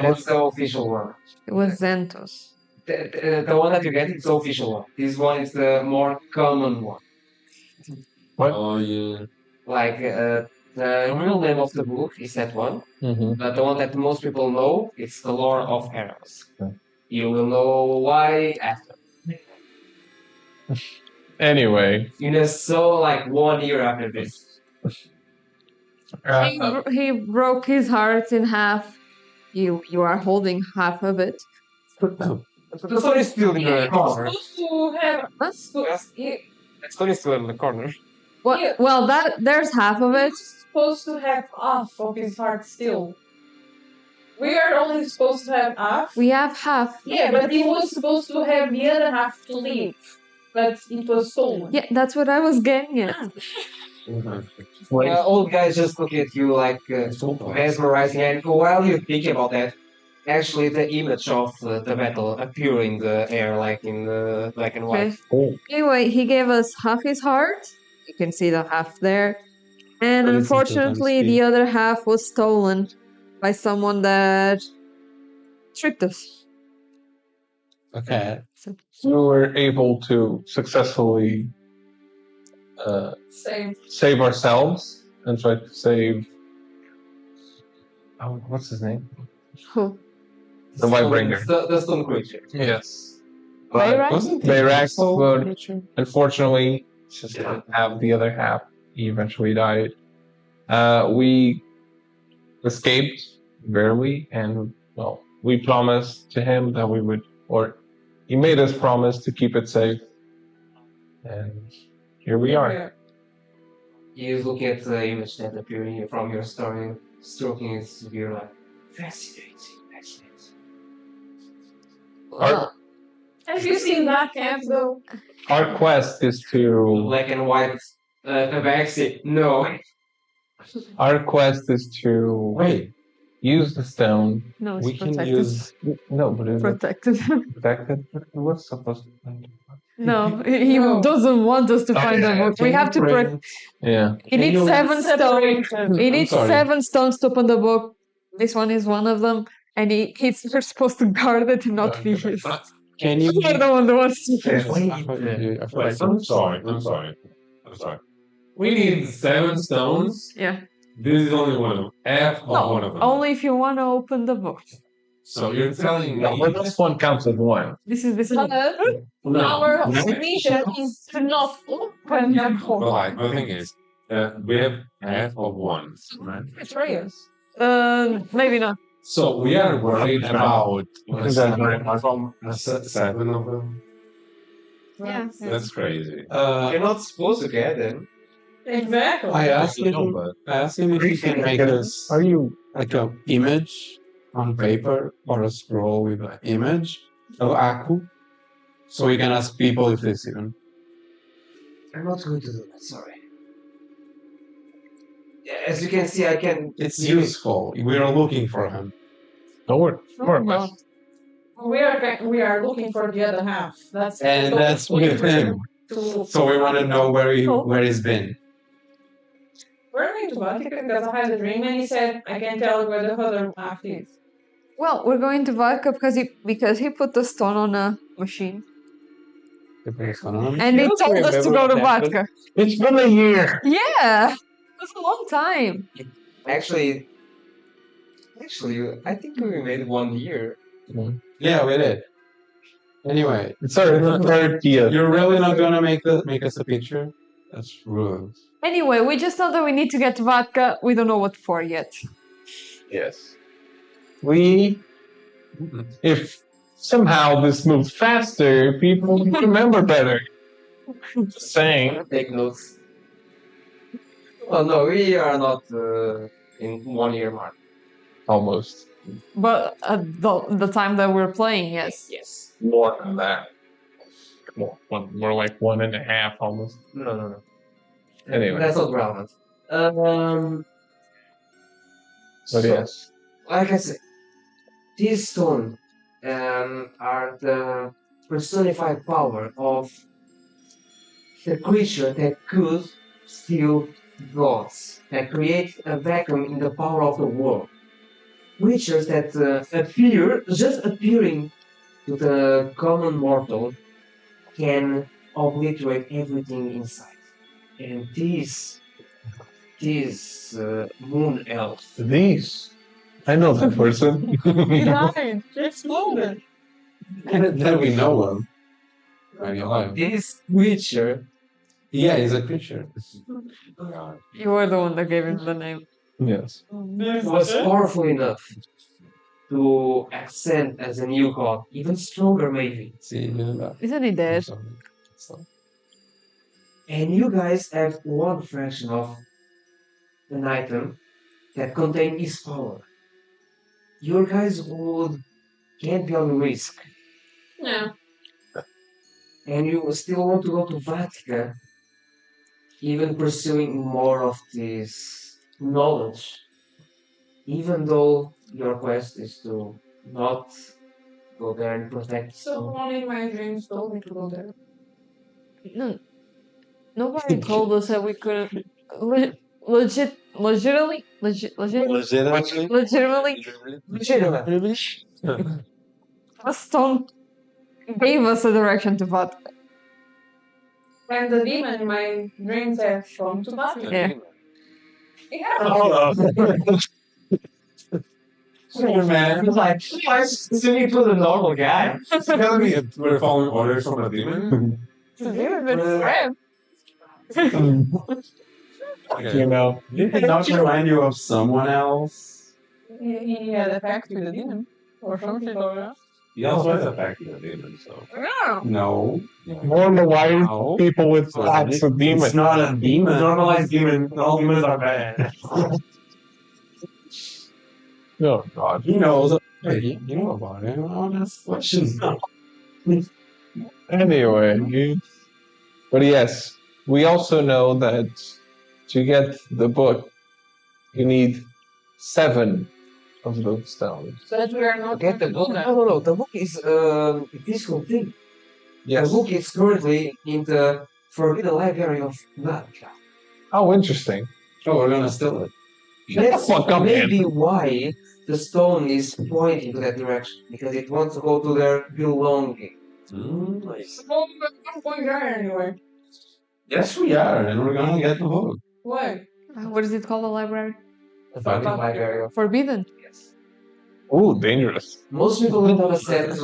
that's the official one.
It was Xanthos.
The one that you get is the official one. This one is the more common one.
Oh yeah.
Like the real name of the book is that one,
Mm-hmm.
but the one that most people know is the Lore of Eros.
Okay.
You will know why after.
Anyway,
You know, so like 1 year after this.
He broke his heart in half. You are holding half of it.
The story is still in the corner.
Supposed to have.
The story is still in the corner.
Well, there's half of it.
Supposed to have half of his heart still. We are only supposed to have half.
We have half.
Yeah, but he was supposed to have the other half to leave. But it was stolen.
Yeah, that's what I was getting at.
Old guys just look at you like mesmerizing, and while you think about that, actually the image of the battle appear in the air, like in the black and white.
Okay. Anyway, he gave us half his heart. You can see the half there. And
But it's
unfortunately,
important
the other half was stolen by someone that tricked us.
Okay.
we were able to successfully
Same.
save ourselves and try to save. Oh, what's his name?
Who?
The Whitebringer.
The stone creature.
Yes.
Bayrax?
Wasn't he
Bayrax,
also
but
creature?
unfortunately, just didn't have the other half. He eventually died. We escaped barely, and well, we promised to him that we would, or he made us promise to keep it safe. And here we are.
You look at the image that appearing from your story, stroking its beard like fascinating, fascinating.
Our,
Have you seen that cat though?
our quest is to
Black and white tabaxi. No.
our quest is to
Wait,
use the stone.
No, it's
we can
protected.
use.
No, but it's
Protected.
protected. It was supposed to.
No, he
No.
doesn't want us to find the book. We have to
print.
Yeah.
He needs
you
7 stones.
Separated.
He needs
sorry.
7 stones to open the book. This one is one of them, and he's supposed to guard it and not be used.
Can you?
You're the one that wants to use it.
Wait, I'm sorry. We need 7 stones.
Yeah.
This is only one of them. Half of one of them.
Only if you want to open the book.
So you're telling me
No, but this one counts as one.
This is
But our mission is to not open the
But
book.
like, the thing is, we have half of one, right?
Betray us.
Maybe not.
So we are worried about
Exactly.
7 of them.
Yeah.
That's crazy.
You're not supposed to get them.
Exactly.
I asked
No,
him.
but
I asked him if he can make us
Are you?
like a image on paper or a scroll with an image of Aku, so we can ask people if they see them.
I'm not going to do that, sorry. As you can see, I can.
It's useful. We are looking for him.
Don't worry. More or
No.
less.
We are looking for the other half. That's
And that's with him. So we want to know where he's been.
we're going to Vatca because I had a dream and he said I can tell you where the other half is.
Well, we're going to Vatca because he put the stone on a machine. And they told us to go to Vatca.
It's been a year.
Yeah, that's a long time.
Actually, I think we made 1 year.
Yeah, we did. Anyway,
It's our third year.
you're really not gonna make us a picture? That's rude.
Anyway, we just know that we need to get to Vatca. We don't know what for yet.
Yes. If somehow this moves faster, people remember better. Just saying.
Take notes. Well, no, we are not in 1 year mark.
Almost.
But at the time that we're playing, yes.
Yes.
More than that. More like 1.5 almost.
No.
Anyway.
That's not relevant.
But yes.
Like I said, these stones are the personified power of the creature that could steal gods, that create a vacuum in the power of the world. Creatures that just appearing to the common mortal, can obliterate everything inside. And these moon elves.
These. I know that person.
He died. He exploded.
Then we know him. Right, alive.
This creature
Yeah, he's a creature.
You were the one that gave him the name.
Yes.
was powerful enough to ascend as a new god, even stronger maybe.
See, you know that.
Isn't he dead?
So,
And you guys have one fraction of an item that contain his power. Your guys would can't be on risk.
Yeah.
And you still want to go to Vatca, even pursuing more of this knowledge, even though your quest is to not go there and protect
Someone in my dreams told me to go there.
No, nobody told us that we couldn't. Legitimately, a stone gave us a direction to Vatca.
And the demon in my dreams have shown to Vatca.
Yeah.
Yeah.
man. Like, assuming to the normal guy.
Telling me if we're following orders from a demon?
The demon been friend.
You know.
did it not remind you of someone else?
He had a pact with the demon. Or something like that.
He also has a pact with a demon, so.
Yeah.
No.
More than why
No.
people with packs of demons.
It's not a demon.
Normalized demon, all demons are bad.
Oh God.
He knows. Hey, you know about it. I don't ask questions now.
Anyway, but yes, we also know that to get the book, you need 7 of those stones.
So that we are not
Get the book. No. The book is a physical thing.
Yes.
The book is currently in the Forbidden Library of Vatca.
Oh, interesting.
Oh, we're gonna steal it.
That's
fuck up,
maybe why the stone is pointing to that direction, because it wants to go to their belonging.
Nice.
Well, we're not going there anyway.
Yes, we are, and we're gonna get the book.
Why?
What is it called? The library?
The Forbidden Library of
Forbidden.
Yes.
Ooh, dangerous.
Most people don't access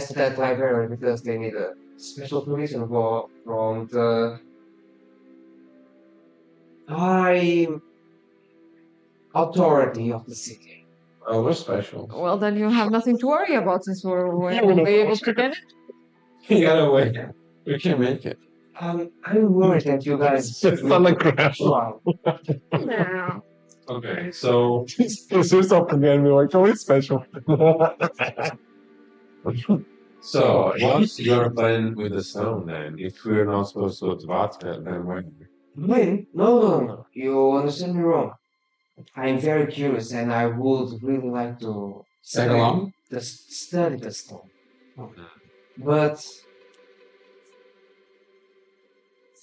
to that library because they need a special permission from the high authority of the city.
Oh, we're special.
Well, then you have nothing to worry about since we're be able to get it.
You gotta wait. We can make it.
I'm worried that you guys.
It's on the ground.
Wow.
No.
Okay, so
It's yourself again. Be like, oh, it's special.
so what's your plan with the stone then? If we're not supposed to go to Vatca, then when?
When? No. You understand me wrong. I'm very curious, and I would really like to
Tag along?
study the stone. But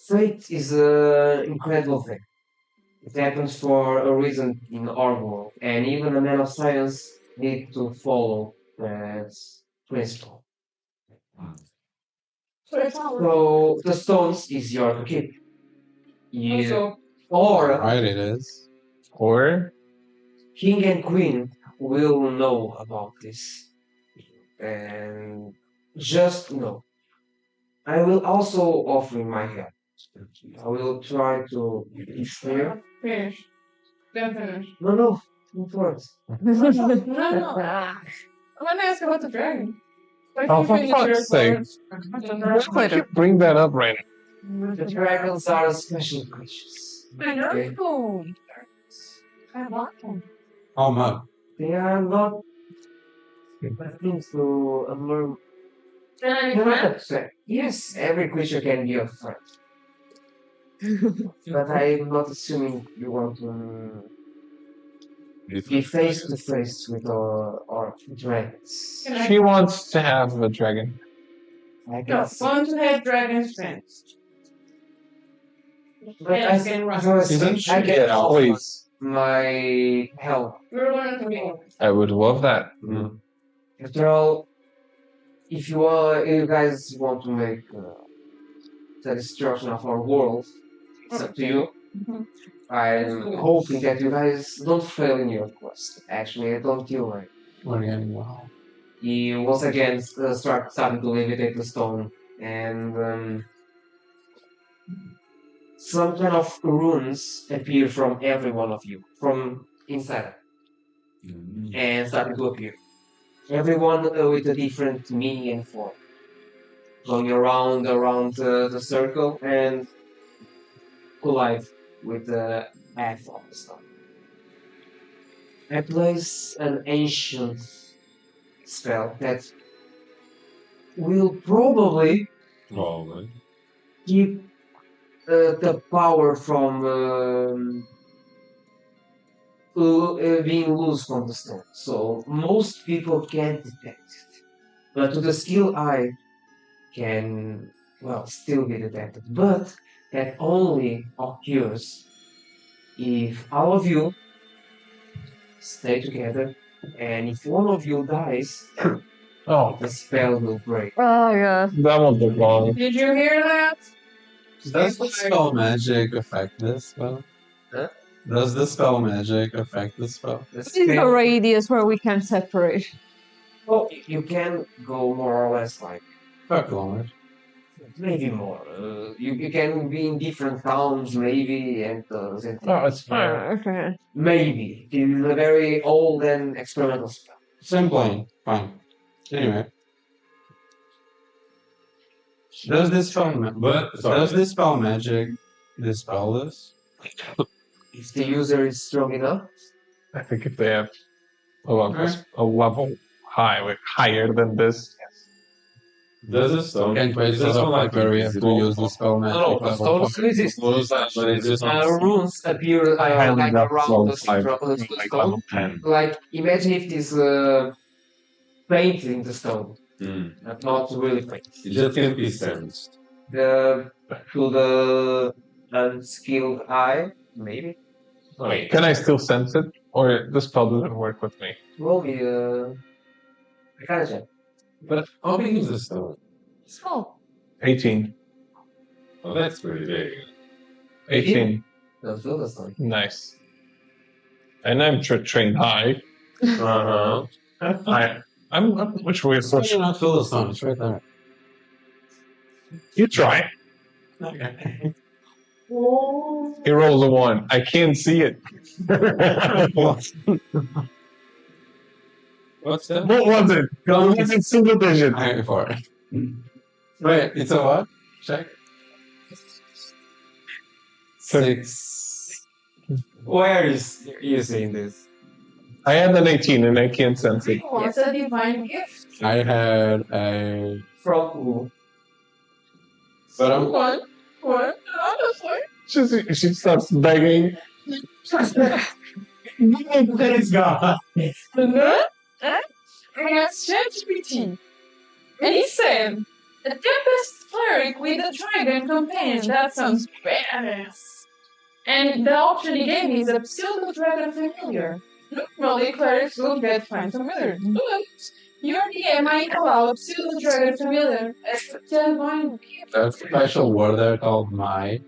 Fate is an incredible thing. It happens for a reason in our world, and even a man of science need to follow that principle. So the stones is your to keep. You,
Also,
or
Right, it is.
Or
king and queen will know about this, and just know. I will also offer my help. I will try to be fair.
finish. Then finish.
No, not words.
No, no. I'm gonna ask about the dragon. Let
Oh,
you
for
finish
fuck's
yours
sake.
first.
why do you bring that up right now?
The dragons are special creatures.
I know.
Okay?
Cool. I want them.
Oh, man.
They are not things to learn.
Can I be
They're not
friends?
upset. Yes, every creature can be a friend. But I'm not assuming you want to be face to face with our dragons.
Can I
She wants to have a dragon.
I
No,
guess.
want to have dragons friends.
But I
Yes,
think
can run.
as I was
Isn't
saying, I
she
can
an
offer
Please.
my help.
We're going to be.
I would love that.
After all, if you guys want to make the destruction of our world, it's up to you.
Mhm.
I'm hoping that you guys don't fail in your quest. Actually, I don't feel like.
We're getting well.
He once again starting to levitate the stone, and some kind of runes appear from every one of you, from inside, and starting to appear. Everyone with a different meaning and form, going around the circle and collide with the path of the stone. I place an ancient spell that will probably
Probably.
keep the power from being loose from the stone. So most people can't detect it. But to the skill eye can, well, still be detected. But that only occurs if all of you stay together, and if one of you dies,
Oh,
the spell will break.
Oh yeah.
that won't take long.
Did you hear that?
Does the spell magic affect this spell?
Huh?
Does the spell magic affect the spell?
The
What is the
spell,
radius where we can separate?
well, you can go more or less like
Fuck Lord.
maybe more. You can be in different towns, maybe, and
Oh, it's
Oh,
fine.
okay.
maybe. It is a very old and experimental spell.
Same plane. Fine. Anyway. Does this spell magic dispel this?
If the user is strong enough,
I think if they have a level higher than this,
Does the stone
Can't wait for the fight where we have to use the spell magic
no, the
level
stone exists.
But it's just
Runes appear
I highly
like
doubt
around
level
the
5,
the
like
stone.
level 10.
Like imagine if this painted in the stone, but not really painted.
It just can't be sensed.
The to the unskilled eye, maybe.
Wait, can I still sense it? Or the spell doesn't work with me?
Will be Arcana.
But how big is the stone?
Small.
18.
Oh, that's pretty big.
18.
Don't feel the stone.
Nice. And I'm trained high.
Uh-huh.
I'm which way is
How do you not feel the stone? It's right there.
You try.
Okay.
He rolls a 1. I can't see it.
What's that?
What was it? It's in single digit.
I'm for it. Wait, it's a what? Check. 6.
Why are you saying this?
I had an 18 and I can't sense it.
What's a divine gift?
I had a.
From who?
But I'm.
What? Honestly.
She starts begging.
It's gone.
I asked ChatGPT. And he said, A Tempest Cleric with a Dragon Companion. That sounds badass. And the option he gave me is a Pseudo Dragon Familiar. Normally, clerics will get Find Familiar. But your DM might allow a Pseudo Dragon Familiar as a divine.
There's a special word there called my.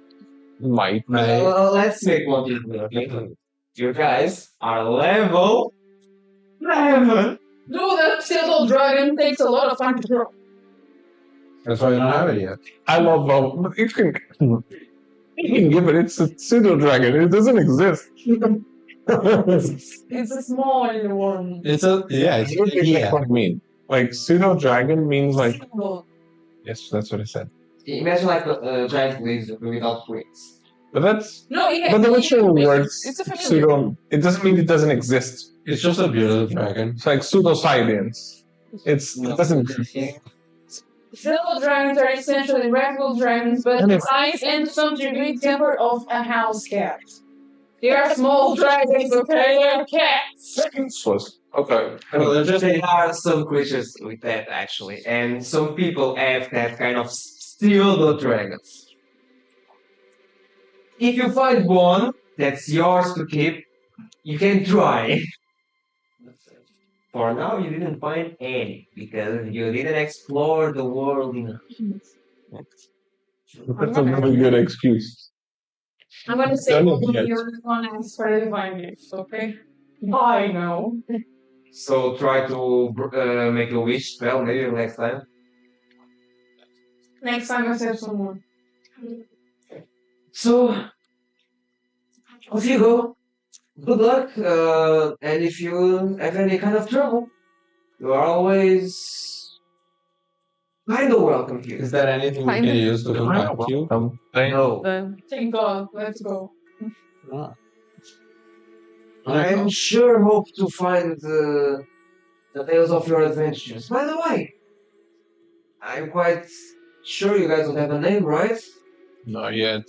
Might.
Let's make one people. You guys are level 11.
Though that Pseudo Dragon takes a lot of time to grow.
That's why you don't have it yet.
I love you can give it. It's a pseudo dragon. It doesn't exist.
It's a small one.
It's what
I mean, like pseudo dragon means like
Well,
yes, that's what I said.
Imagine like a giant lizard without wings.
But that's
no,
but the literal words
It's a familiar.
pseudo. It doesn't mean it doesn't exist.
It's just a bearded dragon.
It's like pseudoscience. It doesn't.
Pseudo dragons are essentially regular dragons, but
And
the
if-
size and to some degree temper of a house cat. They are small dragons, okay? They're cats.
Useless. Okay.
Well, they're
There are some creatures with that actually, and some people have that kind of pseudo dragons. If you find one that's yours to keep, you can try. For now, you didn't find any because you didn't explore the world enough.
That's a really good excuse.
I'm gonna say
Done
one
it
of
yet.
your one for divine gifts, okay? I know.
So try to make a wish spell maybe next time.
Next time I save someone.
So, off you go. Good luck, and if you have any kind of trouble, you are always kind of welcome here.
Is there anything we can use to contact you?
No.
Then
Thank God. Let's go.
I sure hope to find the tales of your adventures. By the way, I'm quite sure you guys don't have a name, right?
Not yet.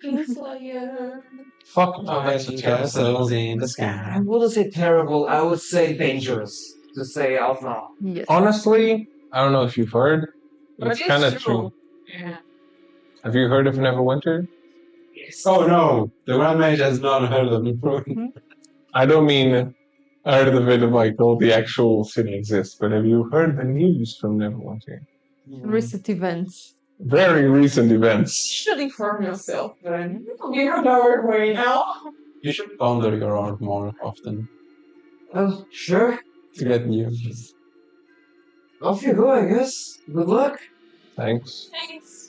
Kingslayer.
Fuck
Castles in the sky.
I wouldn't say terrible, I would say dangerous to say out loud.
yes.
Honestly, I don't know if you've heard.
But
It's kind of
it's
true.
Yeah.
Have you heard of Neverwinter?
Yes.
Oh no, the Grand Mage has not heard of me.
I don't mean heard of it like all the actual city exists, but have you heard the news from Neverwinter?
Recent events.
Very recent events.
Should inform yourself, then. You're on our way now.
You should ponder your art more often
Oh, sure.
to get news.
Off you go, I guess. Good luck.
Thanks.
Thanks.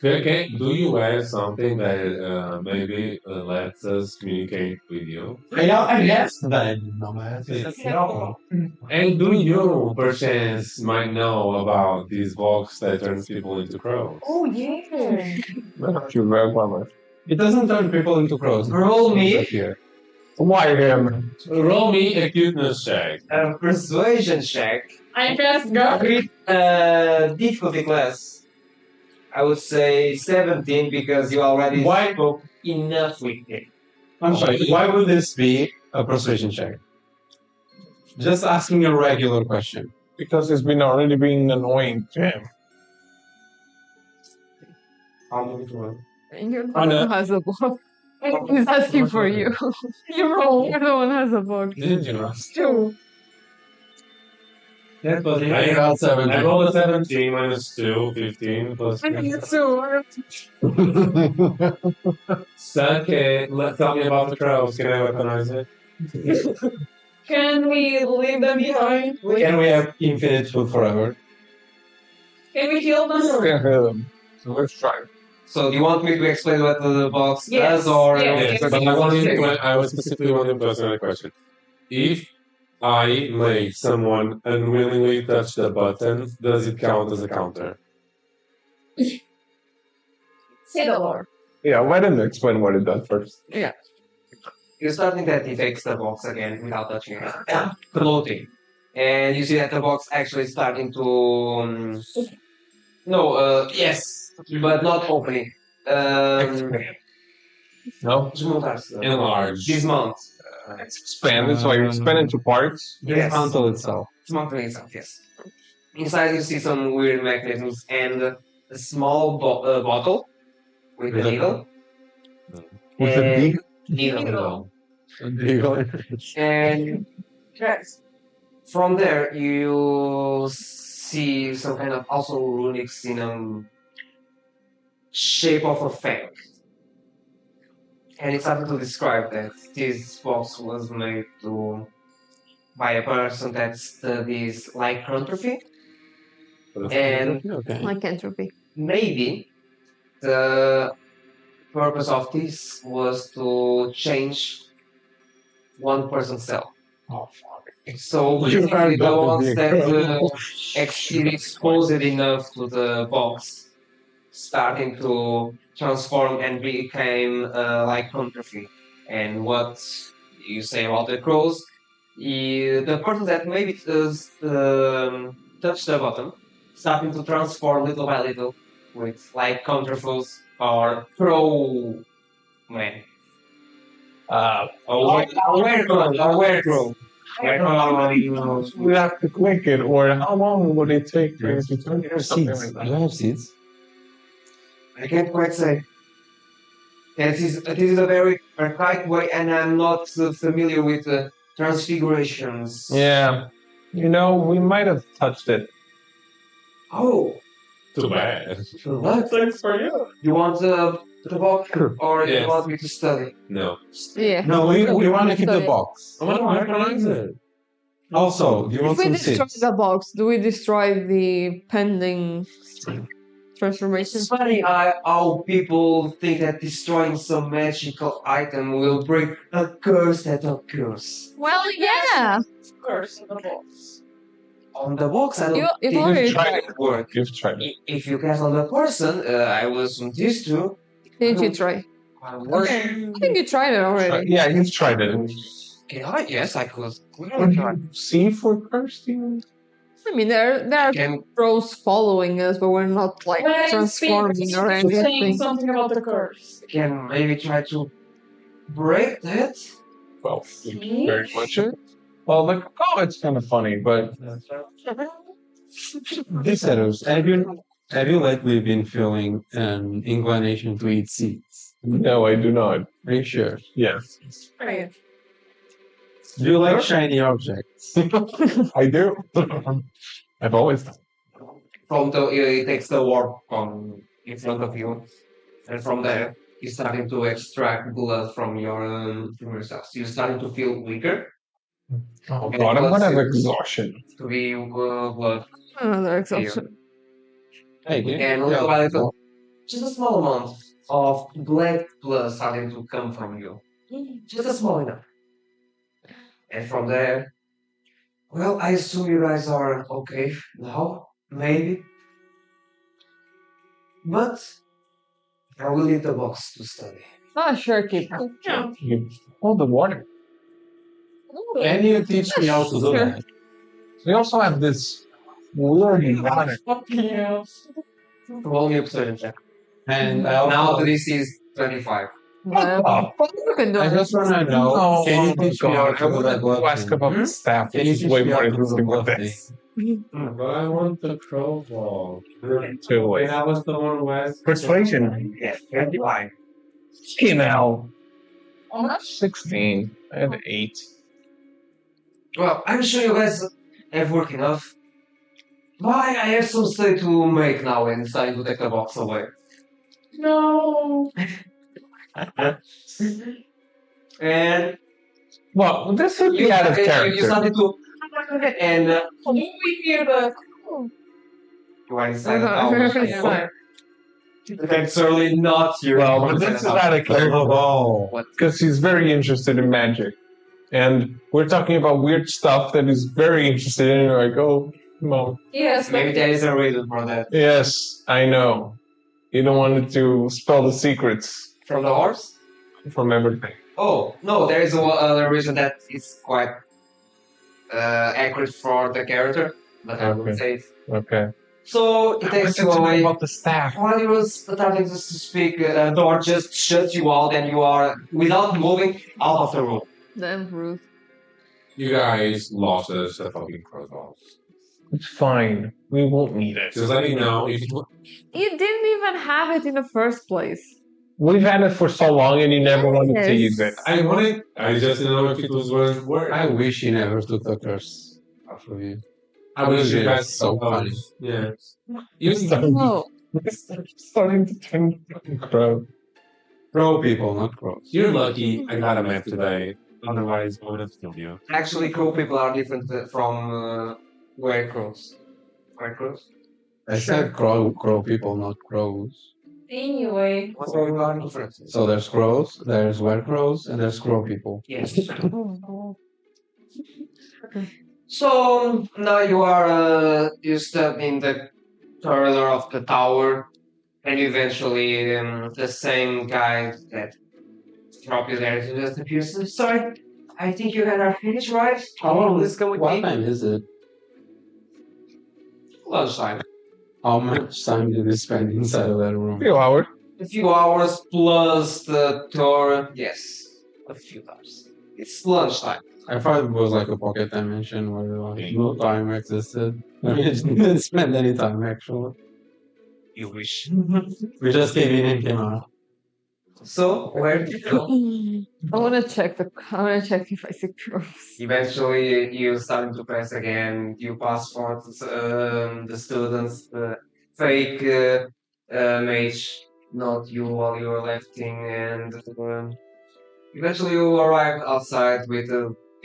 Okay, do you have something that maybe lets us communicate with you?
I guess that nomad is no.
And do you, perchance, might know about this box that turns people into crows?
Oh, yeah.
You're very clever.
It doesn't turn people into crows.
Roll me
Here.
Why him?
Roll me a cuteness check.
a persuasion check
I cast God.
with difficulty class. I would say 17 because you already
Why?
spoke enough with him.
I'm sorry. Why would this be a persuasion check? Just asking a regular question.
Because it's been already being annoying to him.
And you're the
On
one
a-
who has a book. He's asking for you.
You roll.
You're the one who has a book.
Didn't you know?
Two.
That was
I
got 17.
I rolled a 17 minus 2, 15 plus
I think it's two.
Okay, tell me about the crows. Can I weaponize it?
Can we leave them behind?
Can we have infinite food forever?
Can we kill them?
So let's try.
So do you want me to explain what the box
Yes,
does or
yes.
Yes, but I was specifically wanting to ask another question. If I make someone unwillingly touch the button, does it count as a counter?
Say the Lord.
Yeah, let him explain what it does first.
You're starting that he takes the box again without touching it. Floating. And you see that the box actually starting to yes, but not opening.
No?
Desmontar-se.
Enlarge.
Dismount.
Expand it, so I expand into parts.
Yes.
Dismantle itself.
Dismounting itself, yes. Inside, you see some weird mechanisms and a small bottle with a needle.
With a
and-
deagle.
Needle. And
Yes.
from there, you see some kind of also runics in shape of a fang. And it's hard to describe that this box was made by a person that studies lycanthropy. And
Okay.
Lycanthropy.
maybe the purpose of this was to change one person's cell.
Oh, fuck.
So basically, the ones that exposed enough to the box starting to transform and became lycanthropy. And what you say about the crows, the person that maybe touched the bottom, starting to transform little by little with lycanthropes or crow man. A werecrow.
We have to click it, or how long would it take for you to turn it or something
Seeds.
like
Do
that?
I have seeds?
I can't quite say. This is a very archaic way, and I'm not familiar with transfigurations.
Yeah. You know, we might have touched it.
Oh,
Too bad.
what?
Thanks for you.
You want the box, or you
Yes.
want me to study?
No.
Yeah.
No, we want to keep the
Study.
box. I want to recognize it. Also, do you
If
want
we
some
destroy
seeds?
the box, do we destroy the pending transformation?
It's funny how people think that destroying some magical item will break a curse that occurs.
Well, yeah.
Curse in the box.
On the box, I don't
You
think
already
it
tried.
would work.
You've tried it.
If you guess on the person, I wasn't used to.
Didn't you try?
I work.
I think you tried it already.
Yeah, you've tried it.
Yes, I could.
Would you see for curse demons?
I mean, there are
Can
crows following us, but we're not like
When I
transforming
speak,
or
saying
anything.
something about the curse.
can maybe try to break that?
Well, very much it. Well, like, oh, it's kind of funny, but
Visceros, have you lately been feeling an inclination to eat seeds?
no, I do not.
Are you sure?
Yes,
Right.
Do you like shiny objects?
I do. I've always done.
From the it takes the warp on in front of you, and from there you're starting to extract blood from your cells. You're starting to feel weaker.
Oh god, I'm gonna have exhaustion.
To be blood
Another exception.
Hey,
and little by little, just a small amount of black blood starting to come from you. Just a small enough. And from there, well, I assume you guys are okay now, maybe. But I will leave the box to study.
Ah, sure, keep.
Yeah.
You hold the water.
Can you teach me how to do
Sure.
that?
We also have this weird water.
Yeah.
Roll me a persuasion check.
And I
Now
also,
the DC is 25.
You can do
I
it.
just want to know,
Oh,
can you
my
teach me how
God.
to do that
I ask
glove
about
Hmm?
the staff,
Can
which
you
is
teach
way
me
more
how to do the
interesting than
glove
this.
But I want the crow ball.
Too late.
I was the one who asked.
Persuasion.
Yes, 25.
Email.
How much?
16. I had 8.
Well, I'm sure you guys have work enough. Why I have some study to make now and deciding to take the box away.
No.
And
Well, this would be out of
you
character.
started to and
We hear the.
you are inside the house. That's certainly not your
Well, but this is out of character.
ball.
Because he's very interested in magic. And we're talking about weird stuff that he's very interested in. You're like, oh, no.
Yes,
Maybe
but
there is a reason for that.
Yes, I know. You don't want to spell the secrets
From the horse?
from everything.
Oh, no, there is other reason that is quite accurate for the character, but I wouldn't say it.
Okay.
So it takes you away.
about the staff.
While you were starting to speak, a door just shuts you out and you are, without moving, out of the room.
Damn rude.
You guys lost us a fucking crow ball.
It's fine. We won't need it.
Just let me know if you
You didn't even have it in the first place.
We've had it for so long, and you never wanted to use it.
I wanted. I just didn't know if it was worth.
I wish he never took the curse off of you.
I wish you had
so funny.
Yeah.
No.
Starting to turn pro.
Pro people, not crows.
You're lucky I got a map today. Otherwise, I would have killed you.
Actually, crow people are different from were crows. Were crows?
I said crow people, not crows.
Anyway,
What's going on different?
So there's crows, there's were-crows, and there's crow people.
Yes. So now you are you step in the corridor of the tower, and eventually the same guy that dropped you there just appears. Sorry, I think you had our finish right. Let's go with
What
me.
time is it?
Lunchtime.
How much time did we spend inside of that room?
A few hours.
A few hours plus the tour. Yes, a few hours. It's lunchtime.
I thought it was like a pocket dimension where like no time existed. We didn't spend any time actually.
You wish.
We just came in and came out.
So where did you go?
I wanna check if I see crows.
Eventually, you starting to press again. You pass for the students, the fake mage, not you while you were lefting, and eventually you arrive outside with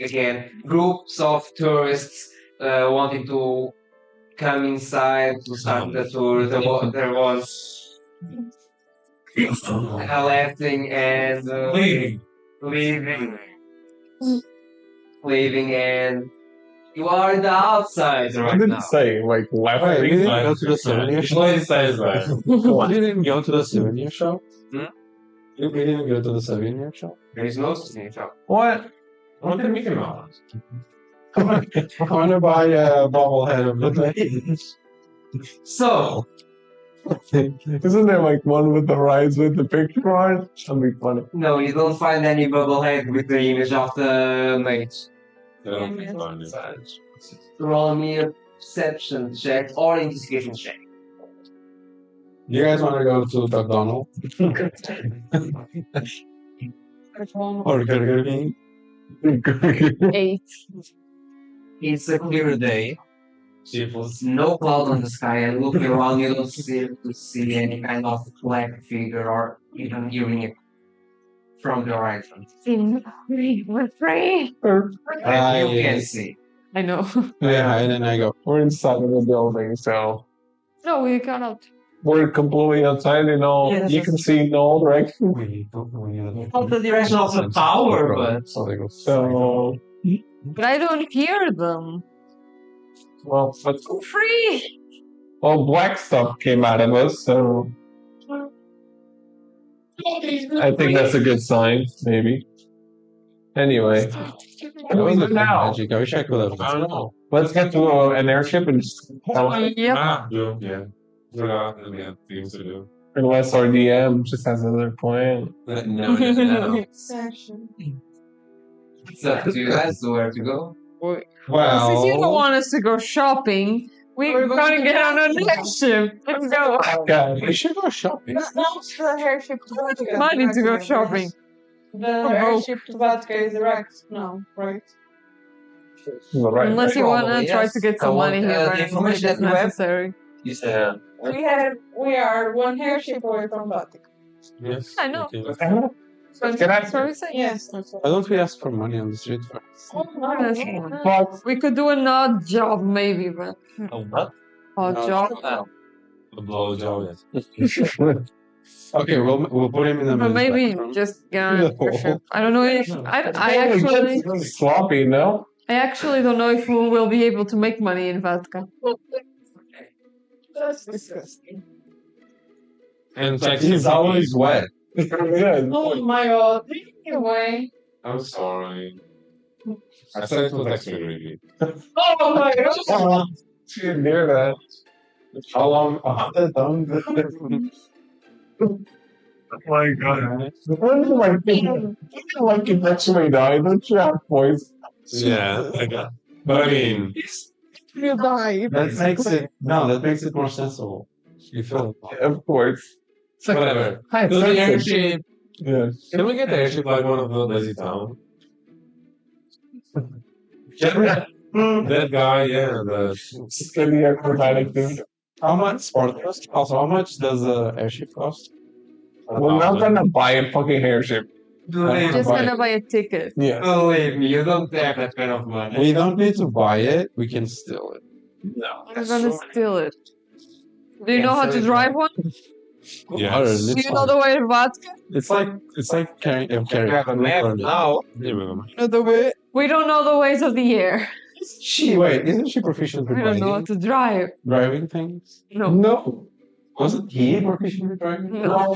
again groups of tourists wanting to come inside to start the tour. There was lefting and leaving, and you are in the outside
I
right
didn't
now.
say like left.
Wait, we didn't go to the souvenir shop?
What says that?
We didn't go to the souvenir shop?
Hmm?
We didn't go to the souvenir shop?
There is no souvenir shop.
What?
What did Mickey Mouse?
I want to buy a bobblehead of the day.
So,
Isn't there like one with the rides with the picture on it? That'd be funny.
no, you don't find any bubblehead with the image of the mage.
I don't think so, on this side.
Roll me a perception check or investigation check.
You guys want to go to McDonald's? Or Burger King?
8.
It's a clear day. There's no cloud on the sky, and looking around, you don't see any kind of black figure or even hearing it from the horizon.
We're free.
And you can see.
I know.
I hide and I go.
We're inside of the building, so
No, we cannot.
we're completely outside. You know,
Yes,
you can see in all directions.
Not the direction of the tower, but
So they go.
So,
But I don't hear them.
well, but
Free.
black stuff came out of us, so I think that's a good sign, maybe. Anyway,
That was
we
a
do now?
magic. I wish I could have.
I don't know.
Let's get to an airship and just
Yep.
Yeah. Forgot that we had things to do.
unless our DM just has another plan.
no.
section.
It's up to you guys to where to go.
Since you don't
Well,
want us to go shopping, we're gonna get on a next ship. Let's go.
God,
we should go shopping.
Not the airship to Vatca.
Money to go shopping.
The
Oh.
airship to Vatca is direct now, right?
right.
Unless you wanna
Probably,
try
yes.
to get some
I want,
money here,
the
but I don't think
information
it's
that you have.
necessary.
You said
We are one airship away from Vatca.
Yes.
I know.
Okay.
That's what we say.
Yes, that's all.
Why don't we ask for money on the street first?
But
We could do an odd job, maybe, but
A what?
odd
No,
job.
A blowjob.
Okay, we'll put him in the
But
men's
maybe
bathroom.
just get on a ship. I don't know if
I sloppy, no?
I actually don't know if we will be able to make money in Vatca.
That's disgusting.
And check
He's always wet.
Yeah.
Oh my god. Anyway.
I'm sorry. I said it was actually really.
Oh my god.
She didn't hear that.
How long?
Oh my god. Like eventually die, don't you have voice?
Yeah, I got. But I mean,
You die.
That makes it more sensible. You feel it.
Of course. It's like,
Whatever.
hi,
So the
sunset.
airship.
Yeah.
Can we get the airship like one of the lazy town? That guy, yeah.
It's gonna be acrobatic dude.
How much? Also, how much does the airship cost?
We're not gonna buy a fucking airship.
Believe,
Just
buy
gonna
it.
buy a ticket.
Yeah.
believe me, you don't have that kind of money.
We don't need to buy it. We can steal it.
No.
I'm gonna steal it. Do you
Yeah,
know how
so
to
it's
drive one?
Yes.
Do you know the way to Vatca?
It's like carrying.
You have a map now.
The way.
We don't know the ways of the air.
Wait, isn't she proficient
We
with
don't know how to drive.
driving things?
No.
No.
Wasn't he proficient with driving?
No.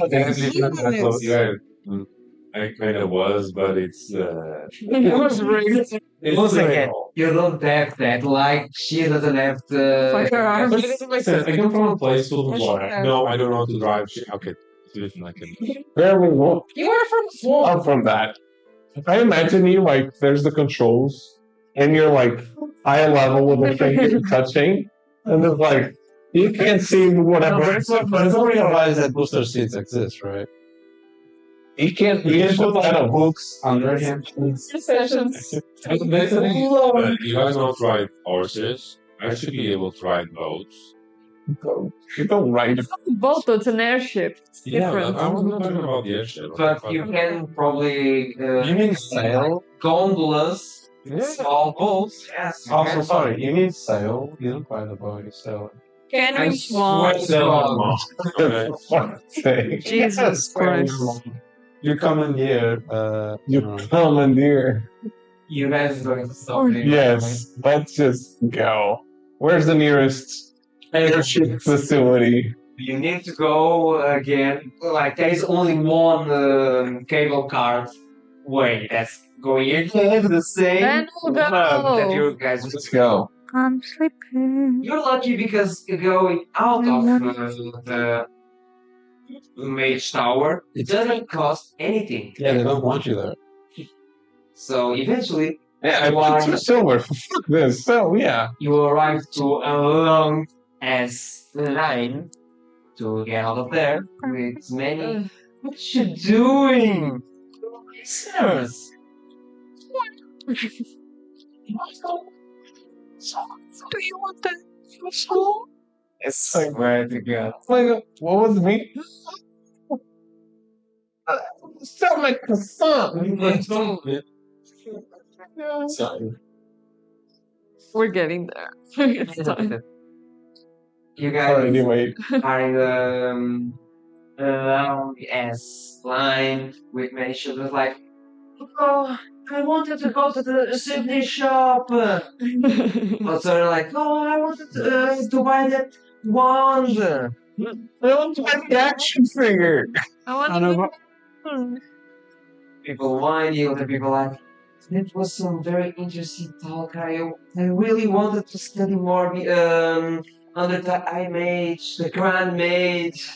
I kind of was, but it's.
It was rigged.
It's
Once
like-
again, you don't have that. Like she doesn't have the.
Firearms.
But it doesn't make sense. I come from a place full of
Yeah.
water. No, I don't know how to drive. Okay, I can.
Where we go?
You are from a swamp.
Up from that. I imagine you like there's the controls and you're like eye level with the thing you're touching, and it's like you can't see whatever.
But it's already realized that booster seats exist, right?
You can't put that on
books under him.
Sessions.
That's the thing. But you guys don't ride horses. I should be able to ride boats.
You don't ride it.
Boat, it's an airship. It's different.
I was not talking about the airship.
But you can probably.
You mean sail?
Gondolas,
Yeah.
small boats. Yes. you
Also,
can.
sorry, you mean sail? You don't ride a boat, you sail.
Can
I
we
swear
walk?
to God.
Okay.
For fuck's sake.
Jesus Christ.
You commandeer.
You commandeer.
You guys are going to stop there.
Yes, let's just go. Where's the nearest airship facility?
You need to go again. Like there is only one cable car way. That's going again the same.
Then we'll
that
go.
you guys.
Let's go.
I'm sleeping.
You're lucky because going out of the Mage Tower it doesn't cost anything.
Yeah, they don't want you there.
So eventually
Yeah, I want 2 silver. Fuck this. So, yeah.
you arrive to a long ass line to get out of there with many. What you doing? Listeners.
Do you want that for school?
I
Swear to God.
my God, what was me? Sound like the sun. Sorry.
We're getting there. It's time.
You
Or
guys
anyway,
are in the long ass line with many children like, oh, I wanted to go to the souvenir shop. But they're like, oh, I wanted to buy that wand.
I want to buy the action figure.
I want
I know,
to.
People whining, other people like, it was some very interesting talk. I really wanted to study more under the Eye Mage, the Grand Mage.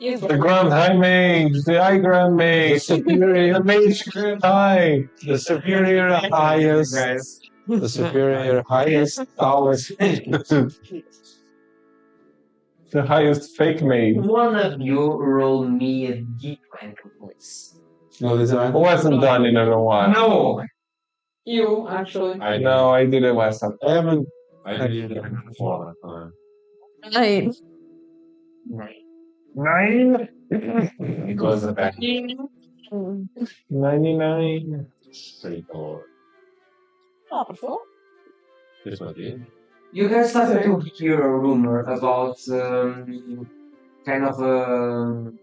The Grand High Mage, the High Grand Mage,
superior,
the Mage Grand High,
the superior highest,
Guys.
the superior highest tallest.
the highest fake mage.
One of you roll me a D20, please.
No, this
It wasn't done in a while.
No!
You, actually.
I
No, I did it last time.
I haven't.
I did it before that time.
Nine.
9?
It was a back
99.
straightforward.
Wonderful.
This one did.
You guys started to hear a rumor about kind of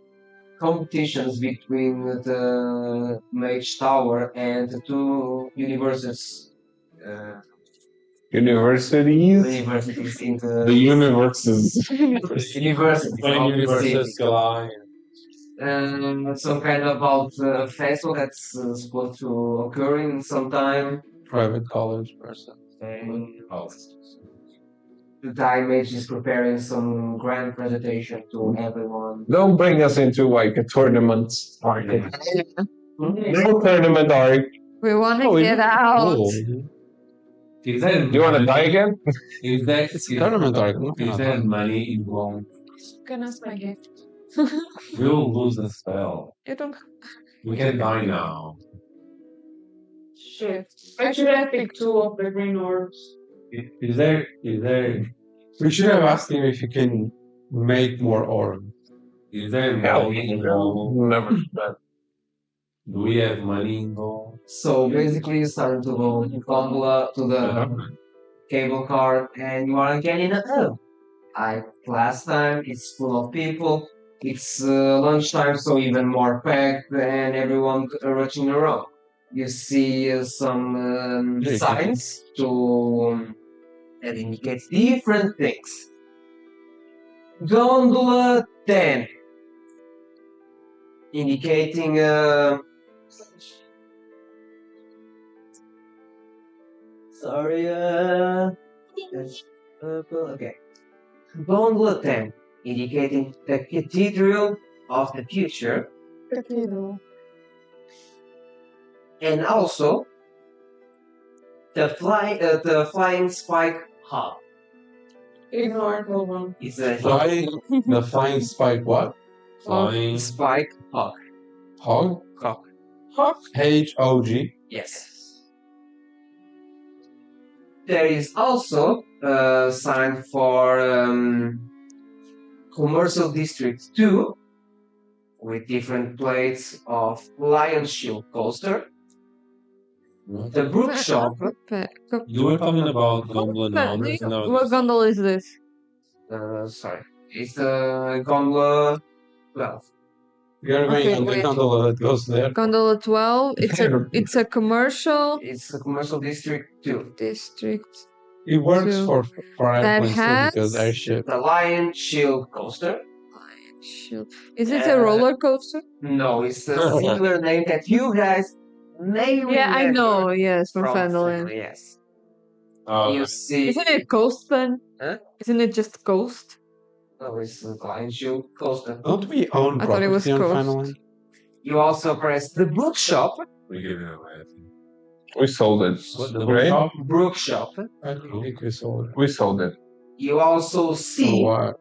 competitions between the Mage Tower and the two universities.
Universities?
Universities in
The
the
universes.
universities.
When
of the
universes
city.
collide.
Some kind of about festival that's supposed to occur in some time.
Private college person.
And
Oh.
the Time Mage is preparing some grand presentation to everyone.
Don't bring us into like a tournament arc. No tournament arc.
We want to
Oh,
get out.
Oh,
Is there
Do you want to die again?
Is there
It's tournament arc.
is there money involved?
You can ask my gift.
We will lose the spell.
You don't.
We can die now.
Shit. Actually, I picked two of the green orbs.
Is there
We should have asked him if he can make more orbs.
is there
Hell,
money involved?
never. But
Do we have money involved?
So basically, you start to go gondola to the cable car, and you are again in a hub. Like last time, it's full of people. It's lunchtime, so even more packed, and everyone rushing around. You see some signs that indicate different things. Gondola 10, indicating sorry, that's purple. Okay. Gondola 10, indicating the cathedral of the future,
Cathedral.
and also the flying spike hub.
Ignore the one.
It's a
The flying spike what?
Flying.
spike hog.
Hog?
Hog.
Hawk.
H-O-G.
Yes. There is also a sign for Commercial District 2 with different plates of Lion Shield coaster. The Brook Shop,
You were talking about gondola now. There's no.
What gondola is this?
sorry, it's the Gondola 12.
We are going
Okay,
on the
wait.
gondola that goes there.
Gondola 12. It's a commercial
It's a Commercial District 2.
district.
It works
So,
for
that
airplanes too
has-
because airship.
The Lion Shield coaster.
Lion Shield. Is it a roller coaster?
No, it's a singular name that you guys may
Yeah, I
remember
know. Yes, from
from
Fandolin.
Fandolin, yes.
Oh,
You see,
Isn't it Coast then?
Huh?
Isn't it just Coast?
no, it's the Lion Shield coaster.
Don't we own
I thought it was
property on
Coast.
Final One?
You also press the Brook Shop.
we give it away. I think.
we sold it.
What, the
Right?
shop?
Brook Shop.
I don't think we sold it.
We sold it.
You also
For
see
what?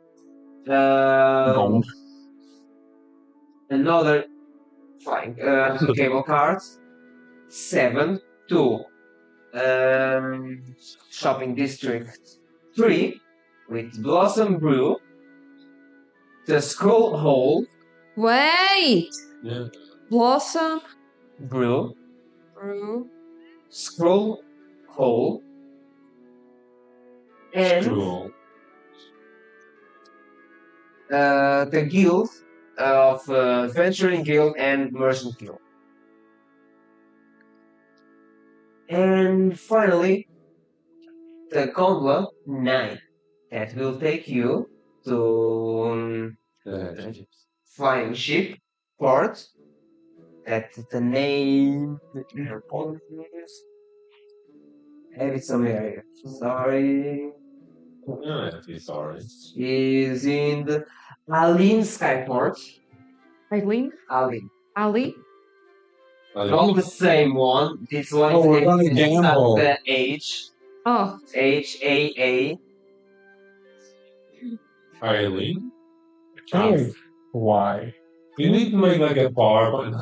Gold.
another flying cable cars. 7 to Shopping District 3 with Blossom Brew, the Scroll Hole
Wait!
Yeah.
Blossom
Brew,
Brew.
Scroll Hole, and
Cool.
the Guild of Venturing Guild and Merchant Guild. And finally, the Gondola 9 that will take you to the flying ship port. That the name airport is. Have it somewhere here. Sorry.
Yeah, sorry.
Is in the Aline Skyport.
Eileen?
Aline.
Ali?
Not the same one. This one
Oh, we're gonna
is
gamble.
the H.
Oh,
HAA.
Eileen?
Oh, why?
You need to make like a PowerPoint.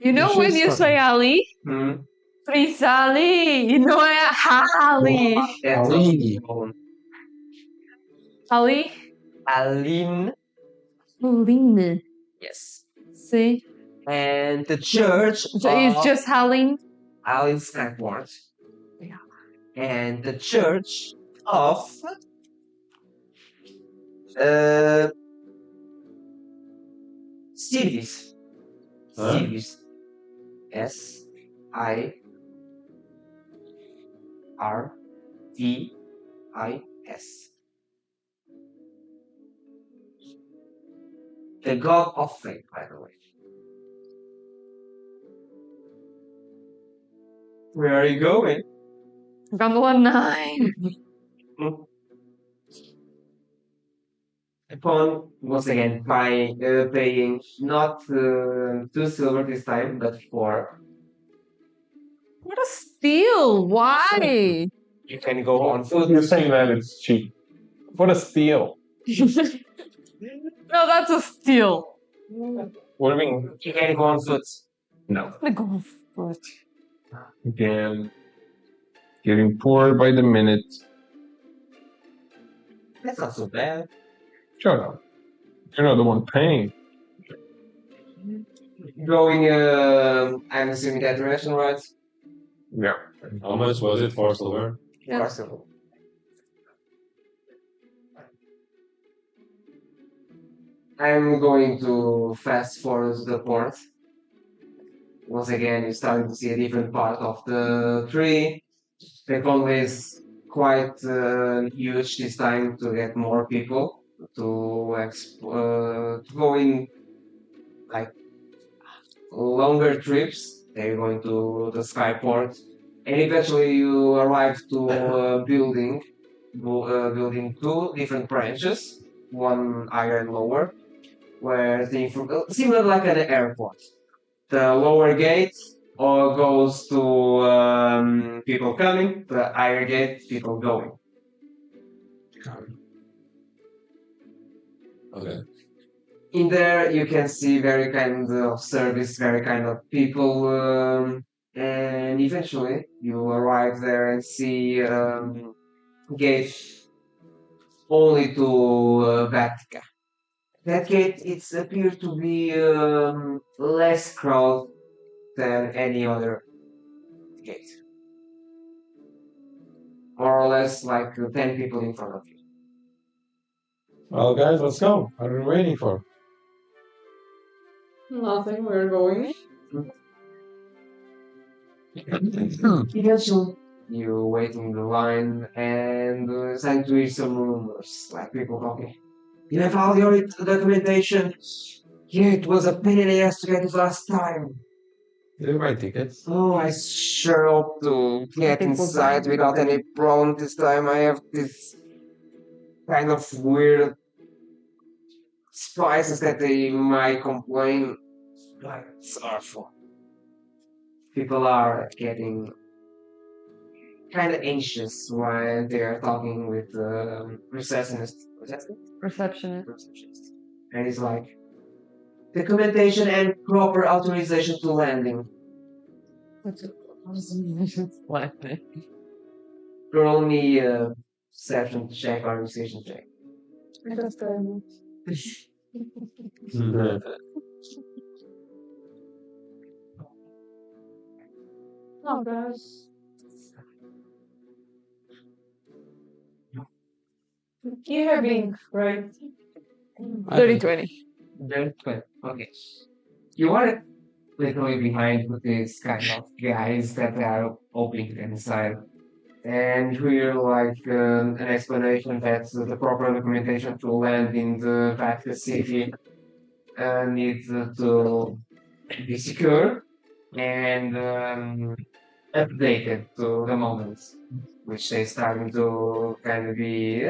you know
should
when you
start-
say Ali?
Hmm.
Please Ali. You know Ali.
That's
Aline.
all.
Ali?
Aline.
Aline.
Yes.
See?
And the church
So it's
of
just Aline?
Aline Skyport.
Yeah.
And the church of Sirius.
Huh?
Sirius. SIRVIS. The god of fate, by the way. Where are you going?
Gondola 9.
Upon once again paying not 2 silver this time, but 4.
What a steal! Why?
You can go on foot.
You're saying that it's cheap. What a steal.
No, that's a steal.
What do you mean?
You can go on foot.
No.
I'm gonna go on foot.
Again, getting poorer by the minute.
That's not so bad.
Shut up. You're not the one paying.
Going, I'm assuming that direction, right?
Yeah.
How much was it for silver?
Yeah.
Possible. I'm going to fast forward to the port. Once again, you're starting to see a different part of the tree. The convoy is quite huge this time to get more people to go in like longer trips. They're going to the skyport, and eventually you arrive to a building, building two different branches, one higher and lower, where similar like an airport. The lower gate or goes to people coming, the higher gate people going.
Okay.
In there you can see very kind of service, very kind of people, and eventually you arrive there and see gate only to Vatca. That gate it's appears to be less crowded than any other gate. More or less like 10 people in front of you.
Well, guys, let's go. What are we waiting for?
Nothing, we're going.
Eventually, you wait in the line and start to hear some rumors, like people talking. You have all your documentation? Yeah, it was a pain in the ass to get it last time.
Did we buy tickets?
Oh, I sure hope to get inside without any problem this time. I have this kind of weird spices that they might complain. Like, it's awful. People are getting kind of anxious when they are talking with the receptionist. Receptionist. And it's like, documentation and proper authorization to landing. Roll me a perception check or negotiation check.
Oh, guys. You have been, right?
30-20.
Then 12. Okay. You are literally behind with these kind of guys that are opening inside. And here, like an explanation that the proper documentation to land in the Vatca city needs to be secure and updated to the moments, which they starting to kind of be.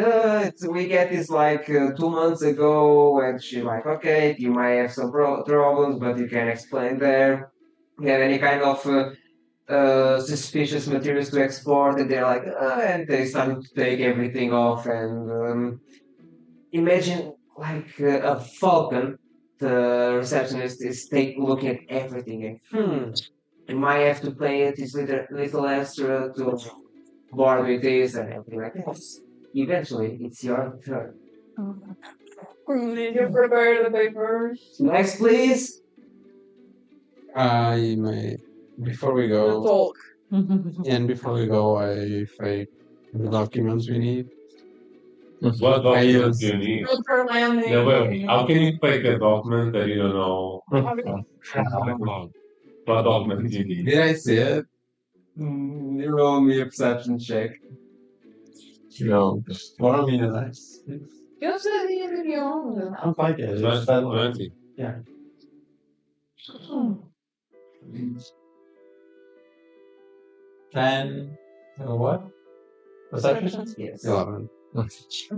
We get this like 2 months ago, and she like, okay, you might have some problems, but you can explain there. You have any kind of suspicious materials to export, and they're like, and they started to take everything off. And imagine like a falcon. The receptionist is looking at everything and you might have to pay it this little extra to board with this and everything like that. Eventually, it's your turn.
Did you prepare the papers?
Next, please.
I may. Before we
We'll
go,
talk.
before we go, I fake the documents we need.
What documents do you need?
Good for landing.
Yeah, well, how can you fake a document that you don't know? What document do you need?
Did I see it?
You roll me a perception check.
No. Just 4 minutes.
You said the interview.
I don't like it. It's just that one.
20.
Yeah. 10. What? Perception?
Yes.
11.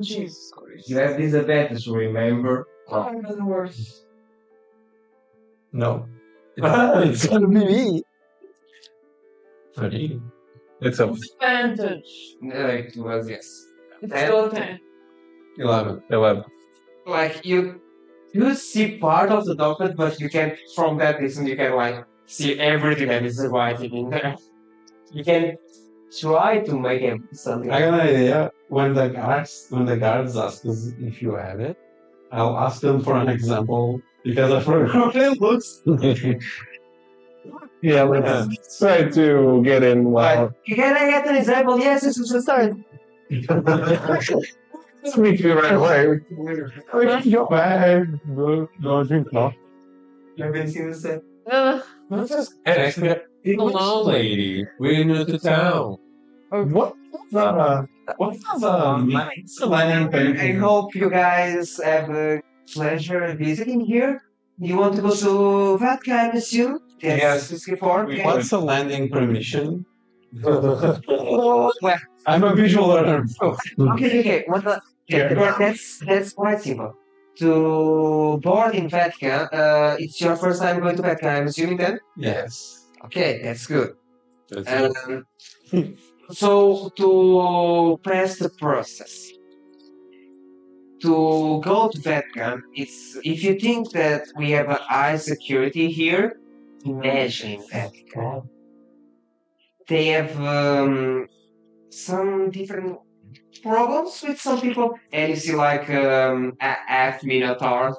Jesus Christ.
You have disadvantage, remember?
I'm the worst.
No. It's gonna be me.
13.
It's a
Advantage.
It was, yes.
It's
10.
still 10.
11.
11.
Like you see part of the document, but you can, from that distance, you can like see everything that is writing in there. You can try to make something.
I got an idea. When the guards ask us if you have it, I'll ask them for an example because I forgot what it looks like.
Yeah, let's try to get in while.
Can I get an example? Yes, it's a start.
Let's meet you right away. Your bag. No, drink now.
I've been seeing the same.
Let's just.
And actually, English
no.
lady, we're new to town.
What?
What's the line
I hope you guys have a pleasure visiting here. You want to go to Vatca, I assume?
Yes.
64. Okay.
What's the landing permission?
Well,
I'm a visual learner.
okay. That's quite simple. To board in Vatca, it's your first time going to Vatca, I'm assuming then?
Yes.
Okay, that's good.
That's it.
So to press the process, to go to Vatca, it's if you think that we have a high security here, imagine Vatca. They have some different problems with some people, and you see like a half minotaur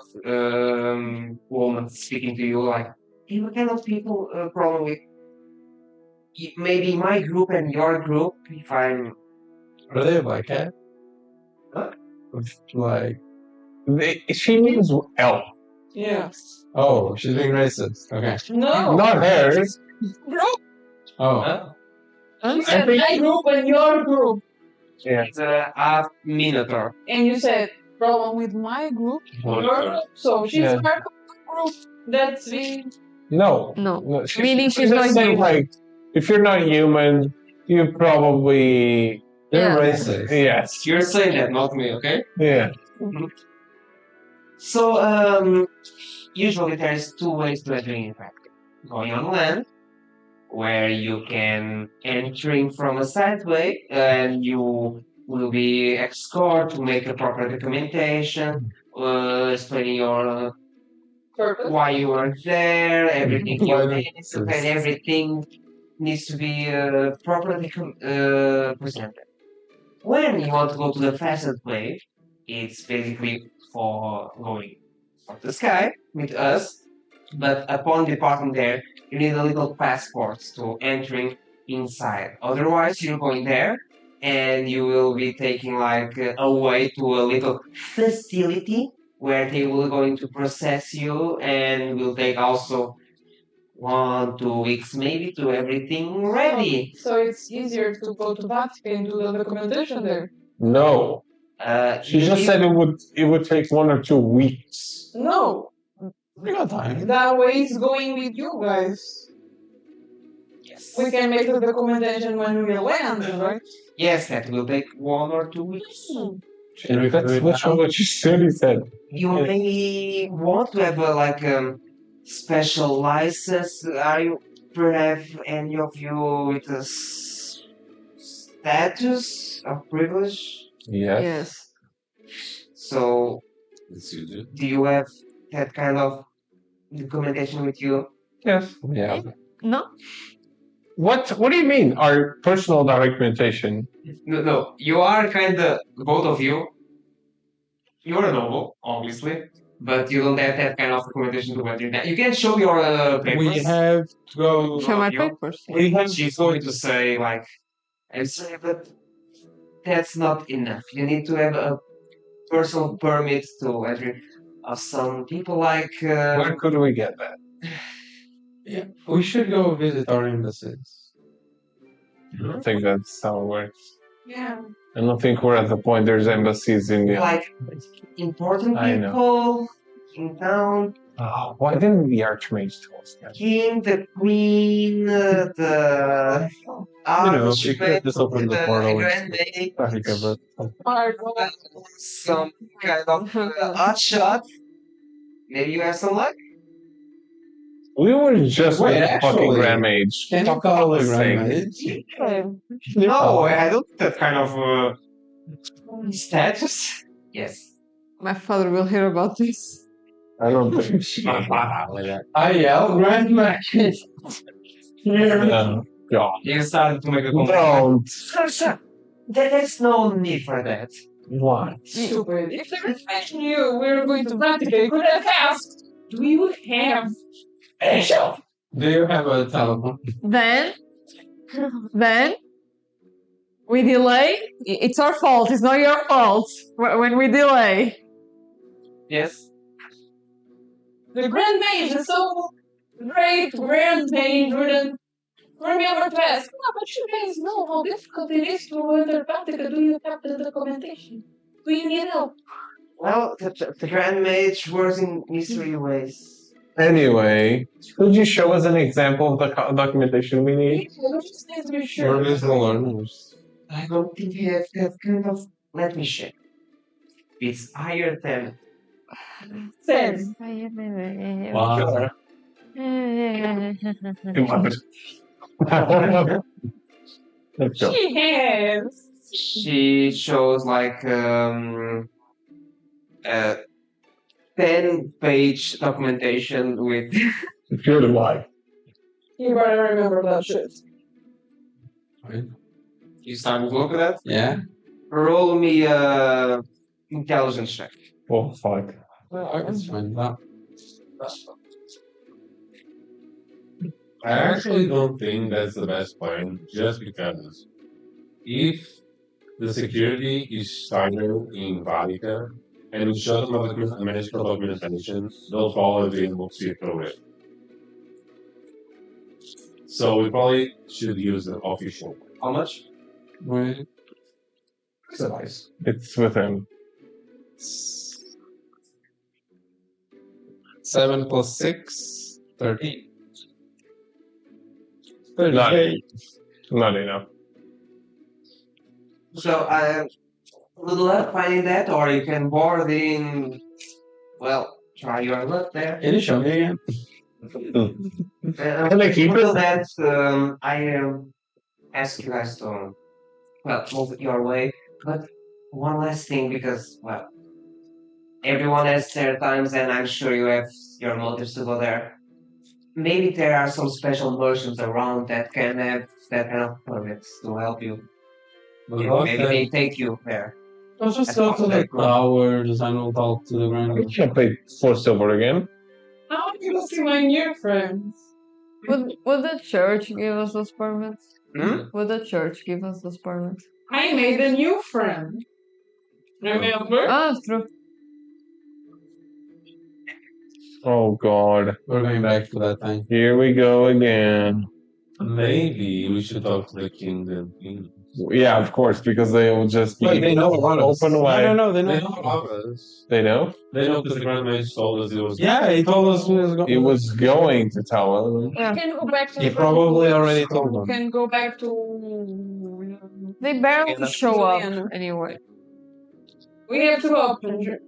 woman speaking to you like, hey, what kind of people problem with maybe my group and your group? If I'm
Are they like that?
Huh?
Like,
She means elf.
Yes.
oh, she's being racist. Okay.
No.
Not hers.
Oh,
You
I
said
think-
my group and your group.
Yeah.
it's a half minotaur.
And you said problem with my group. Your group. So she's
Yeah.
part of the group. That's being.
No.
No.
She,
Meaning
she
she's
just
not
saying,
human.
like, if you're not human, you probably.
they're
Yeah.
racist.
Yes.
You're saying that, not me, okay?
Yeah.
So usually there's two ways to enter in fact. Going on land, where you can entering from a side way and you will be escort to make the proper documentation, explaining your
Purpose.
why you are there, everything you
Why
did,
this
and
is-
everything needs to be properly presented. When you want to go to the fastest way, it's basically for going up the sky with us, but upon departing there, you need a little passport to entering inside. Otherwise, you're going there and you will be taking like away to a little facility where they will going to process you and will take also 1, 2 weeks maybe to everything ready.
So it's easier to go to Vatican and do the documentation there.
No. She
You
just
need-
said it would take 1 or 2 weeks.
No.
We got time.
That way is going with you guys.
yes.
We can make the documentation when we land, right?
Yes, that will take 1 or 2 weeks.
And we can do it
That's
now.
what she said.
You may want to have a like special license. Are you perhaps any of you with a status of privilege?
Yes.
Yes.
So
Yes, you do.
do you have that kind of documentation with you?
Yes.
Yeah.
No?
What do you mean? Our personal documentation?
No. You are kind of both of you. You're a noble, obviously, but you don't have that kind of documentation to enter that. You can show your papers.
We have to go.
Show my
you-
papers.
We have she's going to say like, I'm sorry, but that's not enough. You need to have a personal permit to enter. Some people like
Where could we get that?
Yeah, we should go visit our embassies.
I don't think that's how it works.
Yeah.
I don't think we're at the point there's embassies in the.
like important
I know.
people in town.
Oh, why didn't the Archmage tell us that?
King, the queen, the
She could just open the portal
Grand
and
Mage,
Africa, but
Alright,
some kind of hot shot. Maybe you have some luck.
We were just
Wait,
with the fucking
actually,
Grand Mage.
Can you call a Grand
Sake.
Mage?
No, I don't that kind of status. Yes.
My father will hear about this.
I don't think
I yell Grand Mage.
God.
You started to make a comment.
Don't.
Sir, there's no need for that.
What?
Stupid. If the Grand knew we were going to Vatca, he could have asked, do you have airship?
Do you have a telephone?
Then we delay. It's our fault. It's not your fault when we delay.
Yes.
The Grand Mage is so great, Grand Mage wouldn't remember to ask, "No, but you guys know how difficult it is to enter Vatca. Do you have the documentation? Do you need help?"
Well, the Grand Mage works in mystery ways.
Anyway, could you show us an example of the documentation we need?
We just need to be
We're
sure.
missing learners.
I don't think you have that kind of. Let me check. It's higher than.
Says,
Wow.
Let's go.
she has.
She shows like 10-page documentation with.
Good why.
You better remember that shit.
You start to look at that.
Yeah.
Roll me a intelligence check.
Oh fuck.
That's fine. That.
I actually don't think that's the best plan, just because if the security is tighter in Vatca and we show them the magical documentation, they'll probably be able to see through it. So we probably should use the official.
How much?
Wait.
It's with him.
7 plus 6, 13.
Not, not enough.
So good luck finding that, or you can board in. Well, try your luck there.
Can you show me again?
Can I keep
Until
it?
that, I ask you guys to move it your way. But one last thing, because everyone has their times, and I'm sure you have your motives to go there. Maybe there are some special merchants around that can have that kind of permits to help you. Maybe they take you there.
Let's just go to the towers and we'll talk to the Grand
We
Mage.
can't pay for silver again.
I want to go see my new friends.
Would the church give us those permits?
Hmm?
Would the church give us those permits?
I made a new friend. Remember?
Ah, true.
Oh god.
We're going back to that time.
Here we go again.
Maybe we should talk to the king and queen.
Yeah, of course, because they will just be
Wait, they know about us.
open
No,
wide.
no, they
They
know
know
about us.
about us.
They know?
They know because the Grand Mage told us it was.
Yeah, he told us we was going.
It was going to tell us.
We can go back to
He
the
probably already told
We
them.
can go back to.
They barely
Yeah,
show up
Juliana.
anyway.
We have to open.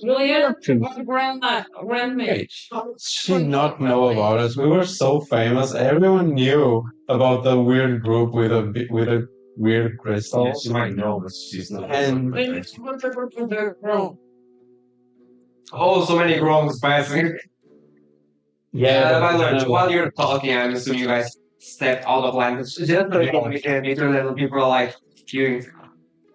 Juliana, Grand Mage.
How did she not know about us? We were so famous. Everyone knew about the weird group with a weird crystal.
Yeah, she might know, but she's not.
And-
They need to go to the room.
Oh, so many groans passing. By the way, while you're talking, I'm assuming you guys step out of line. Just meter level people are like queuing.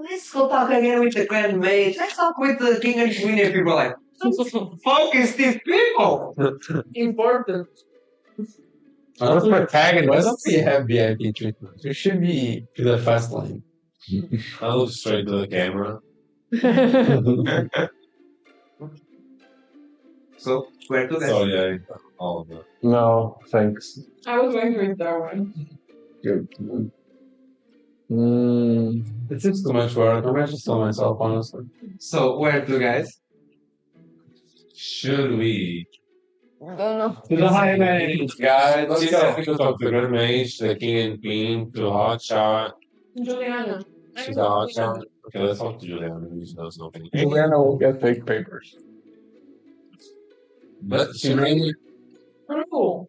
Let's go talk again with the Grand Mage. Let's talk with the King and Queen. And people are like, what the fuck is these people?
Important.
What's
Why
protagonist?
don't we have VIP treatment? We should be to the fast lane.
I look straight to the camera.
So, where to
So
go?
yeah, all of that.
No, thanks.
I was going to read that one.
Good. Mm,
It's just too much work. I'm gonna just tell myself, honestly.
So, where to, guys?
Should we?
Don't know.
To the high mage, guys. Let's
She said
go.
we could talk to the Grand Mage, the King and Queen, to Hotshot.
Juliana.
She's a Hotshot. Okay, let's talk to Juliana. She knows nothing.
Juliana will get fake papers.
But she mainly.
Oh,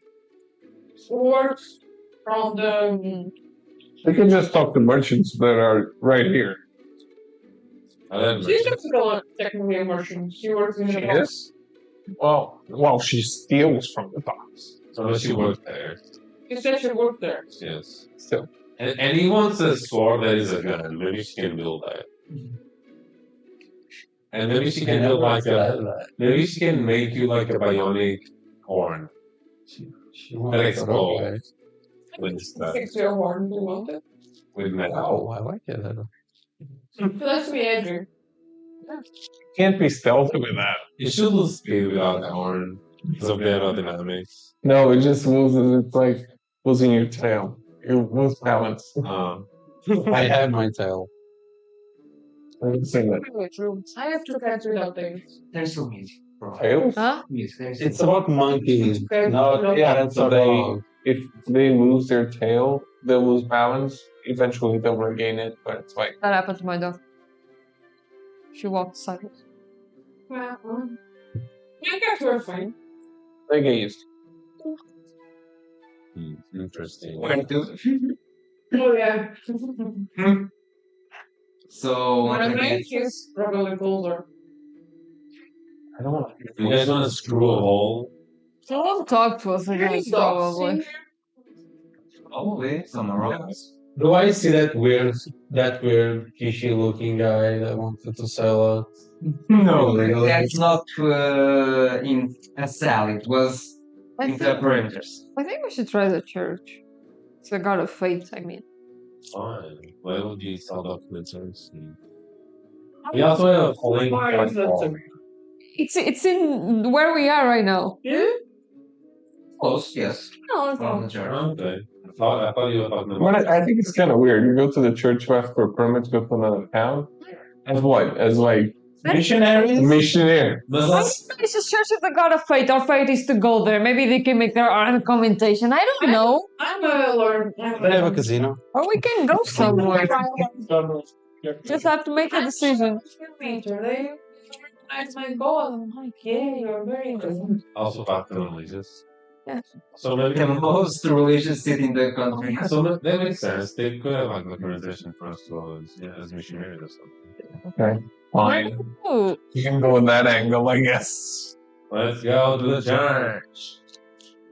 works from the.
We can just talk to merchants that are right here.
She's technically a merchant. She works in
She
the box.
is? Well, she steals from the box.
So she worked there.
She said she worked there.
Yes.
Still.
And he wants a sword that is a gun. Maybe she can build that. And maybe she can build like a. Maybe she can make you like a bionic horn. That explodes with stuff.
Fix your horn. Do you want it?
With
Oh,
metal.
I like it.
Let's be edgy.
Can't be stealthy with that.
You should lose speed without the horn. Because of the aerodynamics.
No, it just loses. It's like losing your tail. You lose balance.
I have my tail.
Say that.
True. I have two cats without things.
There's no music.
Tails?
Huh?
It's about monkeys.
Okay.
No,
Yeah,
that's
so
a
they,
dog.
if they lose their tail, they'll lose balance. Eventually, they'll regain it, but it's like
That happened to my dog. She walked sideways.
Well, my cats were fine.
they get used.
Interesting.
Oh yeah.
So
When
once
I
again,
make his probably colder.
I don't want
You guys want to screw a hole?
Someone talk to us again, probably.
probably somewhere else.
Do I see that weird fishy looking guy that wanted to sell us?
No,
Really?
that's not in a cell. It was
I
in the
think,
perimeters.
I think we should try the church. It's the god of fate, I mean.
Fine. Why would you sell documentaries? We also have a calling
Why is that so-
It's in where we are right now.
Yeah?
Close, yes.
No, it's
From the
not.
church.
Okay. I thought you were talking
But
about.
I think it's kind of weird. You go to the church, you ask for a permit to go to another town. As what? As like
Missionaries?
missionary.
But
I
let's,
think it's just church of the god of fate. Our fate is to go there. Maybe they can make their own commentation. I don't know.
I'm a lord.
They have a casino.
Or we can go somewhere. Just have to make a decision.
They recognize my goal. I'm like, yeah, you're very interesting.
also Vatca religious.
Yeah.
So maybe
The most religious city in the country.
So that makes sense. They could have like documentation for us to go as missionaries or something.
Okay, fine.
Ooh,
You can go with that angle, I guess.
Let's go to the church.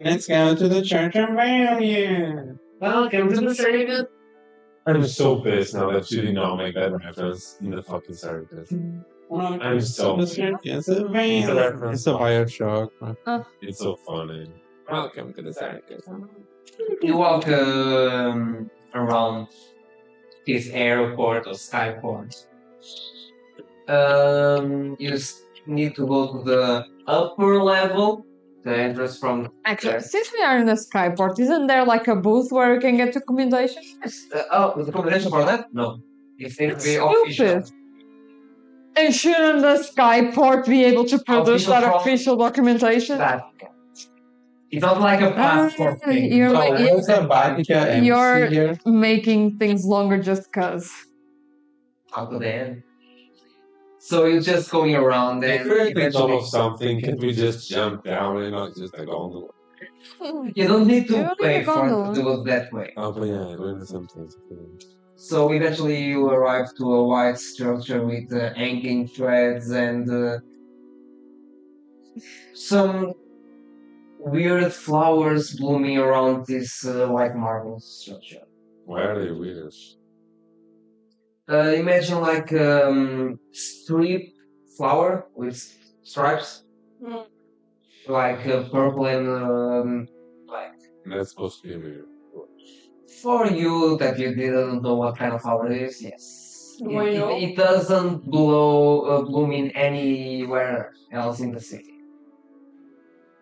Let's go to the church of value.
Welcome to the circus.
I'm so pissed now that you did not make that reference in the fucking circus. I'm so
It's a van. It's a Bioshock.
It's so funny.
Welcome to the circus.
You walk around this airport or skyport. Need to go to the upper level, the entrance from.
actually, since we are in the skyport, isn't there like a booth where you can get documentation?
The combination for that? No. It needs to be official.
Stupid. And shouldn't the skyport be able to produce
Official
that
from-
official documentation?
That. It's not like a passport thing.
You're,
So
ma-
where's the Vatca embassy
You're-
here?
making things longer just cause.
Up to the end. So you're just going around
If
and
we're at the top
eventually
of something, can we just jump down and not just like on the way?
you don't need
You
to
don't
pay
need a
for
gondola.
to do it that way.
Oh, but yeah, we're in something.
So eventually you arrive to a white structure with hanging threads and some weird flowers blooming around this white marble structure.
Why are they weird?
Imagine like strip flower with stripes,
Mm.
like purple and black.
That's supposed to be weird.
For you that you didn't know what kind of flower it is, yes.
Do I know?
It doesn't bloom in anywhere else in the city.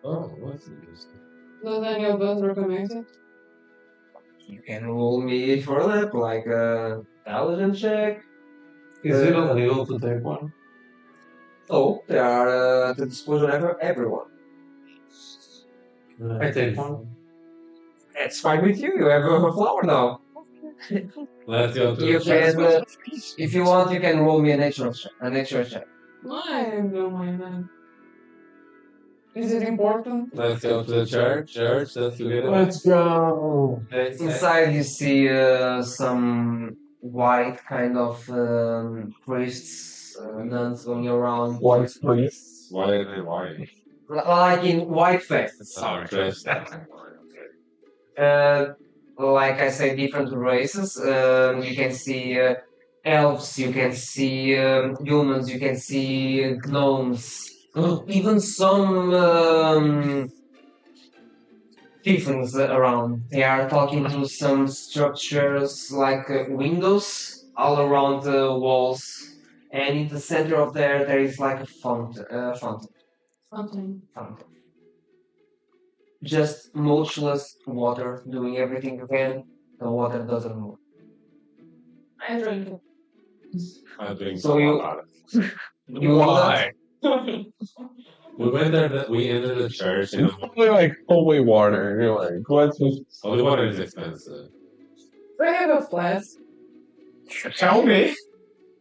Oh, what's interesting?
Does any of us recognize it?
You can roll me for that, like a intelligence check.
Is it illegal to take one?
Oh, they are at the disposal of everyone.
I take one.
It's fine with you. You have a flower now.
Let's go to
You
the
can, if you want, you can roll me a nature check. A nature check.
I don't mind that. Is it important?
Let's go to the church. Church, let's get it.
Let's go.
Inside, you see some white kind of priests, nuns going around.
White priests.
Why are they white?
Like in white vests.
Sorry, dressed up.
Uh, like I say, different races. You can see elves, you can see humans, you can see gnomes, even some tieflings around. They are talking to some structures like windows all around the walls, and in the center of there is like a fountain. Fountain. Just motionless water doing everything you can. The water doesn't move.
I drink it.
I think
So you- You
Why?
We went there. We entered the church, and
It's only like holy water. You're like, what's this?
holy water is expensive.
I have a flask.
Tell me.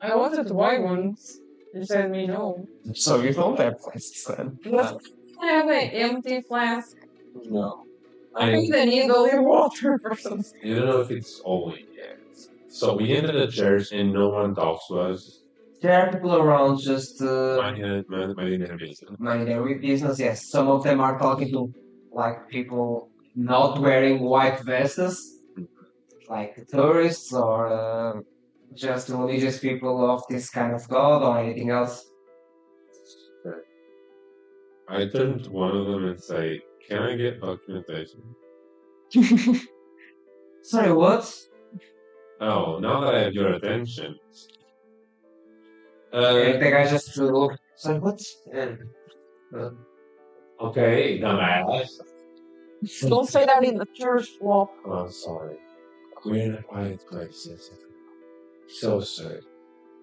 I wanted to buy one. You said me no.
So you don't have flasks then?
I have an empty flask.
No.
I think they need only water or something.
You don't know if it's holy yet. So we entered the church, and no one talks to us.
There are people around just
Minding their business.
minding their business. Yes, some of them are talking to like people not wearing white vests, like tourists or just religious people of this kind of god or anything else.
I turned to one of them and say, "Can I get documentation?"
Sorry, what?
Oh, now that I have your attention.
And the guy just looked. Sorry, what? And
Okay, dumbass.
Don't say that in the church, Flop.
Oh, I'm sorry. We're in a quiet place, yes. So, sir,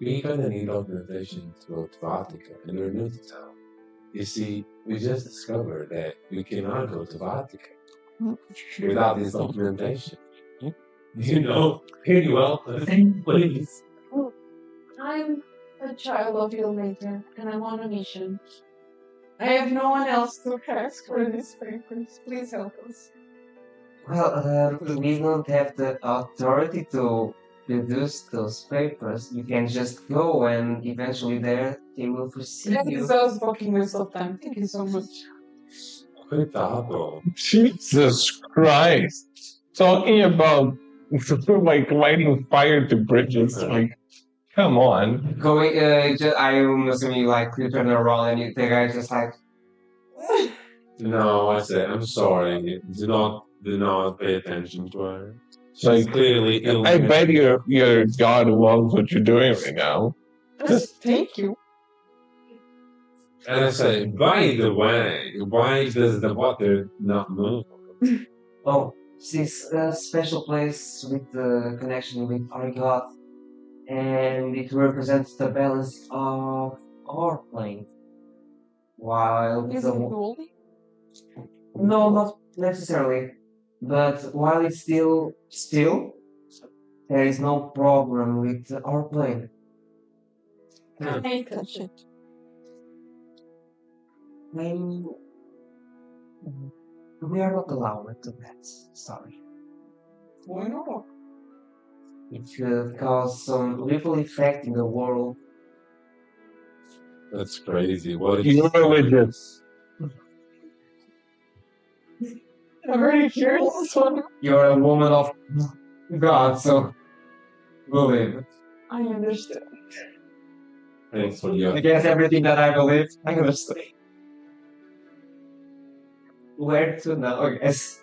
we kinda need documentation to go to Vatca, and we're new to town. You see, we just discovered that we cannot go to Vatca without this documentation. You know, can you help us, please?
I'm a child of filmmaker, and I'm on a mission. I have no one else to ask for these papers. Please help us.
well, we don't have the authority to produce those papers. You can just go, and eventually there they will receive
That
you.
is us fucking waste of time. Thank you so much.
Coitado.
Jesus Christ. Talking about like lighting fire to bridges. Like, come on.
Going, I'm assuming like you turn around and the guy just like.
No, I said, I'm sorry. Do not pay attention to her. She's
Like,
clearly ill.
I bet your God loves what you're doing right now.
Just thank you.
And I say, by the way, why does the water not move?
Oh, this special place with the connection with our God, and it represents the balance of our plane. While
Is
the
it holy?
no, not necessarily, but while it's still, there is no problem with our plane.
Can I touch it?
I'm, we are not allowed to that. Sorry.
Why not?
It could cause some ripple effect in the world.
That's crazy. What is
You're religious.
I'm very curious.
You're a woman of God, so believe.
I understand.
Thanks for your.
Against everything that I believe, I understand. Where to now? I guess.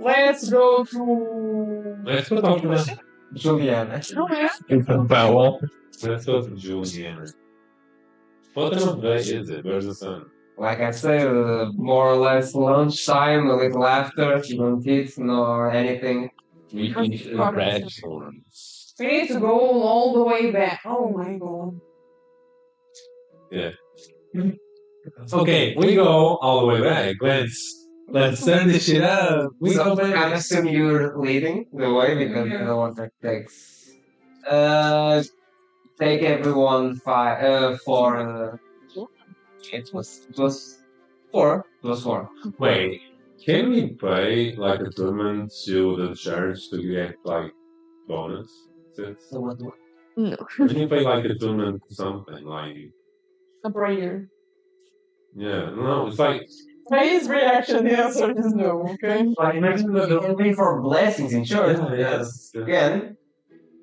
Let's go to.
Let's go talk to her.
Juliana.
Isabella.
Let's go to Juliana. What time of day is it? Where's the sun?
Like I said, more or less lunchtime, a little after, you don't eat nor anything.
We eat red thorns.
We need to go all the way back. Oh my god.
Okay, we go all the way back. Let's turn this shit up. We
So
go back.
I'm assuming you're leading the way because you're the one that takes. Take everyone for. It was 4 plus 4.
Wait, can we play like a tournament to the church to get like bonus?
So what?
No.
Can you play like a tournament to something like?
A prayer.
Yeah, no, it's like
By his reaction, the answer is no, okay?
Like imagine that they pay for blessings in church.
Yeah,
Yes.
yeah.
Again,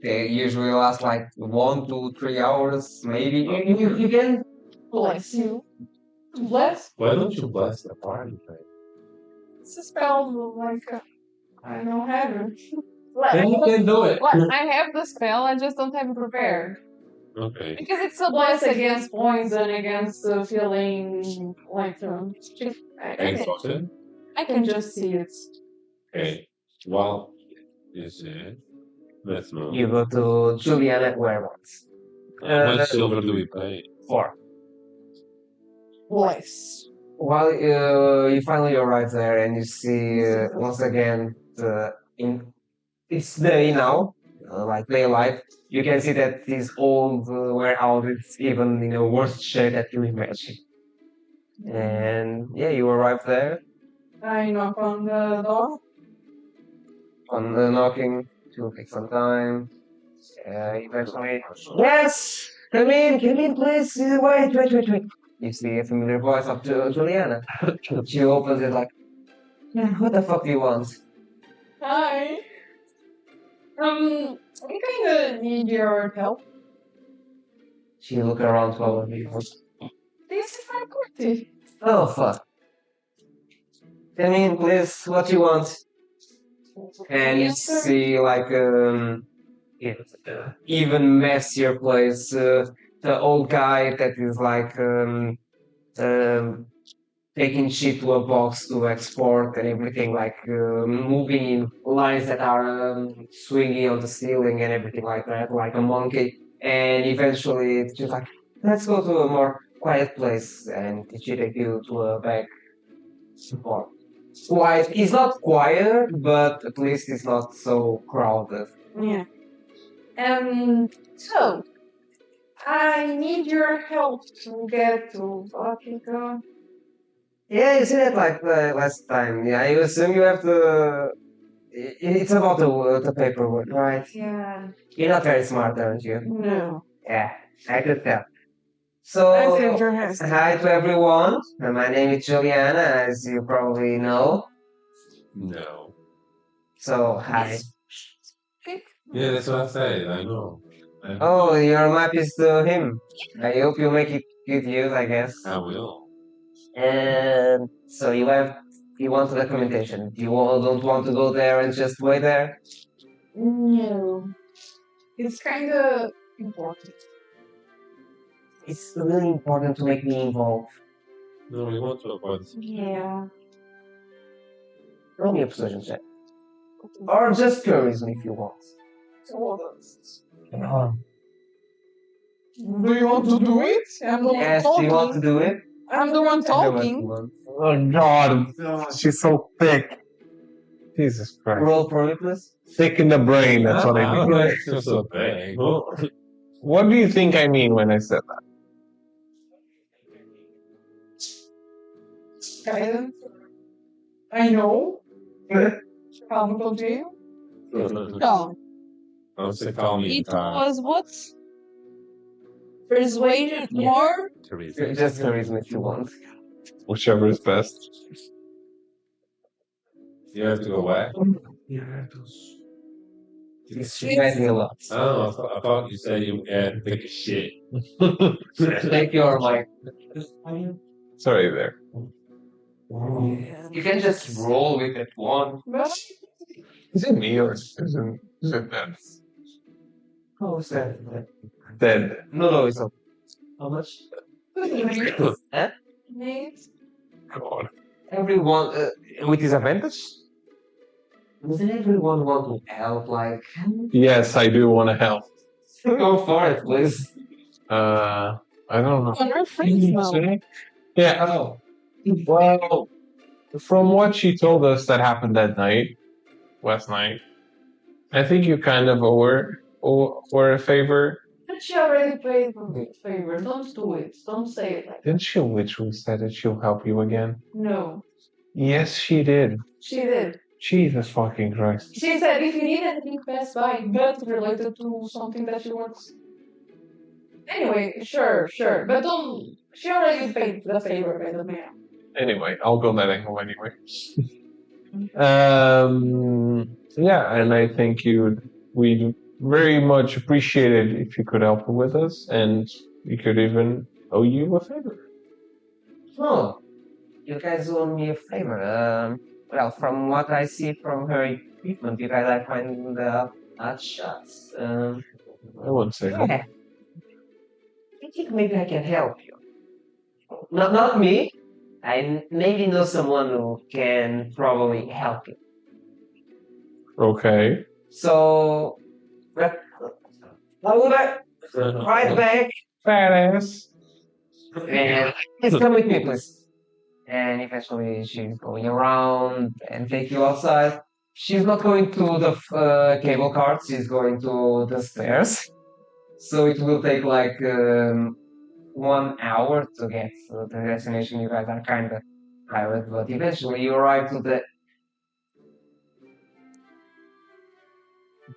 they usually last like 1 to 3 hours, maybe. You can.
Bless you. Bless?
why don't you bless the party?
It's a spell like, I don't have it.
Then you can do it.
Well, I have the spell, I just don't have it prepared.
Okay.
Because it's a bless against poison, against feeling like
Exhausted.
I can just see it.
Okay. Well, is it? Let's move.
You go to Juliana Werewolves.
How much silver do we pay?
4.
Bless.
While you finally arrive there and you see once again it's day now, like daylight. You can see that this old warehouse is even in a worse shape that you imagine. And yeah, you arrive there
I knock on the door.
on the knocking. It will take some time. Eventually, yes, come in, please. Wait. You see a familiar voice of Juliana. She opens it like, what the fuck do you want?
Hi. We kinda need your help.
She look around to all of you.
This is my party.
Oh fuck. Come in, please. What you want? And you see like even messier place. The old guy that is like taking shit to a box to export and everything, like moving in lines that are swinging on the ceiling and everything like that, like a monkey. And eventually it's just like, let's go to a more quiet place, and she take you to a back spot. Quiet. It's not quiet, but at least it's not so crowded.
Yeah. So I need your help to get to Vatca.
Yeah, you see that like last time. Yeah, I assume you have to. It's about the paperwork, right?
Yeah.
You're not very smart, aren't you?
No.
Yeah, I could tell.
I
So,
saved your head.
hi to everyone. My name is Juliana, as you probably know.
No.
So, hi.
Yeah, that's what I said. I know.
Oh, your map is to him. I hope you make it good use, I guess.
I will.
And so you want the documentation. You all don't want to go there and just wait there?
No. It's kinda important.
It's really important to make me involved.
No, we want to avoid.
Yeah.
Roll me a persuasion check. Or just tourism if you want.
Do you want to do it? I'm the one
Yes, do you want to
talking.
do it?
I'm the one
Everyone
talking.
wants.
Oh God, she's so thick. Jesus Christ.
Roll for me, please.
Thick in the brain, that's what I mean.
It's just so big.
What do you think I mean when I said that?
Guidance. I know. Calma, continue. No.
Don't call me
It was what? Persuasion or?
Teresa.
Just charisma if you want.
Whichever is best.
You have to go back.
She's writing a lot.
Oh, I thought you said you had to take a shit.
Take your mic.
Sorry there.
You can just roll with that one.
Is it me or is it dead?
Oh, is that?
Dead.
No, it's not. How much? Huh?
God.
Everyone with disadvantage? Doesn't everyone want to help? Like,
Yes, I do want to help.
go for it, please.
I don't know.
On our friends now.
Yeah.
Oh,
Well, from what she told us that happened that night, last night, I think you kind of owe her a favor.
But she already paid for the favor. Don't do it. Don't say it like
Didn't she literally say that she'll help you again?
no.
Yes, she did.
She did.
Jesus fucking Christ.
She said if you need anything, pass by, but related to something that she wants. Anyway, sure. But don't. She already paid the favor by the man.
Anyway, I'll go let angle anyway. Yeah, and I think we'd very much appreciate it if you could help her with us, and we could even owe you a favor.
Oh, you guys owe me a favor. Well, from what I see from her equipment, you guys are kind of hot shots.
I wouldn't say that.
Yeah. I think maybe I can help you. Not me. I maybe know someone who can probably help you.
Okay.
So, I'll be right back.
Fat ass.
And please come with me, please. And eventually she's going around and take you outside. She's not going to the cable cart, she's going to the stairs. So it will take like 1 hour to get to the destination. You guys are kind of tired, but eventually you arrive to the.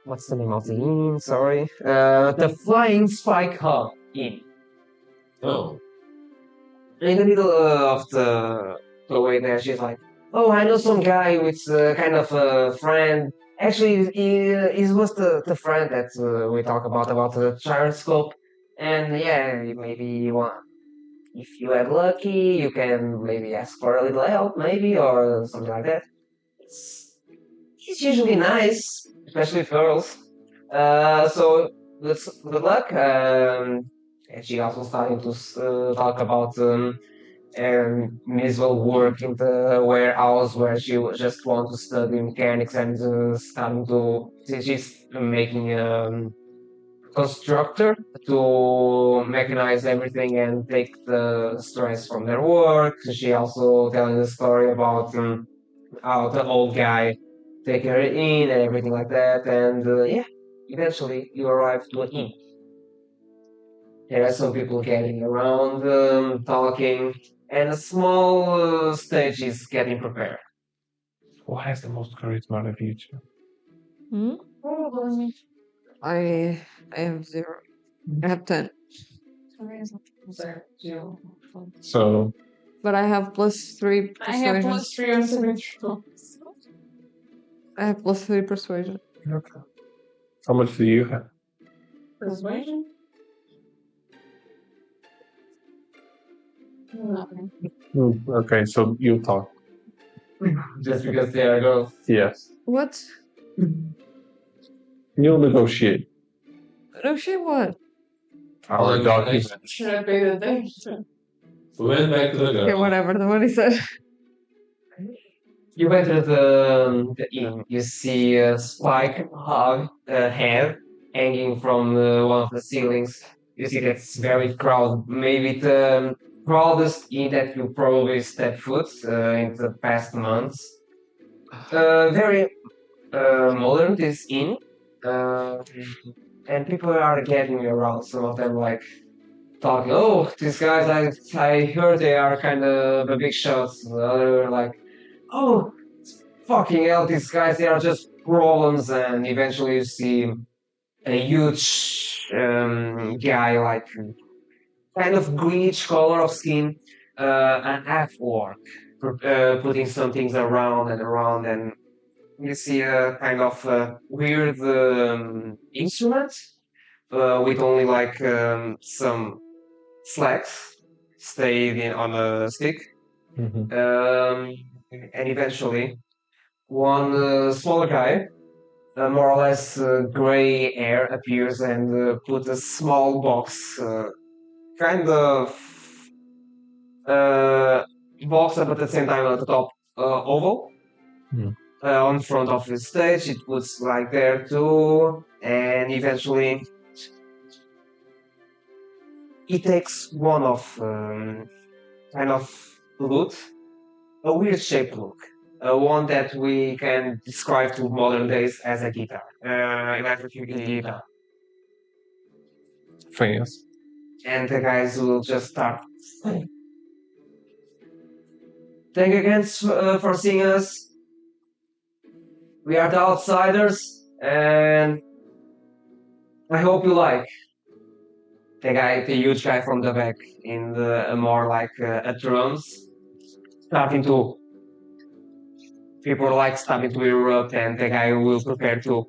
What's the name of the inn? Sorry. The Flying Spike Hub Inn.
Oh,
In the middle of the way there, she's like, "Oh, I know some guy with kind of a friend. Actually, he was the friend that we talk about the gyroscope. And yeah, maybe you want, if you have lucky, you can maybe ask for a little help, maybe or something like that. It's usually nice, especially with girls. So good luck." And she also starting to talk about Miss will work in the warehouse where she just want to study mechanics and starting to. She's making constructor to mechanize everything and take the stress from their work. She also telling the story about how the old guy take her in and everything like that. And yeah, eventually you arrive to an inn. There are some people getting around, talking, and a small stage is getting prepared.
Who has the most charisma out of you two?
Hmm?
Probably.
I have 0. I have 10.
Zero.
So
But I have +3
I have
persuasion.
+3 on symmetry.
I have +3 persuasion.
okay. How much do you have?
Persuasion? Nothing.
Okay, so you talk.
Just because they are girls.
Yes.
What?
You'll negotiate.
No shit, what?
Our
Like,
document.
Should I pay the attention?
we went back to the
Okay,
girl.
whatever, the money said.
You enter the inn. You see a spike hog head hanging from one of the ceilings. You see that's very crowded. Maybe the crowdest inn that you probably stepped foot in the past months. Very modern, this inn. And people are getting around. Some of them like talking. Oh, these guys! I heard they are kind of the big shots. Other like, oh, fucking hell! These guys, they are just problems. And eventually, you see a huge guy, like kind of greenish color of skin, an half orc, putting some things around and around, and you see a kind of weird instrument with only like some slacks stayed in on a stick.
Mhm.
And eventually, one smaller guy, more or less gray hair, appears and put a small box, kind of box up at the same time at the top, oval. On front of the stage, it puts like there too, and eventually he takes one of kind of loot, a weird shaped look, one that we can describe to modern days as a guitar, electric guitar.
face.
And the guys will just start. Thank you again for seeing us. We are the outsiders, and I hope you like the huge guy from the back in the more like a drums, starting to people like starting to erupt, and the guy will prepare to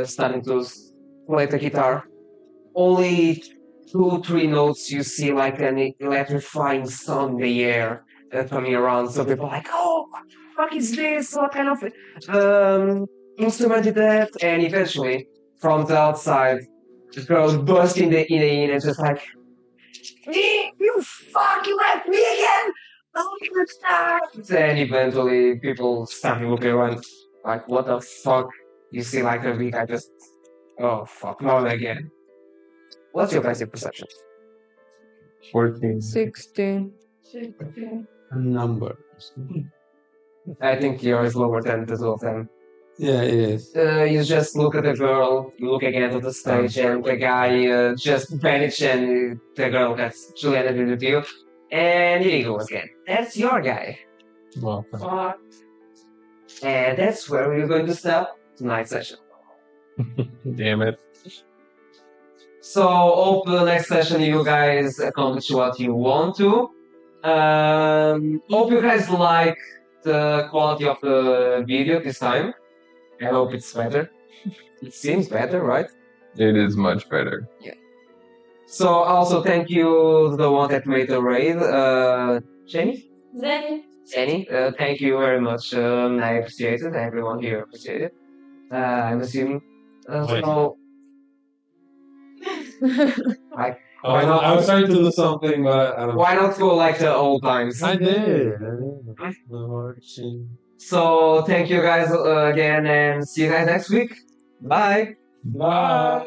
starting to play the guitar. Only 2, 3 notes you see like an electrifying sound in the air coming around. So people are like, oh, what the fuck is this? What kind of instrument is that? And eventually, from the outside, the girl bursts in and just like, you fuck, you left me again! Oh, you start! And eventually, people start looking around like, what the fuck? You see like a big guy just, oh fuck, not again. What's your guys' perception?
14.
16.
Numbers.
I think yours is lower than the two of them.
Yeah, it is.
You just look at the girl, you look again to the stage, and the guy just vanished, and the girl gets Juliana with you, and here you go again. That's your guy.
Well,
And that's where we're going to stop tonight's session.
damn it.
So, hope the next session you guys accomplish what you want to. Hope you guys like the quality of the video this time. I hope it's better. It seems better, right?
It is much better.
So also thank you to the one that made the raid, Jenny? Jenny, thank you very much. I appreciate it. Everyone here appreciate it. I'm assuming. So, like, why not?
I was trying to do something, but I don't know.
Why not go like the old times?
I did.
So thank you guys again, and see you guys next week. Bye.
Bye.